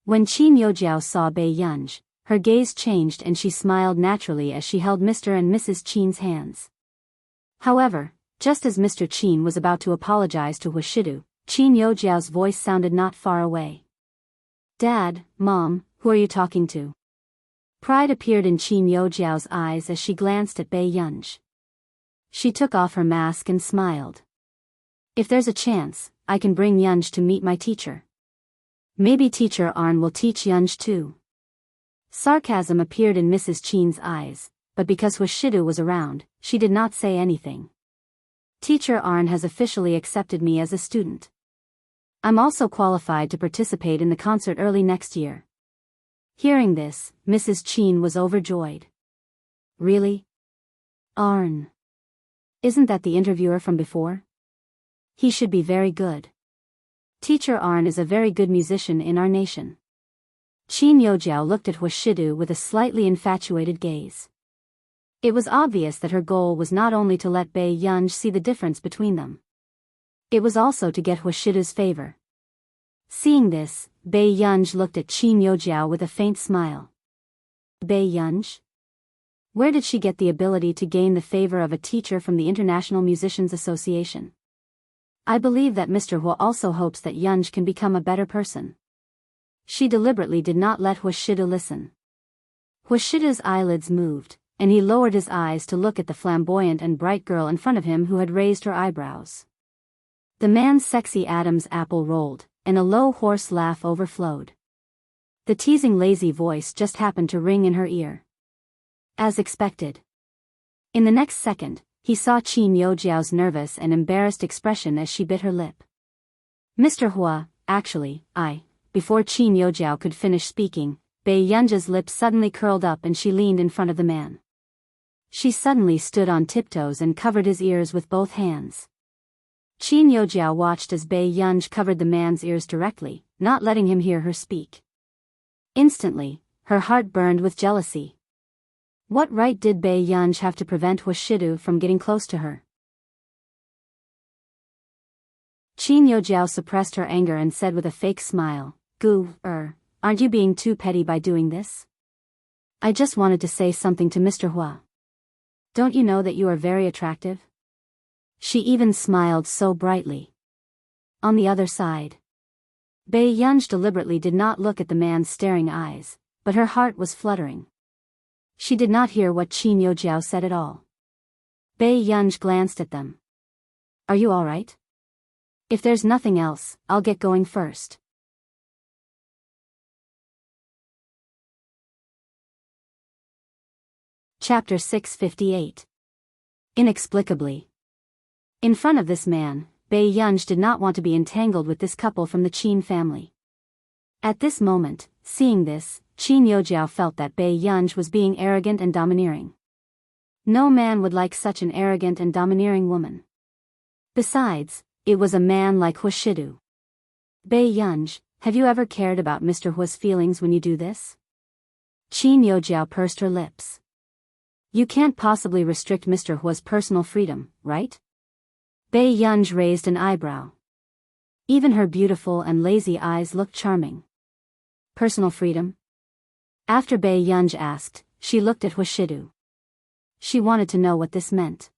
When Qin Yojiao saw Bei Yunj, her gaze changed and she smiled naturally as she held Mr. and Mrs. Qin's hands. However, just as Mr. Qin was about to apologize to Huashidu, Qin Yojiao's voice sounded not far away. "Dad, Mom, who are you talking to?" Pride appeared in Qin Yojiao's eyes as she glanced at Bei Yunj. She took off her mask and smiled. "If there's a chance, I can bring Yunj to meet my teacher. Maybe Teacher Arn will teach Yunj too." Sarcasm appeared in Mrs. Qin's eyes, but because Huashidu was around, she did not say anything. "Teacher Arn has officially accepted me as a student. I'm also qualified to participate in the concert early next year." Hearing this, Mrs. Qin was overjoyed. "Really? Arn? Isn't that the interviewer from before? He should be very good. Teacher Arn is a very good musician in our nation." Qin Yojiao looked at Huashidu with a slightly infatuated gaze. It was obvious that her goal was not only to let Bei Yunj see the difference between them. It was also to get Huashidu's favor. Seeing this, Bei Yunj looked at Qin Yojiao with a faint smile. Bei Yunj? Where did she get the ability to gain the favor of a teacher from the International Musicians Association? I believe that Mr. Hua also hopes that Yunj can become a better person. She deliberately did not let Huashidu listen. Huashidu's eyelids moved, and he lowered his eyes to look at the flamboyant and bright girl in front of him who had raised her eyebrows. The man's sexy Adam's apple rolled, and a low hoarse laugh overflowed. The teasing lazy voice just happened to ring in her ear. As expected. In the next second, he saw Qin Yojiao's nervous and embarrassed expression as she bit her lip. "Mr. Hua, actually, Before Qin Yojiao could finish speaking, Bei Yunj's lips suddenly curled up and she leaned in front of the man. She suddenly stood on tiptoes and covered his ears with both hands. Qin Yojiao watched as Bei Yunj covered the man's ears directly, not letting him hear her speak. Instantly, her heart burned with jealousy. What right did Bei Yunj have to prevent Huashidu from getting close to her? Qin Yojiao suppressed her anger and said with a fake smile, Aren't you being too petty by doing this? I just wanted to say something to Mr. Hua. Don't you know that you are very attractive?" She even smiled so brightly. On the other side, Bei Yunj deliberately did not look at the man's staring eyes, but her heart was fluttering. She did not hear what Qin Yojiao said at all. Bei Yunj glanced at them. "Are you all right? If there's nothing else, I'll get going first." Chapter 658. Inexplicably. In front of this man, Bei Yunj did not want to be entangled with this couple from the Qin family. At this moment, seeing this, Qin Yojiao felt that Bei Yunj was being arrogant and domineering. No man would like such an arrogant and domineering woman. Besides, it was a man like Huashidu. "Bei Yunj, have you ever cared about Mr. Hua's feelings when you do this?" Qin Yojiao pursed her lips. "You can't possibly restrict Mr. Hua's personal freedom, right?" Bei Yunj raised an eyebrow. Even her beautiful and lazy eyes looked charming. "Personal freedom?" After Bei Yunj asked, she looked at Huashidu. She wanted to know what this meant.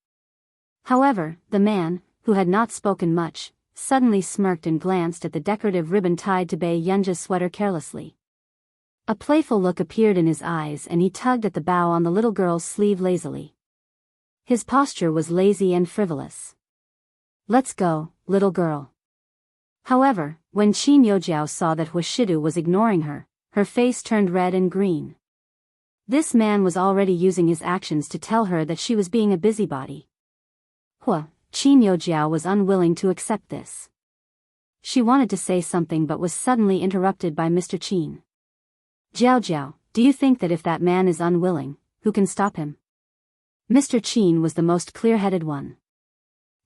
However, the man, who had not spoken much, suddenly smirked and glanced at the decorative ribbon tied to Bei Yunj's sweater carelessly. A playful look appeared in his eyes and he tugged at the bow on the little girl's sleeve lazily. His posture was lazy and frivolous. "Let's go, little girl." However, when Qin Yojiao saw that Huashidu was ignoring her, her face turned red and green. This man was already using his actions to tell her that she was being a busybody. Qin Yojiao was unwilling to accept this. She wanted to say something but was suddenly interrupted by Mr. Qin. Jiao, do you think that if that man is unwilling, who can stop him? Mr. Qin was the most clear-headed one.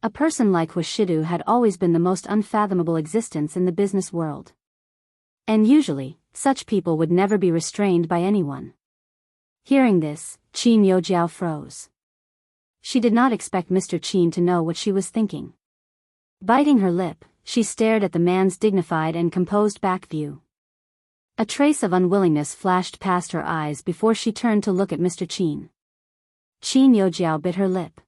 A person like Wuxia had always been the most unfathomable existence in the business world. And usually, such people would never be restrained by anyone. Hearing this, Qin Youjiao froze. She did not expect Mr. Qin to know what she was thinking. Biting her lip, she stared at the man's dignified and composed back view. A trace of unwillingness flashed past her eyes before she turned to look at Mr. Qin. Qin Youjiao bit her lip.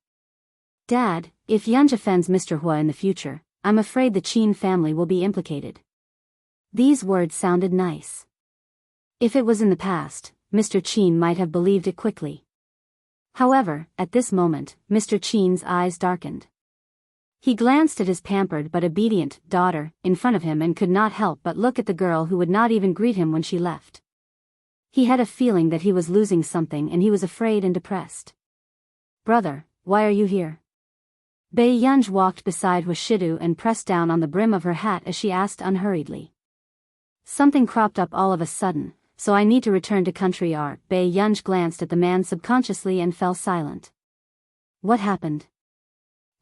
Dad, if Yunj offends Mr. Hua in the future, I'm afraid the Qin family will be implicated. These words sounded nice. If it was in the past, Mr. Qin might have believed it quickly. However, at this moment, Mr. Qin's eyes darkened. He glanced at his pampered but obedient daughter in front of him and could not help but look at the girl who would not even greet him when she left. He had a feeling that he was losing something and he was afraid and depressed. Brother, why are you here? Bei Yunj walked beside Wuxia and pressed down on the brim of her hat as she asked unhurriedly. Something cropped up all of a sudden, so I need to return to country art. Bei Yunj glanced at the man subconsciously and fell silent. What happened?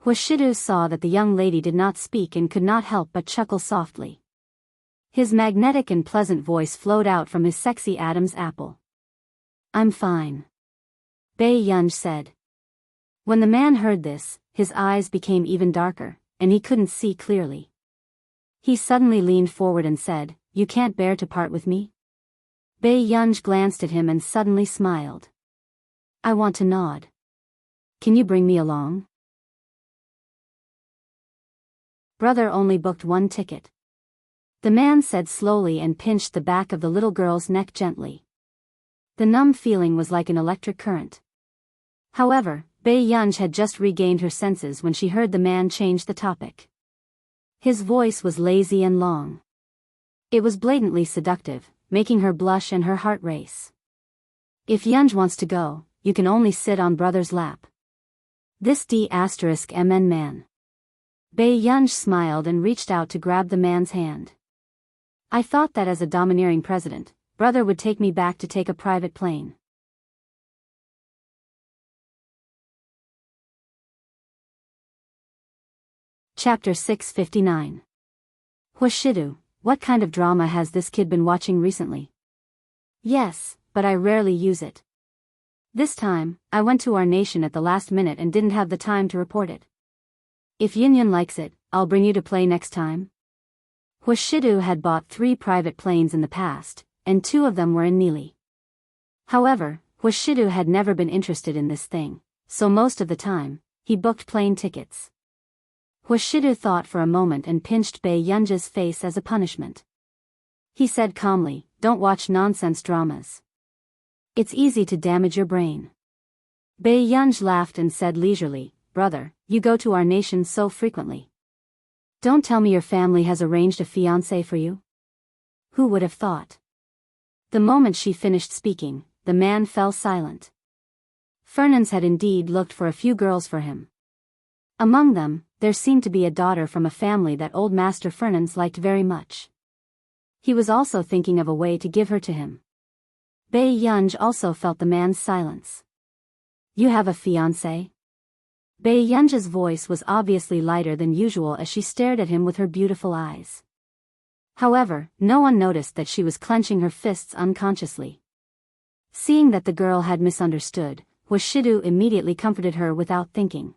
Wuxia saw that the young lady did not speak and could not help but chuckle softly. His magnetic and pleasant voice flowed out from his sexy Adam's apple. I'm fine. Bei Yunj said. When the man heard this, his eyes became even darker, and he couldn't see clearly. He suddenly leaned forward and said, You can't bear to part with me? Bei Yunj glanced at him and suddenly smiled. I want to nod. Can you bring me along? Brother only booked one ticket. The man said slowly and pinched the back of the little girl's neck gently. The numb feeling was like an electric current. However, Bei Yunj had just regained her senses when she heard the man change the topic. His voice was lazy and long. It was blatantly seductive, making her blush and her heart race. If Yunj wants to go, you can only sit on brother's lap. This D***MN man. Bei Yunj smiled and reached out to grab the man's hand. I thought that as a domineering president, brother would take me back to take a private plane. Chapter 659. Wuxia, what kind of drama has this kid been watching recently? Yes, but I rarely use it. This time, I went to our nation at the last minute and didn't have the time to report it. If Yin likes it, I'll bring you to play next time. Wuxia had bought 3 private planes in the past, and 2 of them were in Nili. However, Wuxia had never been interested in this thing, so most of the time, he booked plane tickets. Wuxia thought for a moment and pinched Bei Yunj's face as a punishment. He said calmly, Don't watch nonsense dramas. It's easy to damage your brain. Bei Yunj laughed and said leisurely, Brother, you go to our nation so frequently. Don't tell me your family has arranged a fiancé for you? Who would have thought? The moment she finished speaking, the man fell silent. Fernans had indeed looked for a few girls for him. Among them, there seemed to be a daughter from a family that old Master Fernans liked very much. He was also thinking of a way to give her to him. Bei Yunj also felt the man's silence. You have a fiancé? Bei Yunj's voice was obviously lighter than usual as she stared at him with her beautiful eyes. However, no one noticed that she was clenching her fists unconsciously. Seeing that the girl had misunderstood, Wuxia immediately comforted her without thinking.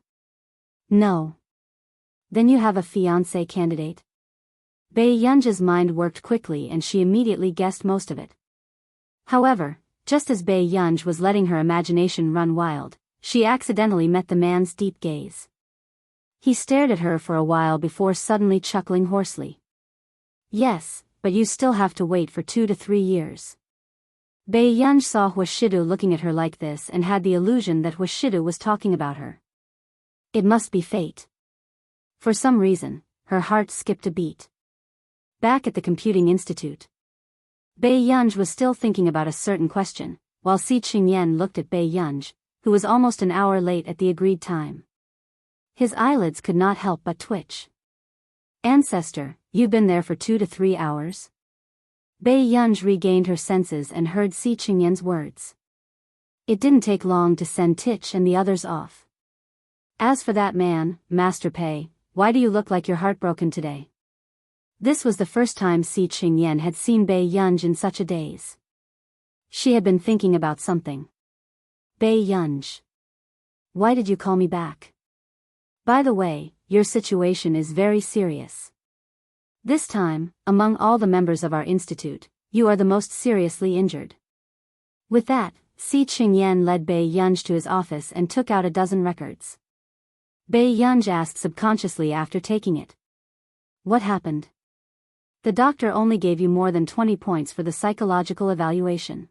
No. Then you have a fiancé candidate? Bei Yunj's mind worked quickly and she immediately guessed most of it. However, just as Bei Yunj was letting her imagination run wild, she accidentally met the man's deep gaze. He stared at her for a while before suddenly chuckling hoarsely. Yes, but you still have to wait for 2 to 3 years. Bei Yunj saw Wuxia looking at her like this and had the illusion that Wuxia was talking about her. It must be fate. For some reason, her heart skipped a beat. Back at the computing institute, Bei Yunj was still thinking about a certain question, while Si Qingyan looked at Bei Yunj, who was almost an hour late at the agreed time. His eyelids could not help but twitch. Ancestor, you've been there for 2 to 3 hours? Bai Yunj regained her senses and heard Si Qingyan's words. It didn't take long to send Tich and the others off. As for that man, Master Pei, why do you look like you're heartbroken today? This was the first time Si Qingyan had seen Bai Yunj in such a daze. She had been thinking about something. Bai Yunj. Why did you call me back? By the way, your situation is very serious. This time, among all the members of our institute, you are the most seriously injured. With that, Si Qingyan led Bai Yunj to his office and took out a dozen records. Bai Yunj asked subconsciously after taking it. What happened? The doctor only gave you more than 20 points for the psychological evaluation.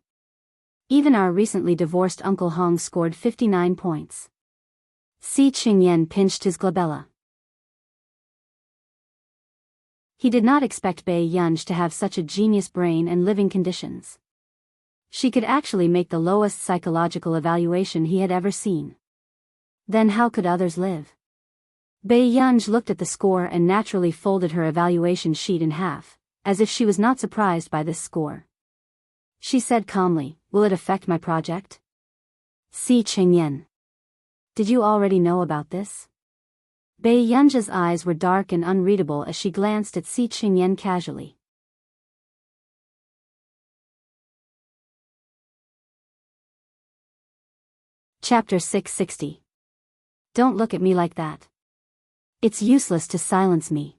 Even our recently divorced Uncle Hong scored 59 points. Si Qingyan pinched his glabella. He did not expect Bai Yunj to have such a genius brain and living conditions. She could actually make the lowest psychological evaluation he had ever seen. Then how could others live? Bai Yunj looked at the score and naturally folded her evaluation sheet in half, as if she was not surprised by this score. She said calmly, "Will it affect my project?" Si Qingyan. Did you already know about this? Bai Yunj's eyes were dark and unreadable as she glanced at Si Qingyan casually. Chapter 660. Don't look at me like that. It's useless to silence me.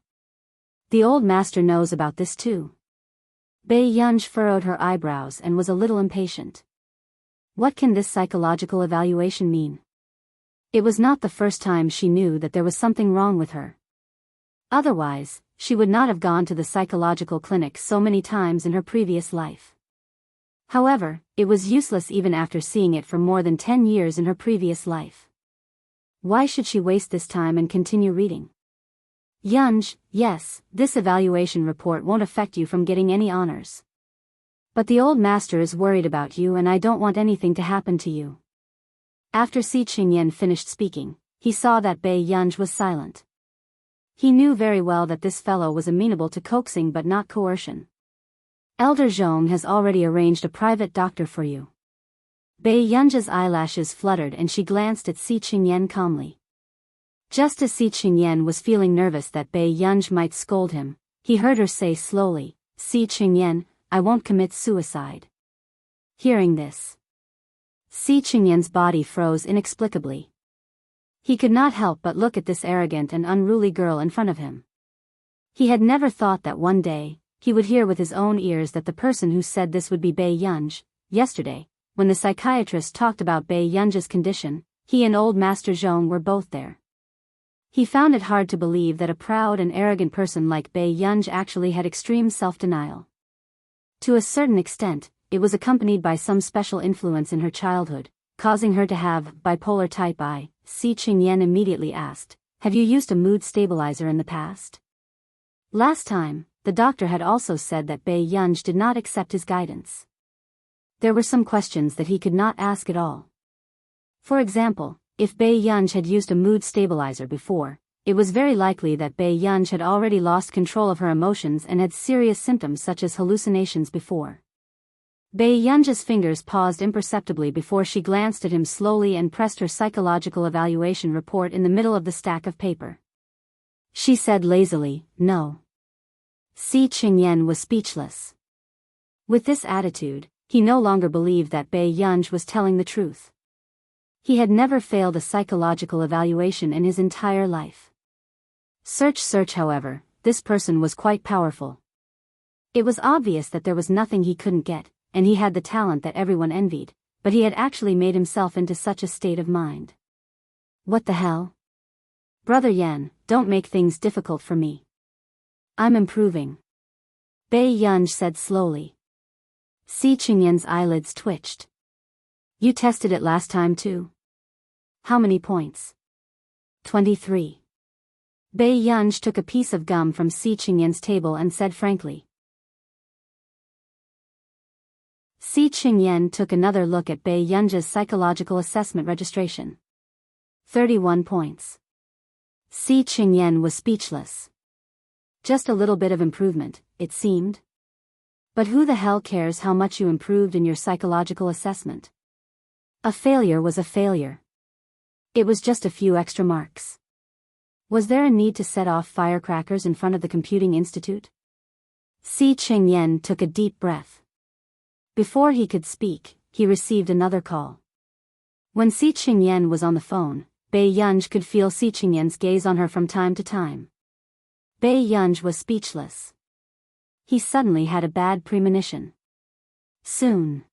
The old master knows about this too. Bai Yunj furrowed her eyebrows and was a little impatient. What can this psychological evaluation mean? It was not the first time she knew that there was something wrong with her. Otherwise, she would not have gone to the psychological clinic so many times in her previous life. However, it was useless even after seeing it for more than 10 years in her previous life. Why should she waste this time and continue reading? Yunj, yes, this evaluation report won't affect you from getting any honors. But the old master is worried about you and I don't want anything to happen to you. After Si Qingyan finished speaking, he saw that Bai Yunj was silent. He knew very well that this fellow was amenable to coaxing but not coercion. Elder Zhong has already arranged a private doctor for you. Bai Yunj's eyelashes fluttered and she glanced at Si Qingyan calmly. Just as Si Qingyan was feeling nervous that Bai Yunj might scold him, he heard her say slowly, "Si Qingyan, I won't commit suicide." Hearing this, Si Qingyan's body froze inexplicably. He could not help but look at this arrogant and unruly girl in front of him. He had never thought that one day, he would hear with his own ears that the person who said this would be Bai Yunj. Yesterday, when the psychiatrist talked about Bai Yunj's condition, he and old Master Zhong were both there. He found it hard to believe that a proud and arrogant person like Bai Yunj actually had extreme self-denial. To a certain extent, it was accompanied by some special influence in her childhood, causing her to have bipolar type I. Si Qingyan immediately asked, "Have you used a mood stabilizer in the past?" Last time, the doctor had also said that Bai Yunj did not accept his guidance. There were some questions that he could not ask at all. For example, if Bai Yunj had used a mood stabilizer before, it was very likely that Bai Yunj had already lost control of her emotions and had serious symptoms such as hallucinations before. Bai Yunj's fingers paused imperceptibly before she glanced at him slowly and pressed her psychological evaluation report in the middle of the stack of paper. She said lazily, "No." Si Qingyan was speechless. With this attitude, he no longer believed that Bai Yunj was telling the truth. He had never failed a psychological evaluation in his entire life. Search, however, this person was quite powerful. It was obvious that there was nothing he couldn't get, and he had the talent that everyone envied, but he had actually made himself into such a state of mind. What the hell? Brother Yan, don't make things difficult for me. I'm improving. Bai Yunj said slowly. Si Qingyan's eyelids twitched. You tested it last time too? How many points? 23. Bai Yunj took a piece of gum from Si Qingyan's table and said frankly. Si Qingyan took another look at Bai Yunj's psychological assessment registration. 31 points. Si Qingyan was speechless. Just a little bit of improvement, it seemed. But who the hell cares how much you improved in your psychological assessment? A failure was a failure. It was just a few extra marks. Was there a need to set off firecrackers in front of the Computing Institute? Si Qingyan took a deep breath. Before he could speak, he received another call. When Si Qingyan was on the phone, Bei Yunj could feel Si Qingyan's gaze on her from time to time. Bei Yunj was speechless. He suddenly had a bad premonition. Soon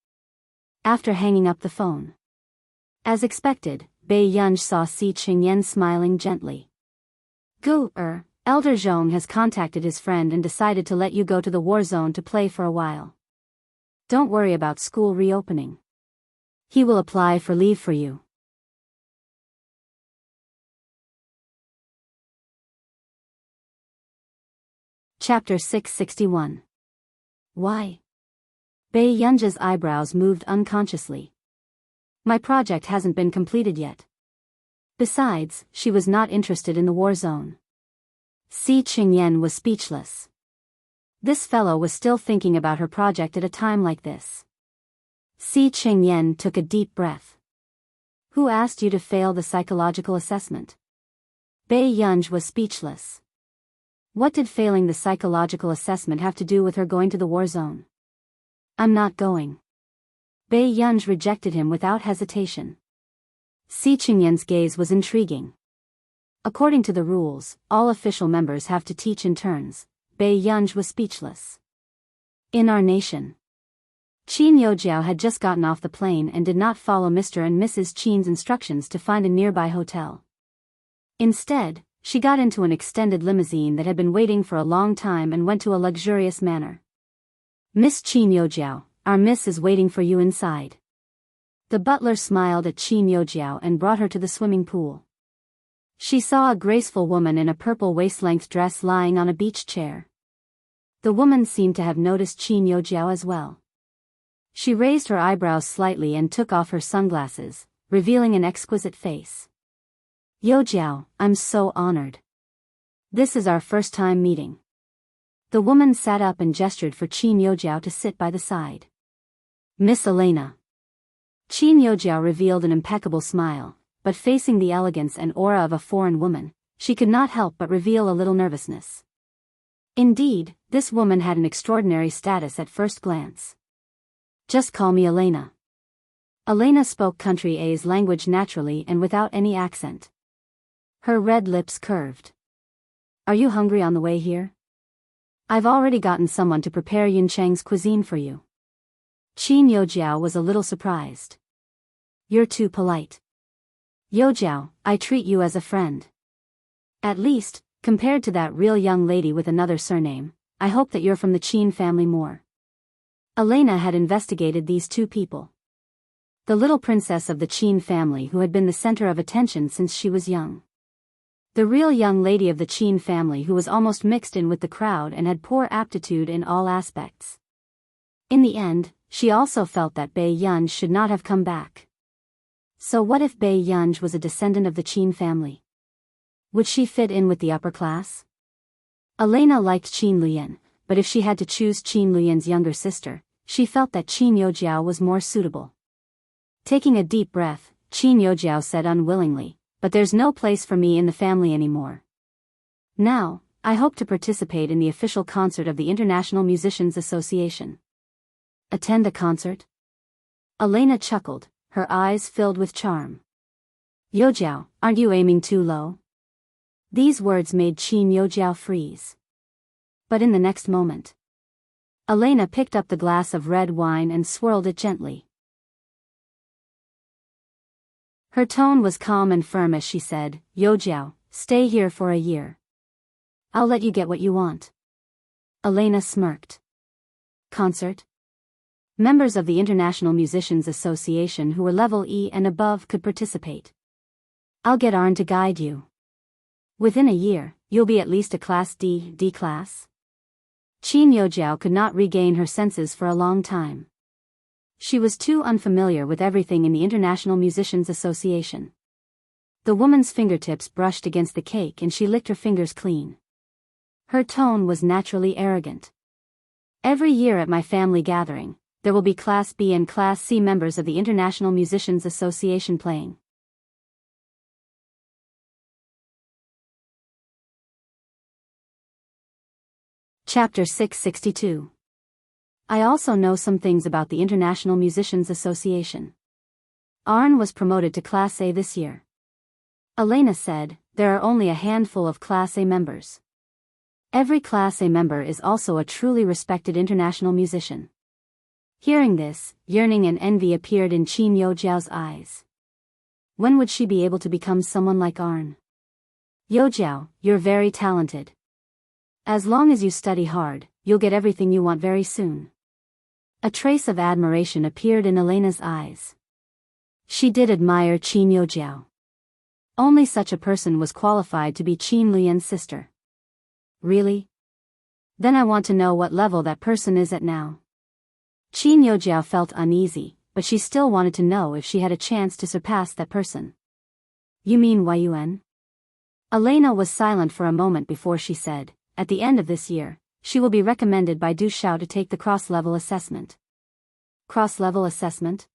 after hanging up the phone, as expected, Bei Yunj saw Si Qingyan smiling gently. Elder Zhong has contacted his friend and decided to let you go to the war zone to play for a while. Don't worry about school reopening. He will apply for leave for you. Chapter 661. Why? Bei Yunja's eyebrows moved unconsciously. My project hasn't been completed yet. Besides, she was not interested in the war zone. Si Qingyan was speechless. This fellow was still thinking about her project at a time like this. Si Qingyan took a deep breath. Who asked you to fail the psychological assessment? Bei Yunj was speechless. What did failing the psychological assessment have to do with her going to the war zone? I'm not going. Bei Yunj rejected him without hesitation. Si Qingyan's gaze was intriguing. According to the rules, all official members have to teach in turns. Bei Yunj was speechless. In our nation, Qin Youjiao had just gotten off the plane and did not follow Mr. and Mrs. Qin's instructions to find a nearby hotel. Instead, she got into an extended limousine that had been waiting for a long time and went to a luxurious manor. Miss Qin Youjiao, our miss is waiting for you inside. The butler smiled at Qin Youjiao and brought her to the swimming pool. She saw a graceful woman in a purple waist-length dress lying on a beach chair. The woman seemed to have noticed Qin Youjiao as well. She raised her eyebrows slightly and took off her sunglasses, revealing an exquisite face. Youjiao, I'm so honored. This is our first time meeting. The woman sat up and gestured for Qin Youjiao to sit by the side. Miss Elena. Qin Youjiao revealed an impeccable smile, but facing the elegance and aura of a foreign woman, she could not help but reveal a little nervousness. Indeed, this woman had an extraordinary status at first glance. Just call me Elena. Elena spoke Country A's language naturally and without any accent. Her red lips curved. Are you hungry on the way here? I've already gotten someone to prepare Yuncheng's cuisine for you. Qin Youjiao was a little surprised. You're too polite. Youjiao, I treat you as a friend. At least, compared to that real young lady with another surname, I hope that you're from the Qin family more. Elena had investigated these two people. The little princess of the Qin family who had been the center of attention since she was young. The real young lady of the Qin family who was almost mixed in with the crowd and had poor aptitude in all aspects. In the end, she also felt that Bei Yunj should not have come back. So what if Bei Yunj was a descendant of the Qin family? Would she fit in with the upper class? Elena liked Qin Luyan, but if she had to choose Qin Luyan's younger sister, she felt that Qin Youjiao was more suitable. Taking a deep breath, Qin Youjiao said unwillingly, but there's no place for me in the family anymore. Now, I hope to participate in the official concert of the International Musicians Association. Attend a concert? Elena chuckled, her eyes filled with charm. Youjiao, aren't you aiming too low? These words made Qin Youjiao freeze. But in the next moment, Elena picked up the glass of red wine and swirled it gently. Her tone was calm and firm as she said, Youjiao, stay here for a year. I'll let you get what you want. Elena smirked. Concert? Members of the International Musicians Association who were level E and above could participate. I'll get Arn to guide you. Within a year, you'll be at least a Class D class. Qin Youjiao could not regain her senses for a long time. She was too unfamiliar with everything in the International Musicians Association. The woman's fingertips brushed against the cake and she licked her fingers clean. Her tone was naturally arrogant. Every year at my family gathering, there will be Class B and Class C members of the International Musicians Association playing. Chapter 662. I also know some things about the International Musicians Association. Arn was promoted to Class A this year. Elena said, there are only a handful of Class A members. Every Class A member is also a truly respected international musician. Hearing this, yearning and envy appeared in Qin Youjiao's eyes. When would she be able to become someone like Arn? Youjiao, you're very talented. As long as you study hard, you'll get everything you want very soon. A trace of admiration appeared in Elena's eyes. She did admire Qin Youjiao. Only such a person was qualified to be Qin Lian's sister. Really? Then I want to know what level that person is at now. Qin Youjiao felt uneasy, but she still wanted to know if she had a chance to surpass that person. You mean Yuan? Elena was silent for a moment before she said, at the end of this year, she will be recommended by Du Xiao to take the cross-level assessment. Cross-level assessment?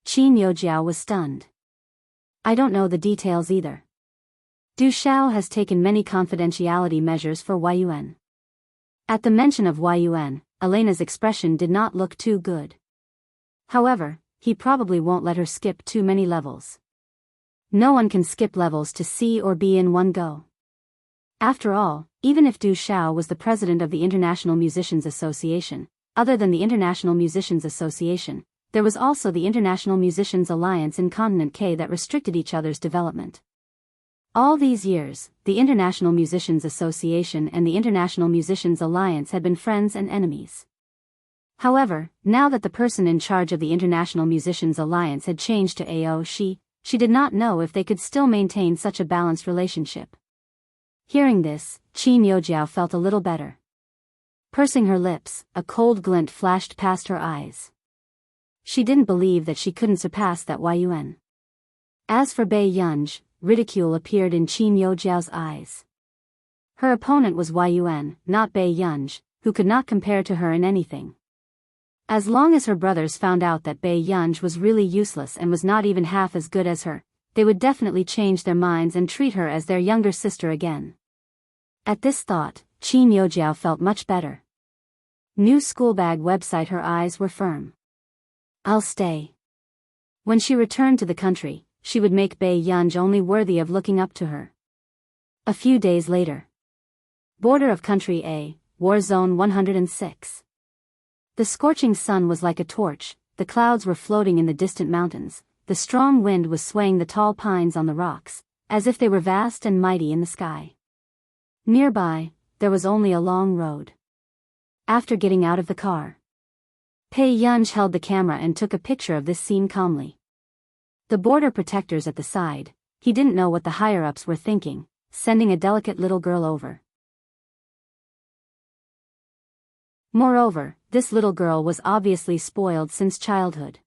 Qin Youjiao was stunned. I don't know the details either. Du Xiao has taken many confidentiality measures for Yuan. At the mention of Yuan, Elena's expression did not look too good. However, he probably won't let her skip too many levels. No one can skip levels to C or B in one go. After all, even if Du Xiao was the president of the International Musicians Association, other than the International Musicians Association, there was also the International Musicians Alliance in Continent K that restricted each other's development. All these years, the International Musicians Association and the International Musicians Alliance had been friends and enemies. However, now that the person in charge of the International Musicians Alliance had changed to AO, she did not know if they could still maintain such a balanced relationship. Hearing this, Qin Youjiao felt a little better. Pursing her lips, a cold glint flashed past her eyes. She didn't believe that she couldn't surpass that Yuan. As for Bei Yunj, ridicule appeared in Qin Youjiao's eyes. Her opponent was Yuan, not Bei Yunj, who could not compare to her in anything. As long as her brothers found out that Bei Yunj was really useless and was not even half as good as her, they would definitely change their minds and treat her as their younger sister again. At this thought, Qin Youjiao felt much better. New schoolbag website. Her eyes were firm. I'll stay. When she returned to the country, she would make Bei Yunj only worthy of looking up to her. A few days later. Border of Country A, War Zone 106. The scorching sun was like a torch, the clouds were floating in the distant mountains, the strong wind was swaying the tall pines on the rocks, as if they were vast and mighty in the sky. Nearby, there was only a long road. After getting out of the car, Bei Yunj held the camera and took a picture of this scene calmly. The border protectors at the side, he didn't know what the higher-ups were thinking, sending a delicate little girl over. Moreover, this little girl was obviously spoiled since childhood.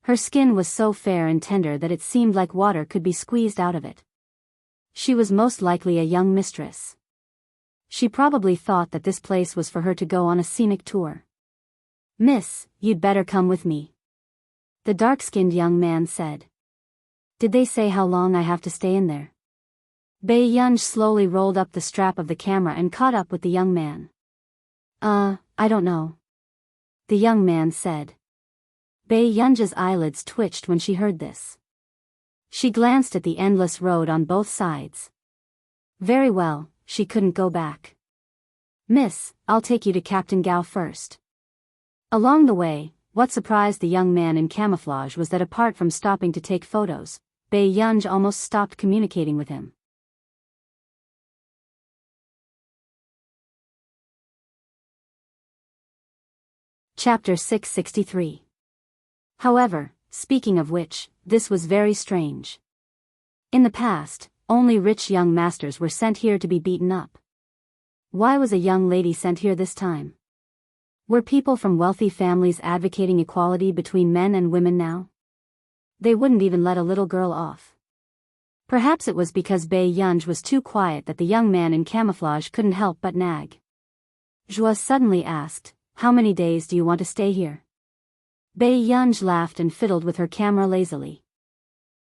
Her skin was so fair and tender that it seemed like water could be squeezed out of it. She was most likely a young mistress. She probably thought that this place was for her to go on a scenic tour. Miss, you'd better come with me, the dark-skinned young man said. Did they say how long I have to stay in there? Bei Yunj slowly rolled up the strap of the camera and caught up with the young man. I don't know, the young man said. Bei Yunj's eyelids twitched when she heard this. She glanced at the endless road on both sides. Very well, she couldn't go back. Miss, I'll take you to Captain Gao first. Along the way, what surprised the young man in camouflage was that apart from stopping to take photos, Bei Yunj almost stopped communicating with him. Chapter 663. However, speaking of which, this was very strange. In the past, only rich young masters were sent here to be beaten up. Why was a young lady sent here this time? Were people from wealthy families advocating equality between men and women now? They wouldn't even let a little girl off. Perhaps it was because Bei Yunj was too quiet that the young man in camouflage couldn't help but nag. Joie suddenly asked, how many days do you want to stay here? Bei Yunj laughed and fiddled with her camera lazily.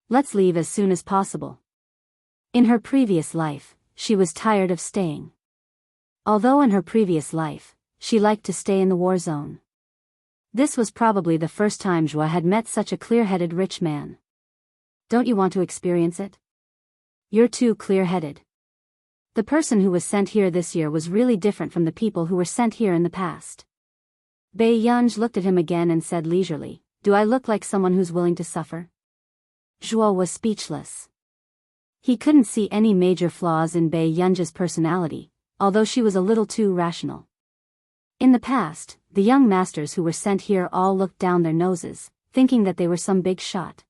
Let's leave as soon as possible. In her previous life, she was tired of staying. Although in her previous life, she liked to stay in the war zone. This was probably the first time Zhua had met such a clear-headed rich man. Don't you want to experience it? You're too clear-headed. The person who was sent here this year was really different from the people who were sent here in the past. Bei Yunj looked at him again and said leisurely, do I look like someone who's willing to suffer? Zhuo was speechless. He couldn't see any major flaws in Bei Yunj's personality, although she was a little too rational. In the past, the young masters who were sent here all looked down their noses, thinking that they were some big shot.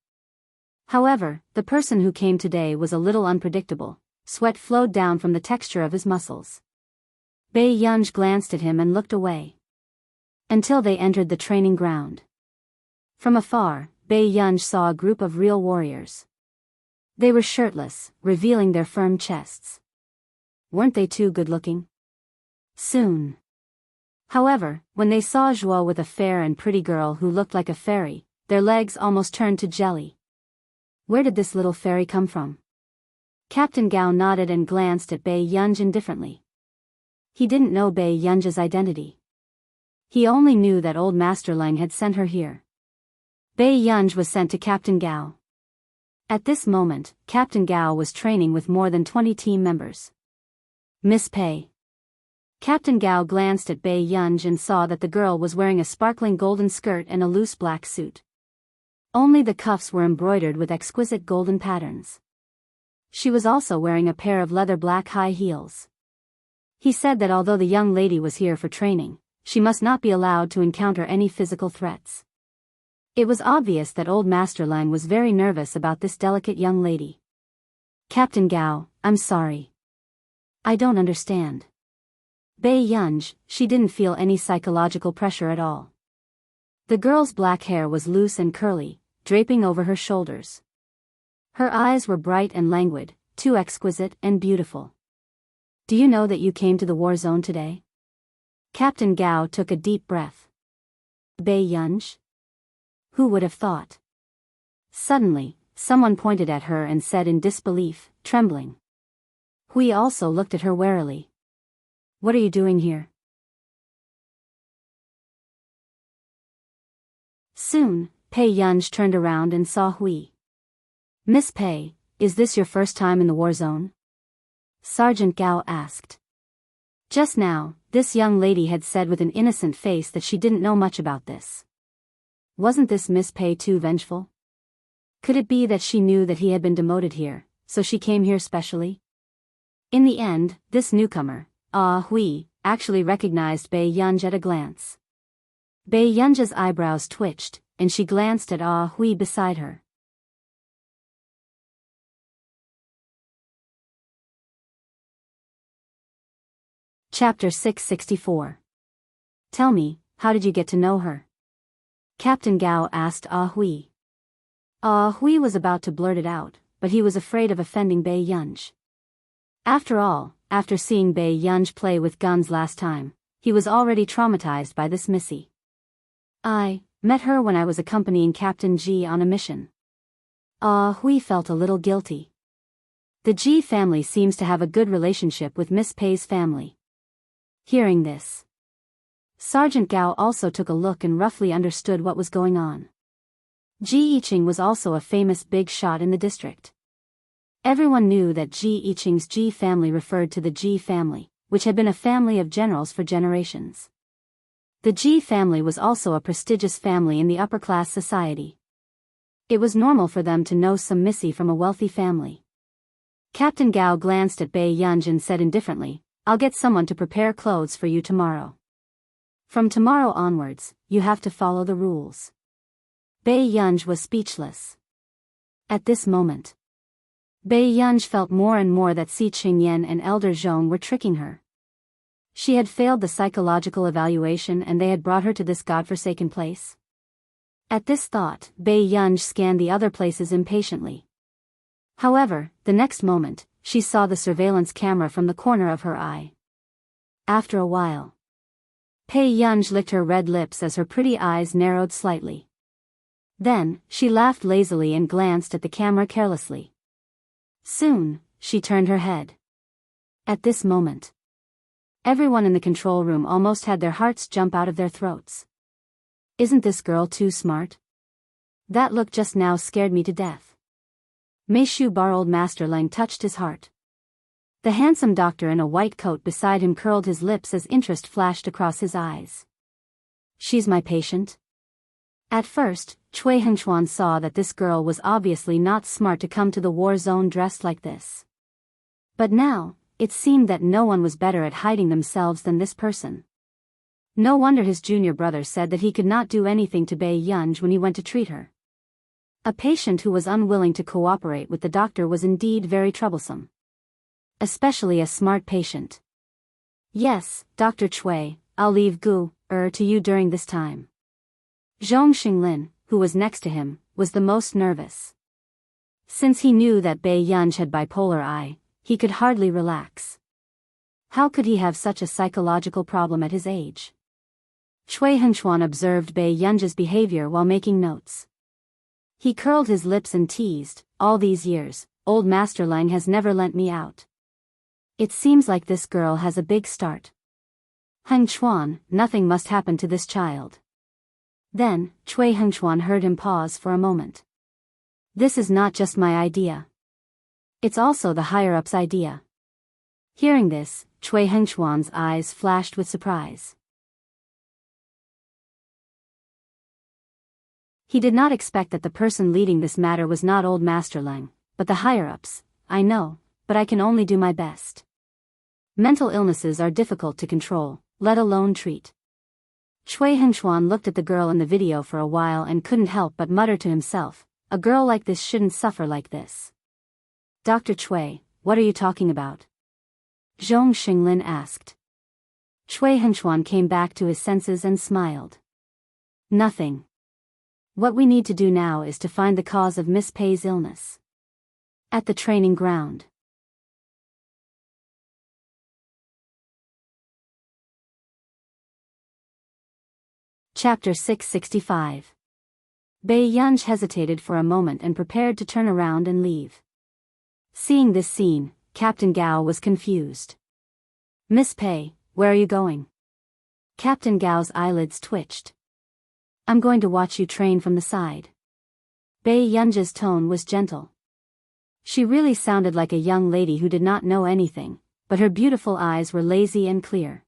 However, the person who came today was a little unpredictable. Sweat flowed down from the texture of his muscles. Bei Yunj glanced at him and looked away. Until they entered the training ground. From afar, Bei Yunj saw a group of real warriors. They were shirtless, revealing their firm chests. Weren't they too good-looking? Soon. However, when they saw Zhuo with a fair and pretty girl who looked like a fairy, their legs almost turned to jelly. Where did this little fairy come from? Captain Gao nodded and glanced at Bei Yunj indifferently. He didn't know Bei Yunj's identity. He only knew that old Master Lang had sent her here. Bei Yunj was sent to Captain Gao. At this moment, Captain Gao was training with more than 20 team members. Miss Pei. Captain Gao glanced at Bei Yunj and saw that the girl was wearing a sparkling golden skirt and a loose black suit. Only the cuffs were embroidered with exquisite golden patterns. She was also wearing a pair of leather black high heels. He said that although the young lady was here for training, she must not be allowed to encounter any physical threats. It was obvious that old Master Lang was very nervous about this delicate young lady. Captain Gao, I'm sorry. I don't understand. Bei Yunj, she didn't feel any psychological pressure at all. The girl's black hair was loose and curly, draping over her shoulders. Her eyes were bright and languid, too exquisite and beautiful. Do you know that you came to the war zone today? Captain Gao took a deep breath. Bei Yunj? Who would have thought? Suddenly, someone pointed at her and said in disbelief, trembling. Hui also looked at her warily. What are you doing here? Soon, Bei Yunj turned around and saw Hui. Miss Pei, is this your first time in the war zone? Sergeant Gao asked. Just now, this young lady had said with an innocent face that she didn't know much about this. Wasn't this Miss Pei too vengeful? Could it be that she knew that he had been demoted here, so she came here specially? In the end, this newcomer, Hui, actually recognized Bei Yunj at a glance. Bei Yunj's eyebrows twitched, and she glanced at Hui beside her. Chapter 664. Tell me, how did you get to know her? Captain Gao asked Hui. Hui was about to blurt it out, but he was afraid of offending Bei Yunj. After all, after seeing Bei Yunj play with guns last time, he was already traumatized by this missy. I met her when I was accompanying Captain Ji on a mission. Hui felt a little guilty. The Ji family seems to have a good relationship with Miss Pei's family. Hearing this, Sergeant Gao also took a look and roughly understood what was going on. Ji Yiqing was also a famous big shot in the district. Everyone knew that Ji Yiqing's Ji family referred to the Ji family, which had been a family of generals for generations. The Ji family was also a prestigious family in the upper-class society. It was normal for them to know some missy from a wealthy family. Captain Gao glanced at Bei Yunj and said indifferently, I'll get someone to prepare clothes for you tomorrow. From tomorrow onwards, you have to follow the rules. Bei Yunj was speechless. At this moment, Bei Yunj felt more and more that Si Qingyan and Elder Zhong were tricking her. She had failed the psychological evaluation and they had brought her to this godforsaken place. At this thought, Bei Yunj scanned the other places impatiently. However, the next moment, she saw the surveillance camera from the corner of her eye. After a while, Pei Yunj licked her red lips as her pretty eyes narrowed slightly. Then, she laughed lazily and glanced at the camera carelessly. Soon, she turned her head. At this moment, everyone in the control room almost had their hearts jump out of their throats. Isn't this girl too smart? That look just now scared me to death. Meishu Bar. Old Master Lang touched his heart. The handsome doctor in a white coat beside him curled his lips as interest flashed across his eyes. She's my patient? At first, Cui Hengchuan saw that this girl was obviously not smart to come to the war zone dressed like this. But now, it seemed that no one was better at hiding themselves than this person. No wonder his junior brother said that he could not do anything to Bei Yunj when he went to treat her. A patient who was unwilling to cooperate with the doctor was indeed very troublesome. Especially a smart patient. Yes, Dr. Cui, I'll leave Gu, to you during this time. Zhong Xinglin, who was next to him, was the most nervous. Since he knew that Bei Yunj had bipolar I, he could hardly relax. How could he have such a psychological problem at his age? Cui Hengchuan observed Bei Yunj's behavior while making notes. He curled his lips and teased, all these years, old Master Lang has never lent me out. It seems like this girl has a big start. Hengchuan, nothing must happen to this child. Then, Cui Hengchuan heard him pause for a moment. This is not just my idea. It's also the higher-up's idea. Hearing this, Cui Hengchuan's eyes flashed with surprise. He did not expect that the person leading this matter was not old Master Lang, but the higher-ups. I know, but I can only do my best. Mental illnesses are difficult to control, let alone treat. Cui Hengchuan looked at the girl in the video for a while and couldn't help but mutter to himself, a girl like this shouldn't suffer like this. Dr. Cui, what are you talking about? Zhong Xinglin asked. Cui Hengchuan came back to his senses and smiled. Nothing. What we need to do now is to find the cause of Miss Pei's illness. At the training ground. Chapter 665. Bei Yunj hesitated for a moment and prepared to turn around and leave. Seeing this scene, Captain Gao was confused. Miss Pei, where are you going? Captain Gao's eyelids twitched. I'm going to watch you train from the side. Bei Yunj's tone was gentle. She really sounded like a young lady who did not know anything, but her beautiful eyes were lazy and clear.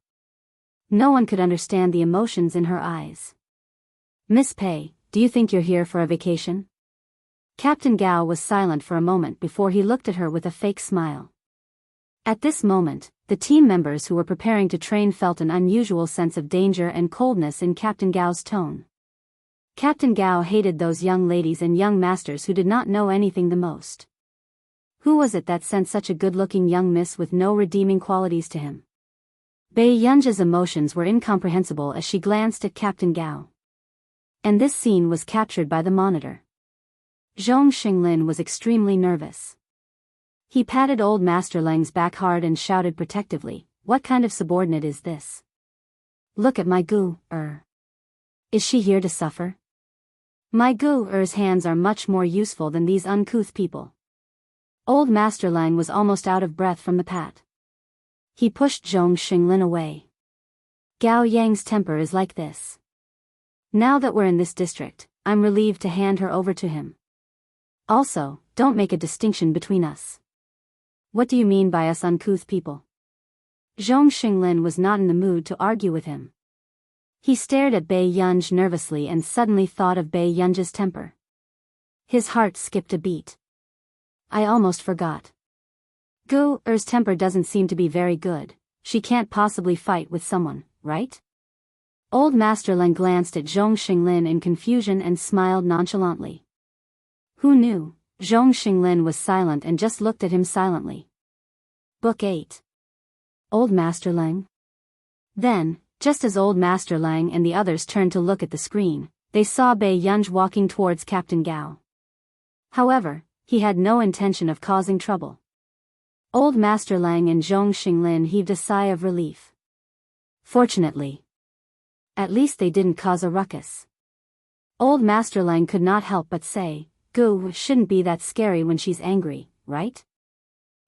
No one could understand the emotions in her eyes. Miss Pei, do you think you're here for a vacation? Captain Gao was silent for a moment before he looked at her with a fake smile. At this moment, the team members who were preparing to train felt an unusual sense of danger and coldness in Captain Gao's tone. Captain Gao hated those young ladies and young masters who did not know anything the most. Who was it that sent such a good-looking young miss with no redeeming qualities to him? Bei Yunj's emotions were incomprehensible as she glanced at Captain Gao. And this scene was captured by the monitor. Zhong Xinglin was extremely nervous. He patted old Master Lang's back hard and shouted protectively, what kind of subordinate is this? Look at my Gu. Is she here to suffer? My Gu-er's hands are much more useful than these uncouth people. Old Master Lang was almost out of breath from the pat. He pushed Zhong Xinglin away. Gao Yang's temper is like this. Now that we're in this district, I'm relieved to hand her over to him. Also, don't make a distinction between us. What do you mean by us uncouth people? Zhong Xinglin was not in the mood to argue with him. He stared at Bei Yunj nervously and suddenly thought of Bei Yunj's temper. His heart skipped a beat. I almost forgot. Gu-er's temper doesn't seem to be very good. She can't possibly fight with someone, right? Old Master Lang glanced at Zhong Xinglin in confusion and smiled nonchalantly. Who knew? Zhong Xinglin was silent and just looked at him silently. Book 8. Old Master Lang? Then, just as old Master Lang and the others turned to look at the screen, they saw Bei Yunj walking towards Captain Gao. However, he had no intention of causing trouble. Old Master Lang and Zhong Xinglin heaved a sigh of relief. Fortunately, At least they didn't cause a ruckus. Old Master Lang could not help but say, Gu shouldn't be that scary when she's angry, right?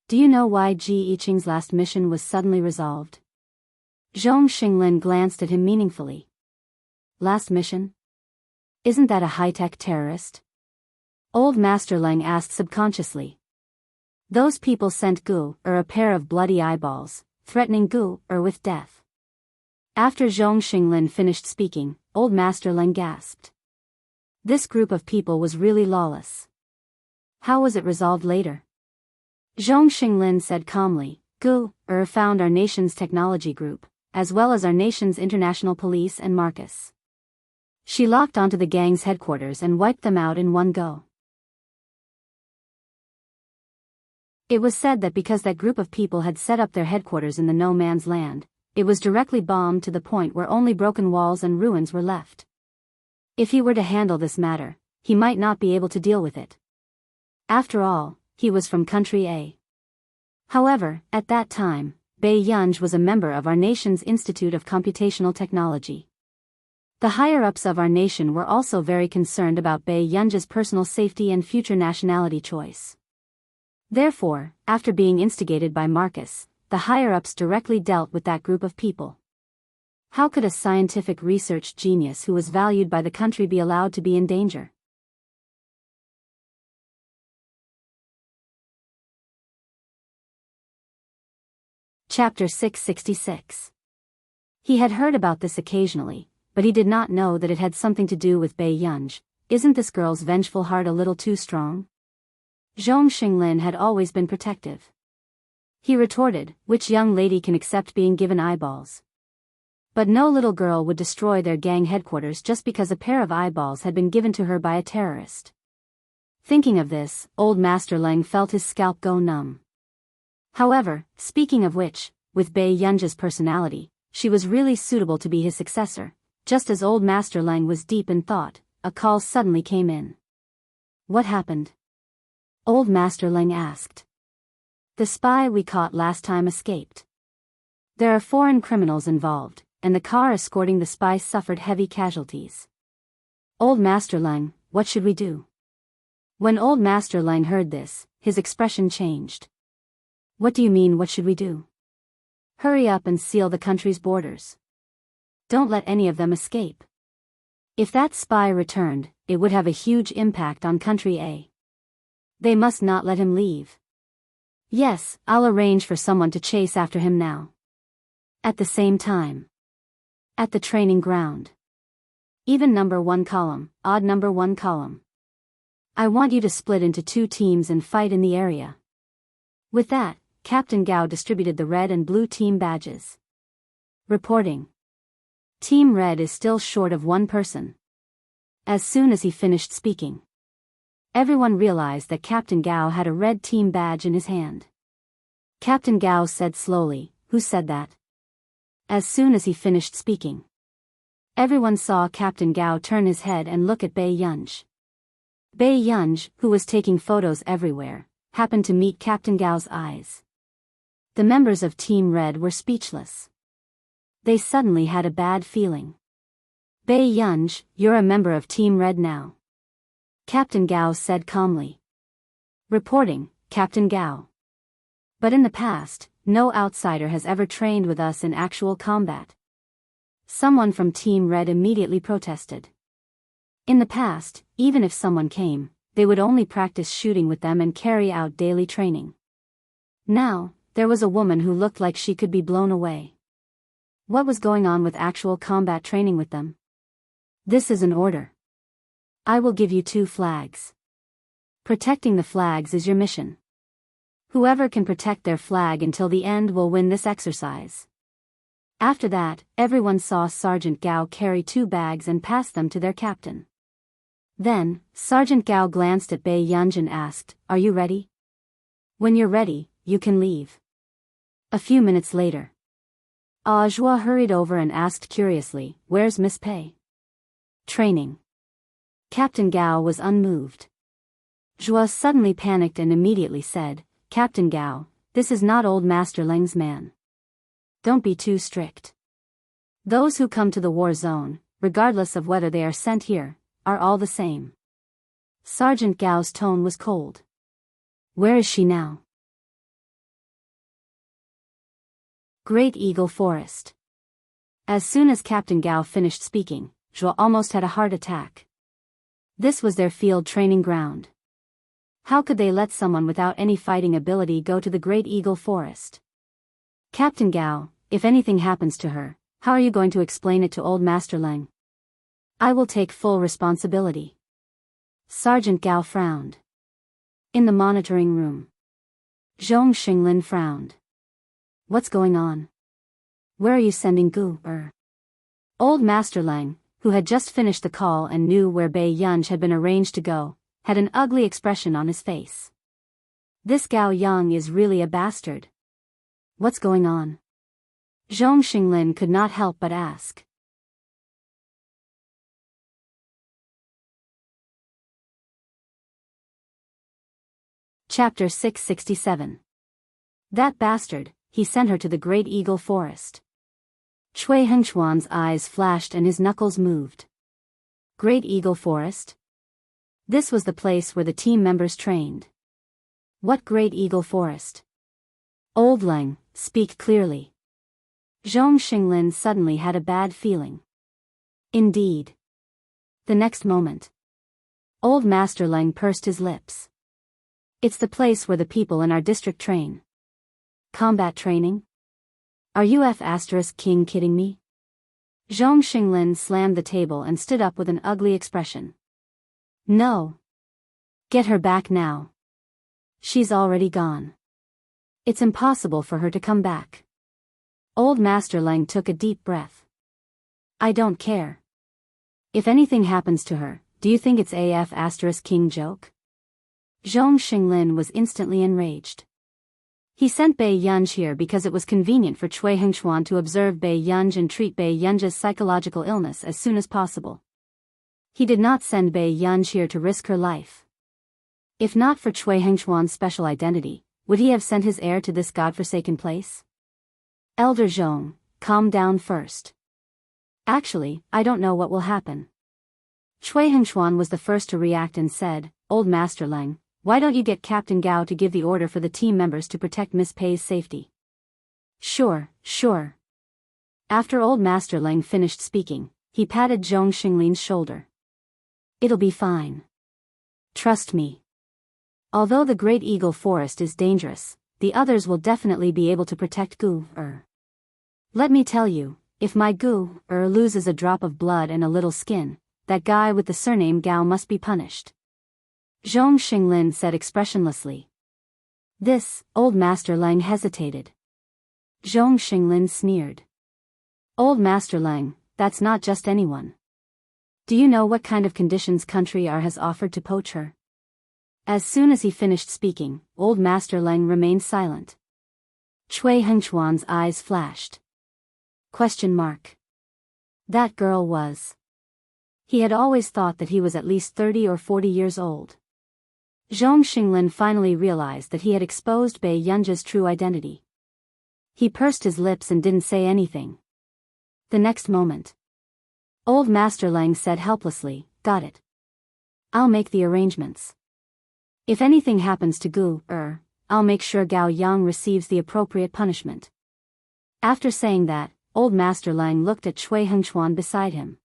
Do you know why Ji Yiqing's last mission was suddenly resolved? Zhong Xinglin glanced at him meaningfully. Last mission? Isn't that a high-tech terrorist? Old Master Lang asked subconsciously. Those people sent Gu, or a pair of bloody eyeballs, threatening Gu, or with death. After Zhong Xinglin finished speaking, Old Master Lang gasped. This group of people was really lawless. How was it resolved later? Zhong Xinglin said calmly, Gu, found our nation's technology group, as well as our nation's international police and Marcus. She locked onto the gang's headquarters and wiped them out in one go. It was said that because that group of people had set up their headquarters in the no man's land, it was directly bombed to the point where only broken walls and ruins were left. If he were to handle this matter, he might not be able to deal with it. After all, he was from country A. However, at that time, Bai Yunj was a member of our nation's Institute of Computational Technology. The higher-ups of our nation were also very concerned about Bai Yunj's personal safety and future nationality choice. Therefore, after being instigated by Marcus, the higher-ups directly dealt with that group of people. How could a scientific research genius who was valued by the country be allowed to be in danger? Chapter 666. He had heard about this occasionally, but he did not know that it had something to do with Bai Yunj. Isn't this girl's vengeful heart a little too strong? Zhong Xinglin had always been protective. He retorted, which young lady can accept being given eyeballs? But no little girl would destroy their gang headquarters just because a pair of eyeballs had been given to her by a terrorist. Thinking of this, Old Master Lang felt his scalp go numb. However, speaking of which, with Bai Yunj's personality, she was really suitable to be his successor. Just as Old Master Lang was deep in thought, a call suddenly came in. What happened? Old Master Lang asked. The spy we caught last time escaped. There are foreign criminals involved, and the car escorting the spy suffered heavy casualties. Old Master Lang, what should we do? When Old Master Lang heard this, his expression changed. What do you mean, what should we do? Hurry up and seal the country's borders. Don't let any of them escape. If that spy returned, it would have a huge impact on country A. They must not let him leave. Yes, I'll arrange for someone to chase after him now. At the same time. At the training ground. Even number 1 column, odd number 1 column. I want you to split into 2 teams and fight in the area. With that, Captain Gao distributed the red and blue team badges. Reporting. Team Red is still short of 1 person. As soon as he finished speaking, everyone realized that Captain Gao had a red team badge in his hand. Captain Gao said slowly, who said that? As soon as he finished speaking, everyone saw Captain Gao turn his head and look at Bai Yunj. Bai Yunj, who was taking photos everywhere, happened to meet Captain Gao's eyes. The members of Team Red were speechless. They suddenly had a bad feeling. Bai Yunj, you're a member of Team Red now. Captain Gao said calmly. Reporting, Captain Gao. But in the past, no outsider has ever trained with us in actual combat. Someone from Team Red immediately protested. In the past, even if someone came, they would only practice shooting with them and carry out daily training. Now, there was a woman who looked like she could be blown away. What was going on with actual combat training with them? This is an order. I will give you 2 flags. Protecting the flags is your mission. Whoever can protect their flag until the end will win this exercise. After that, everyone saw Sergeant Gao carry 2 bags and pass them to their captain. Then, Sergeant Gao glanced at Bai Yunj and asked, "Are you ready?" "When you're ready, you can leave." A few minutes later, Zhua hurried over and asked curiously, "Where's Miss Pei?" "Training." Captain Gao was unmoved. Zhua suddenly panicked and immediately said, "Captain Gao, this is not Old Master Lang's man. Don't be too strict." Those who come to the war zone, regardless of whether they are sent here, are all the same. Sergeant Gao's tone was cold. Where is she now? Great Eagle Forest. As soon as Captain Gao finished speaking, Zhuo almost had a heart attack. This was their field training ground. How could they let someone without any fighting ability go to the Great Eagle Forest? Captain Gao, if anything happens to her, how are you going to explain it to old Master Leng? I will take full responsibility. Sergeant Gao frowned. In the monitoring room, Zhong Xinglin frowned. What's going on? Where are you sending Gu? Old Master Leng, who had just finished the call and knew where Bei Yunj had been arranged to go, had an ugly expression on his face. This Gao Yang is really a bastard. What's going on? Zhong Xinglin could not help but ask. Chapter 667. That bastard, he sent her to the Great Eagle Forest. Cui Hengchuan's eyes flashed and his knuckles moved. Great Eagle Forest? This was the place where the team members trained. What Great Eagle Forest? Old Leng, speak clearly. Zhong Xinglin suddenly had a bad feeling. Indeed. The next moment, Old Master Leng pursed his lips. It's the place where the people in our district train. Combat training? Are you King kidding me? Zhong Xinglin slammed the table and stood up with an ugly expression. No. Get her back now. She's already gone. It's impossible for her to come back. Old Master Leng took a deep breath. I don't care. If anything happens to her, do you think it's King joke? Zhong Xinglin was instantly enraged. He sent Bei Yunj here because it was convenient for Cui Hengchuan to observe Bei Yunj and treat Bei Yunj's psychological illness as soon as possible. He did not send Bei Yunj here to risk her life. If not for Cui Hengchuan's special identity, would he have sent his heir to this godforsaken place? Elder Zhong, calm down first. Actually, I don't know what will happen. Cui Hengchuan was the first to react and said, Old Master Leng, why don't you get Captain Gao to give the order for the team members to protect Miss Pei's safety? Sure. After Old Master Leng finished speaking, he patted Zhong Xinglin's shoulder. It'll be fine. Trust me. Although the Great Eagle Forest is dangerous, the others will definitely be able to protect Gu. Let me tell you, if my Gu loses a drop of blood and a little skin, that guy with the surname Gao must be punished. Zhong Xinglin said expressionlessly. This, Old Master Leng hesitated. Zhong Xinglin sneered. Old Master Leng, that's not just anyone. Do you know what kind of conditions Country R has offered to poach her? As soon as he finished speaking, Old Master Leng remained silent. Cui Hengchuan's eyes flashed. ? That girl was. He had always thought that he was at least 30 or 40 years old. Zhong Xinglin finally realized that he had exposed Bei Yunj's true identity. He pursed his lips and didn't say anything. The next moment, Old Master Leng said helplessly, Got it. I'll make the arrangements. If anything happens to Gu, I'll make sure Gao Yang receives the appropriate punishment. After saying that, Old Master Leng looked at Cui Hengchuan beside him.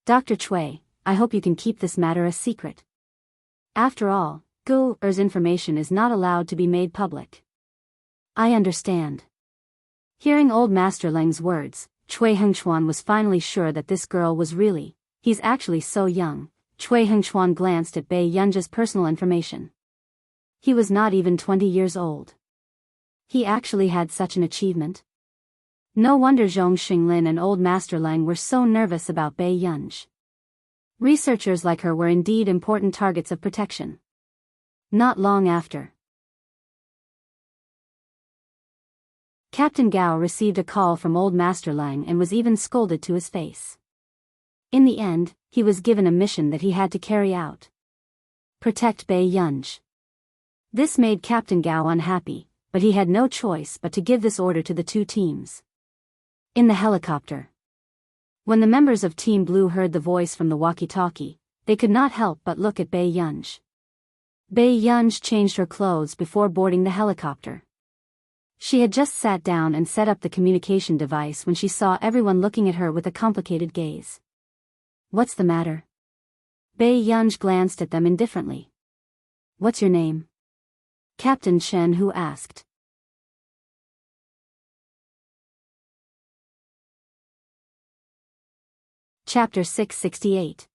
Dr. Cui, I hope you can keep this matter a secret. After all, Gu's information is not allowed to be made public. I understand. Hearing Old Master Leng's words, Cui Hengchuan was finally sure that this girl was really, he's actually so young. Cui Hengchuan glanced at Bei Yunj's personal information. He was not even 20 years old. He actually had such an achievement. No wonder Zhong Xinglin and Old Master Leng were so nervous about Bei Yunj. Researchers like her were indeed important targets of protection. Not long after, Captain Gao received a call from Old Master Leng and was even scolded to his face. In the end, he was given a mission that he had to carry out. Protect Bei Yunj. This made Captain Gao unhappy, but he had no choice but to give this order to the two teams. In the helicopter, When the members of Team Blue heard the voice from the walkie-talkie, they could not help but look at Bai Yunj. Bai Yunj changed her clothes before boarding the helicopter. She had just sat down and set up the communication device when she saw everyone looking at her with a complicated gaze. What's the matter? Bai Yunj glanced at them indifferently. What's your name? Captain Jianghu asked. Chapter 668.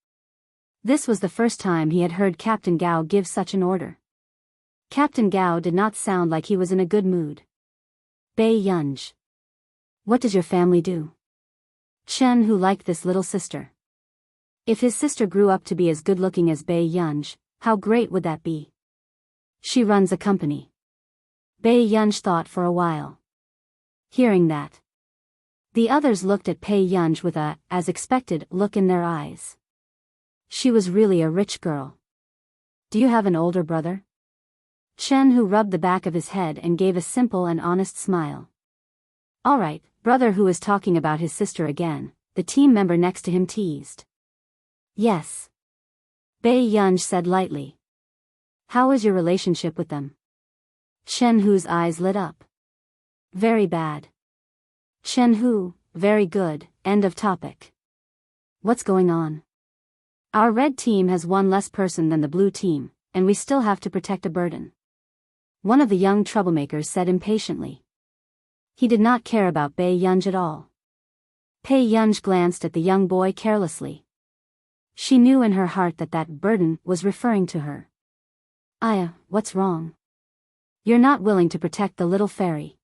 This was the first time he had heard Captain Gao give such an order. Captain Gao did not sound like he was in a good mood. Bai Yunj. What does your family do? Jianghu liked this little sister. If his sister grew up to be as good-looking as Bai Yunj, how great would that be? She runs a company. Bai Yunj thought for a while. Hearing that, the others looked at Bai Yunj with a, as expected, look in their eyes. She was really a rich girl. Do you have an older brother? Jianghu rubbed the back of his head and gave a simple and honest smile. All right, brother who is talking about his sister again, the team member next to him teased. Yes. Bai Yunj said lightly. How is your relationship with them? Jianghu's eyes lit up. Very bad. Jianghu, very good, end of topic. What's going on? Our red team has one less person than the blue team, and we still have to protect a burden. One of the young troublemakers said impatiently. He did not care about Bai Yunj at all. Bai Yunj glanced at the young boy carelessly. She knew in her heart that that burden was referring to her. Aya, what's wrong? You're not willing to protect the little fairy.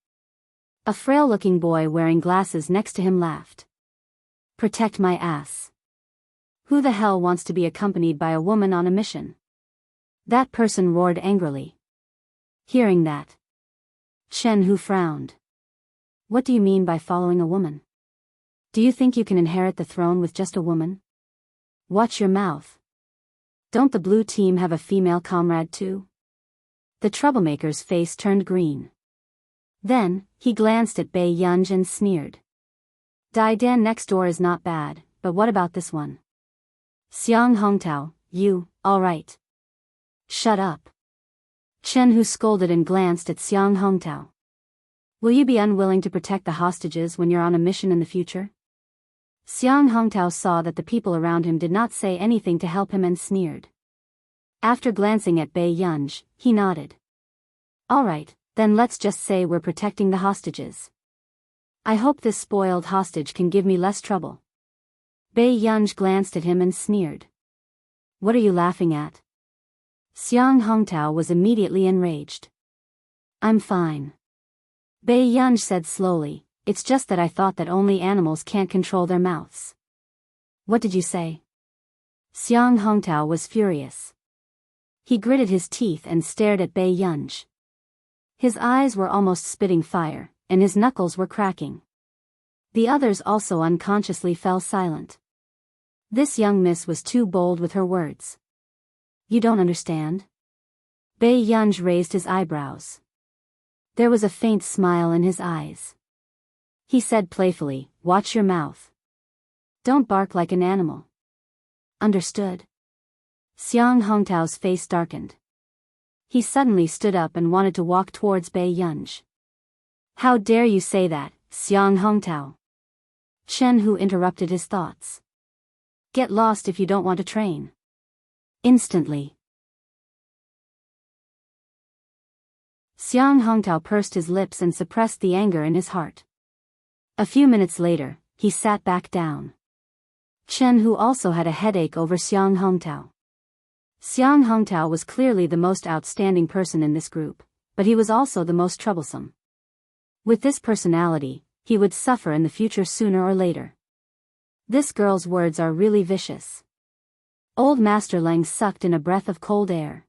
A frail-looking boy wearing glasses next to him laughed. Protect my ass. Who the hell wants to be accompanied by a woman on a mission? That person roared angrily. Hearing that, Jianghu frowned. What do you mean by following a woman? Do you think you can inherit the throne with just a woman? Watch your mouth. Don't the blue team have a female comrade too? The troublemaker's face turned green. Then, he glanced at Bai Yunj and sneered. Dai Dan next door is not bad, but what about this one? Xiang Hongtao, you, all right. Shut up. Jianghu scolded and glanced at Xiang Hongtao. Will you be unwilling to protect the hostages when you're on a mission in the future? Xiang Hongtao saw that the people around him did not say anything to help him and sneered. After glancing at Bai Yunj, he nodded. All right, then let's just say we're protecting the hostages. I hope this spoiled hostage can give me less trouble. Bai Yunj glanced at him and sneered. What are you laughing at? Xiang Hongtao was immediately enraged. I'm fine. Bai Yunj said slowly, it's just that I thought that only animals can't control their mouths. What did you say? Xiang Hongtao was furious. He gritted his teeth and stared at Bai Yunj. His eyes were almost spitting fire, and his knuckles were cracking. The others also unconsciously fell silent. This young miss was too bold with her words. You don't understand? Bai Yunj raised his eyebrows. There was a faint smile in his eyes. He said playfully, watch your mouth. Don't bark like an animal. Understood? Xiang Hongtao's face darkened. He suddenly stood up and wanted to walk towards Bai Yunj. How dare you say that, Xiang Hongtao? Jianghu interrupted his thoughts. Get lost if you don't want to train. Instantly. Xiang Hongtao pursed his lips and suppressed the anger in his heart. A few minutes later, he sat back down. Jianghu also had a headache over Xiang Hongtao. Xiang Hongtao was clearly the most outstanding person in this group, but he was also the most troublesome. With this personality, he would suffer in the future sooner or later. This girl's words are really vicious. Old Master Lang sucked in a breath of cold air.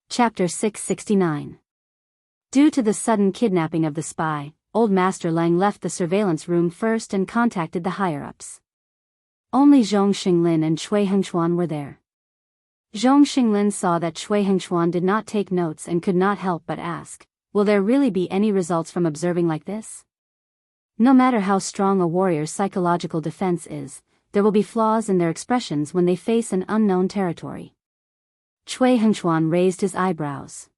Chapter 669. Due to the sudden kidnapping of the spy, Old Master Lang left the surveillance room first and contacted the higher-ups. Only Zhong Xinglin and Cui Hengchuan were there. Zhong Xinglin saw that Cui Hengchuan did not take notes and could not help but ask, will there really be any results from observing like this? No matter how strong a warrior's psychological defense is, there will be flaws in their expressions when they face an unknown territory. Cui Hengchuan raised his eyebrows.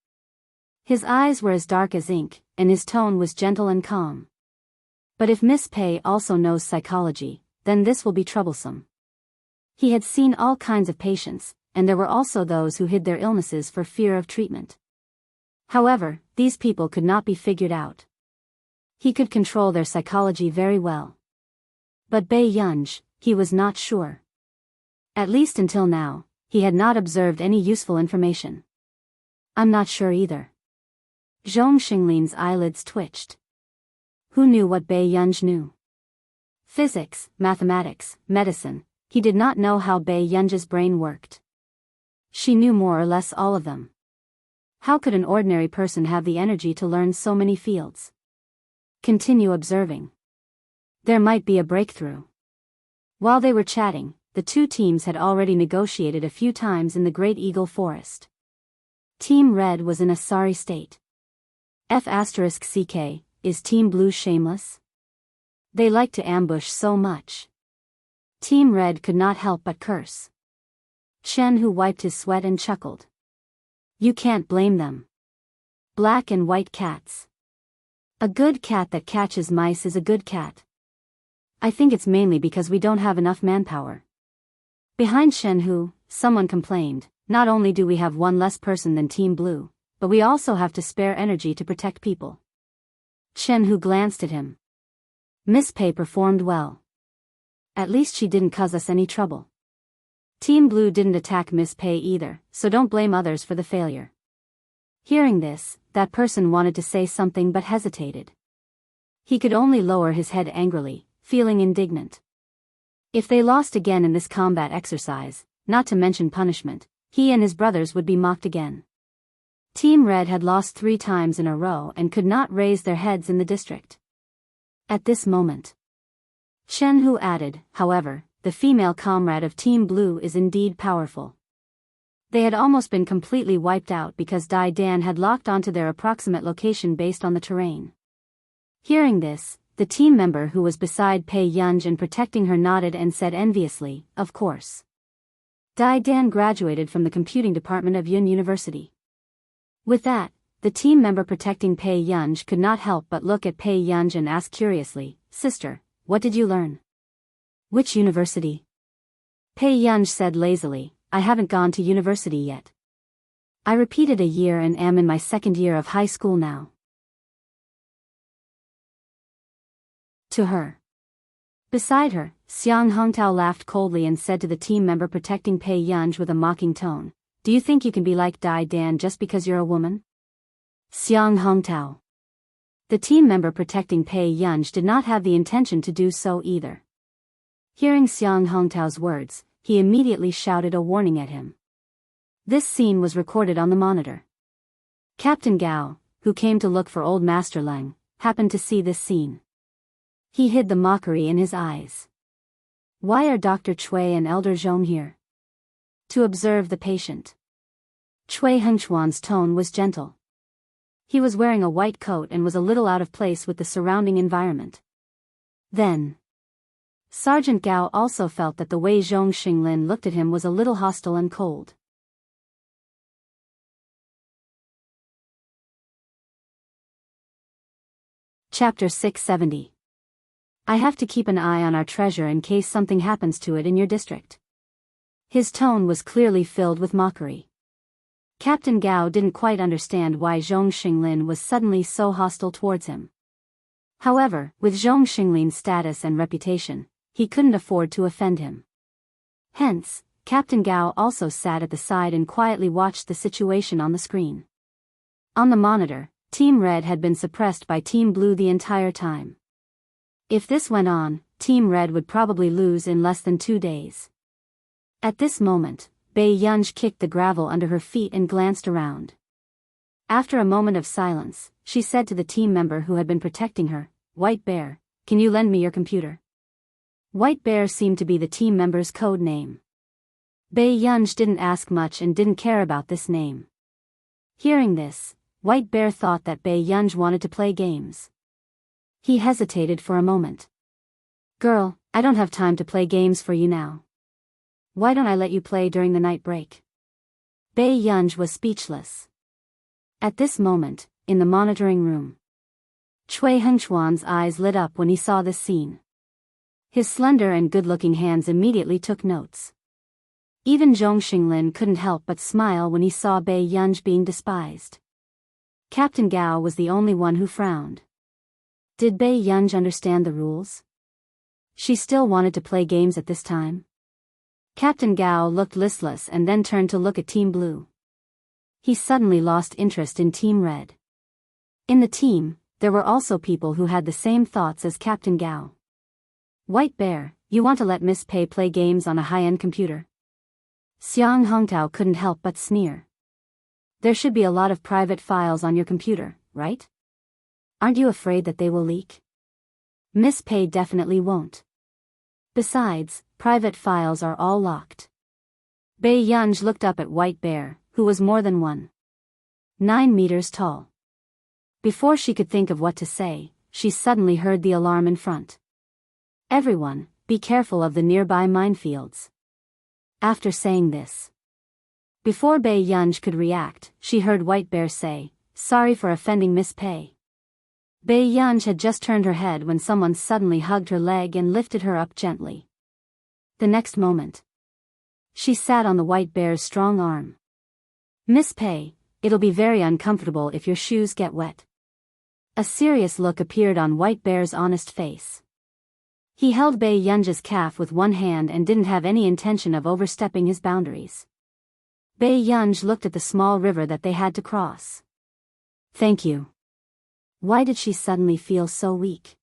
His eyes were as dark as ink, and his tone was gentle and calm. But if Miss Pei also knows psychology, then this will be troublesome. He had seen all kinds of patients, and there were also those who hid their illnesses for fear of treatment. However, these people could not be figured out. He could control their psychology very well. But Bai Yunj, he was not sure. At least until now, he had not observed any useful information. I'm not sure either. Zhong Xinglin's eyelids twitched. Who knew what Bai Yunj knew? Physics, mathematics, medicine. He did not know how Bai Yunj's brain worked. She knew more or less all of them. How could an ordinary person have the energy to learn so many fields? Continue observing. There might be a breakthrough. While they were chatting, the two teams had already negotiated a few times in the Great Eagle Forest. Team Red was in a sorry state. F***CK, is Team Blue shameless? They like to ambush so much. Team Red could not help but curse. Jianghu wiped his sweat and chuckled. You can't blame them. Black and white cats. A good cat that catches mice is a good cat. I think it's mainly because we don't have enough manpower. Behind Jianghu, someone complained, not only do we have one less person than Team Blue, but we also have to spare energy to protect people. Jianghu glanced at him. Miss Pei performed well. At least she didn't cause us any trouble. Team Blue didn't attack Miss Pei either, so don't blame others for the failure. Hearing this, that person wanted to say something but hesitated. He could only lower his head angrily, feeling indignant. If they lost again in this combat exercise, not to mention punishment, he and his brothers would be mocked again. Team Red had lost 3 times in a row and could not raise their heads in the district. At this moment, Jianghu added, however, the female comrade of Team Blue is indeed powerful. They had almost been completely wiped out because Dai Dan had locked onto their approximate location based on the terrain. Hearing this, the team member who was beside Pei Yunj and protecting her nodded and said enviously, of course. Dai Dan graduated from the computing department of Yun University. With that, the team member protecting Pei Yunj could not help but look at Pei Yunj and ask curiously, Sister, what did you learn? Which university? Pei Yunj said lazily, I haven't gone to university yet. I repeated a year and am in my 2nd year of high school now. To her. Beside her, Xiang Hongtao laughed coldly and said to the team member protecting Pei Yunj with a mocking tone, do you think you can be like Dai Dan just because you're a woman? Xiang Hongtao. The team member protecting Pei Yunj did not have the intention to do so either. Hearing Xiang Hongtao's words, he immediately shouted a warning at him. This scene was recorded on the monitor. Captain Gao, who came to look for Old Master Leng, happened to see this scene. He hid the mockery in his eyes. Why are Dr. Cui and Elder Zhong here? To observe the patient. Cui Hengchuan's tone was gentle. He was wearing a white coat and was a little out of place with the surrounding environment. Then, Sergeant Gao also felt that the way Zhong Xinglin looked at him was a little hostile and cold. Chapter 670. I have to keep an eye on our treasure in case something happens to it in your district. His tone was clearly filled with mockery. Captain Gao didn't quite understand why Zhong Xinglin was suddenly so hostile towards him. However, with Zhong Xinglin's status and reputation, he couldn't afford to offend him. Hence, Captain Gao also sat at the side and quietly watched the situation on the screen. On the monitor, Team Red had been suppressed by Team Blue the entire time. If this went on, Team Red would probably lose in less than 2 days. At this moment, Bai Yunj kicked the gravel under her feet and glanced around. After a moment of silence, she said to the team member who had been protecting her, White Bear, can you lend me your computer? White Bear seemed to be the team member's code name. Bei Yunj didn't ask much and didn't care about this name. Hearing this, White Bear thought that Bei Yunj wanted to play games. He hesitated for a moment. Girl, I don't have time to play games for you now. Why don't I let you play during the night break? Bei Yunj was speechless. At this moment, in the monitoring room, Cui Hengchuan's eyes lit up when he saw this scene. His slender and good-looking hands immediately took notes. Even Zhong Xinglin couldn't help but smile when he saw Bei Yunj being despised. Captain Gao was the only one who frowned. Did Bei Yunj understand the rules? She still wanted to play games at this time? Captain Gao looked listless and then turned to look at Team Blue. He suddenly lost interest in Team Red. In the team, there were also people who had the same thoughts as Captain Gao. White Bear, you want to let Miss Pei play games on a high-end computer? Xiang Hongtao couldn't help but sneer. There should be a lot of private files on your computer, right? Aren't you afraid that they will leak? Miss Pei definitely won't. Besides, private files are all locked. Bei Yunj looked up at White Bear, who was more than 1.9 meters tall. Before she could think of what to say, she suddenly heard the alarm in front. Everyone, be careful of the nearby minefields. After saying this, before Bei Yunj could react, she heard White Bear say, "Sorry for offending Miss Pei." Bei Yunj had just turned her head when someone suddenly hugged her leg and lifted her up gently. The next moment, she sat on the White Bear's strong arm. "Miss Pei, it'll be very uncomfortable if your shoes get wet." A serious look appeared on White Bear's honest face. He held Bei Yunj's calf with one hand and didn't have any intention of overstepping his boundaries. Bei Yunj looked at the small river that they had to cross. "Thank you." Why did she suddenly feel so weak?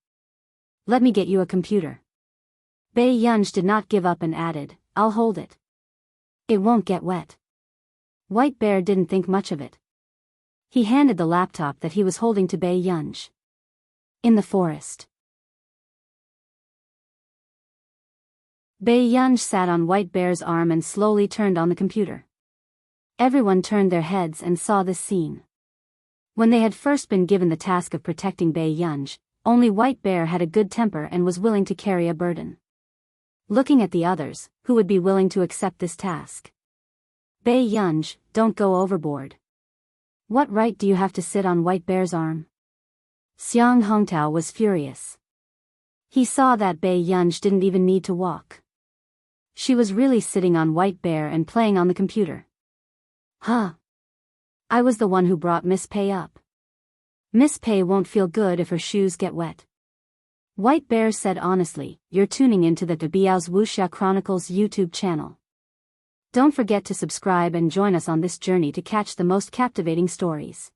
"Let me get you a computer." Bei Yunj did not give up and added, "I'll hold it. It won't get wet." White Bear didn't think much of it. He handed the laptop that he was holding to Bei Yunj. In the forest, Bei Yunj sat on White Bear's arm and slowly turned on the computer. Everyone turned their heads and saw this scene. When they had first been given the task of protecting Bei Yunj, only White Bear had a good temper and was willing to carry a burden. Looking at the others, who would be willing to accept this task? Bei Yunj, don't go overboard. What right do you have to sit on White Bear's arm? Xiang Hongtao was furious. He saw that Bei Yunj didn't even need to walk. She was really sitting on White Bear and playing on the computer. Huh. I was the one who brought Miss Pei up. Miss Pei won't feel good if her shoes get wet. White Bear said honestly, "You're tuning into the Biyao's Wuxia Chronicles YouTube channel. Don't forget to subscribe and join us on this journey to catch the most captivating stories."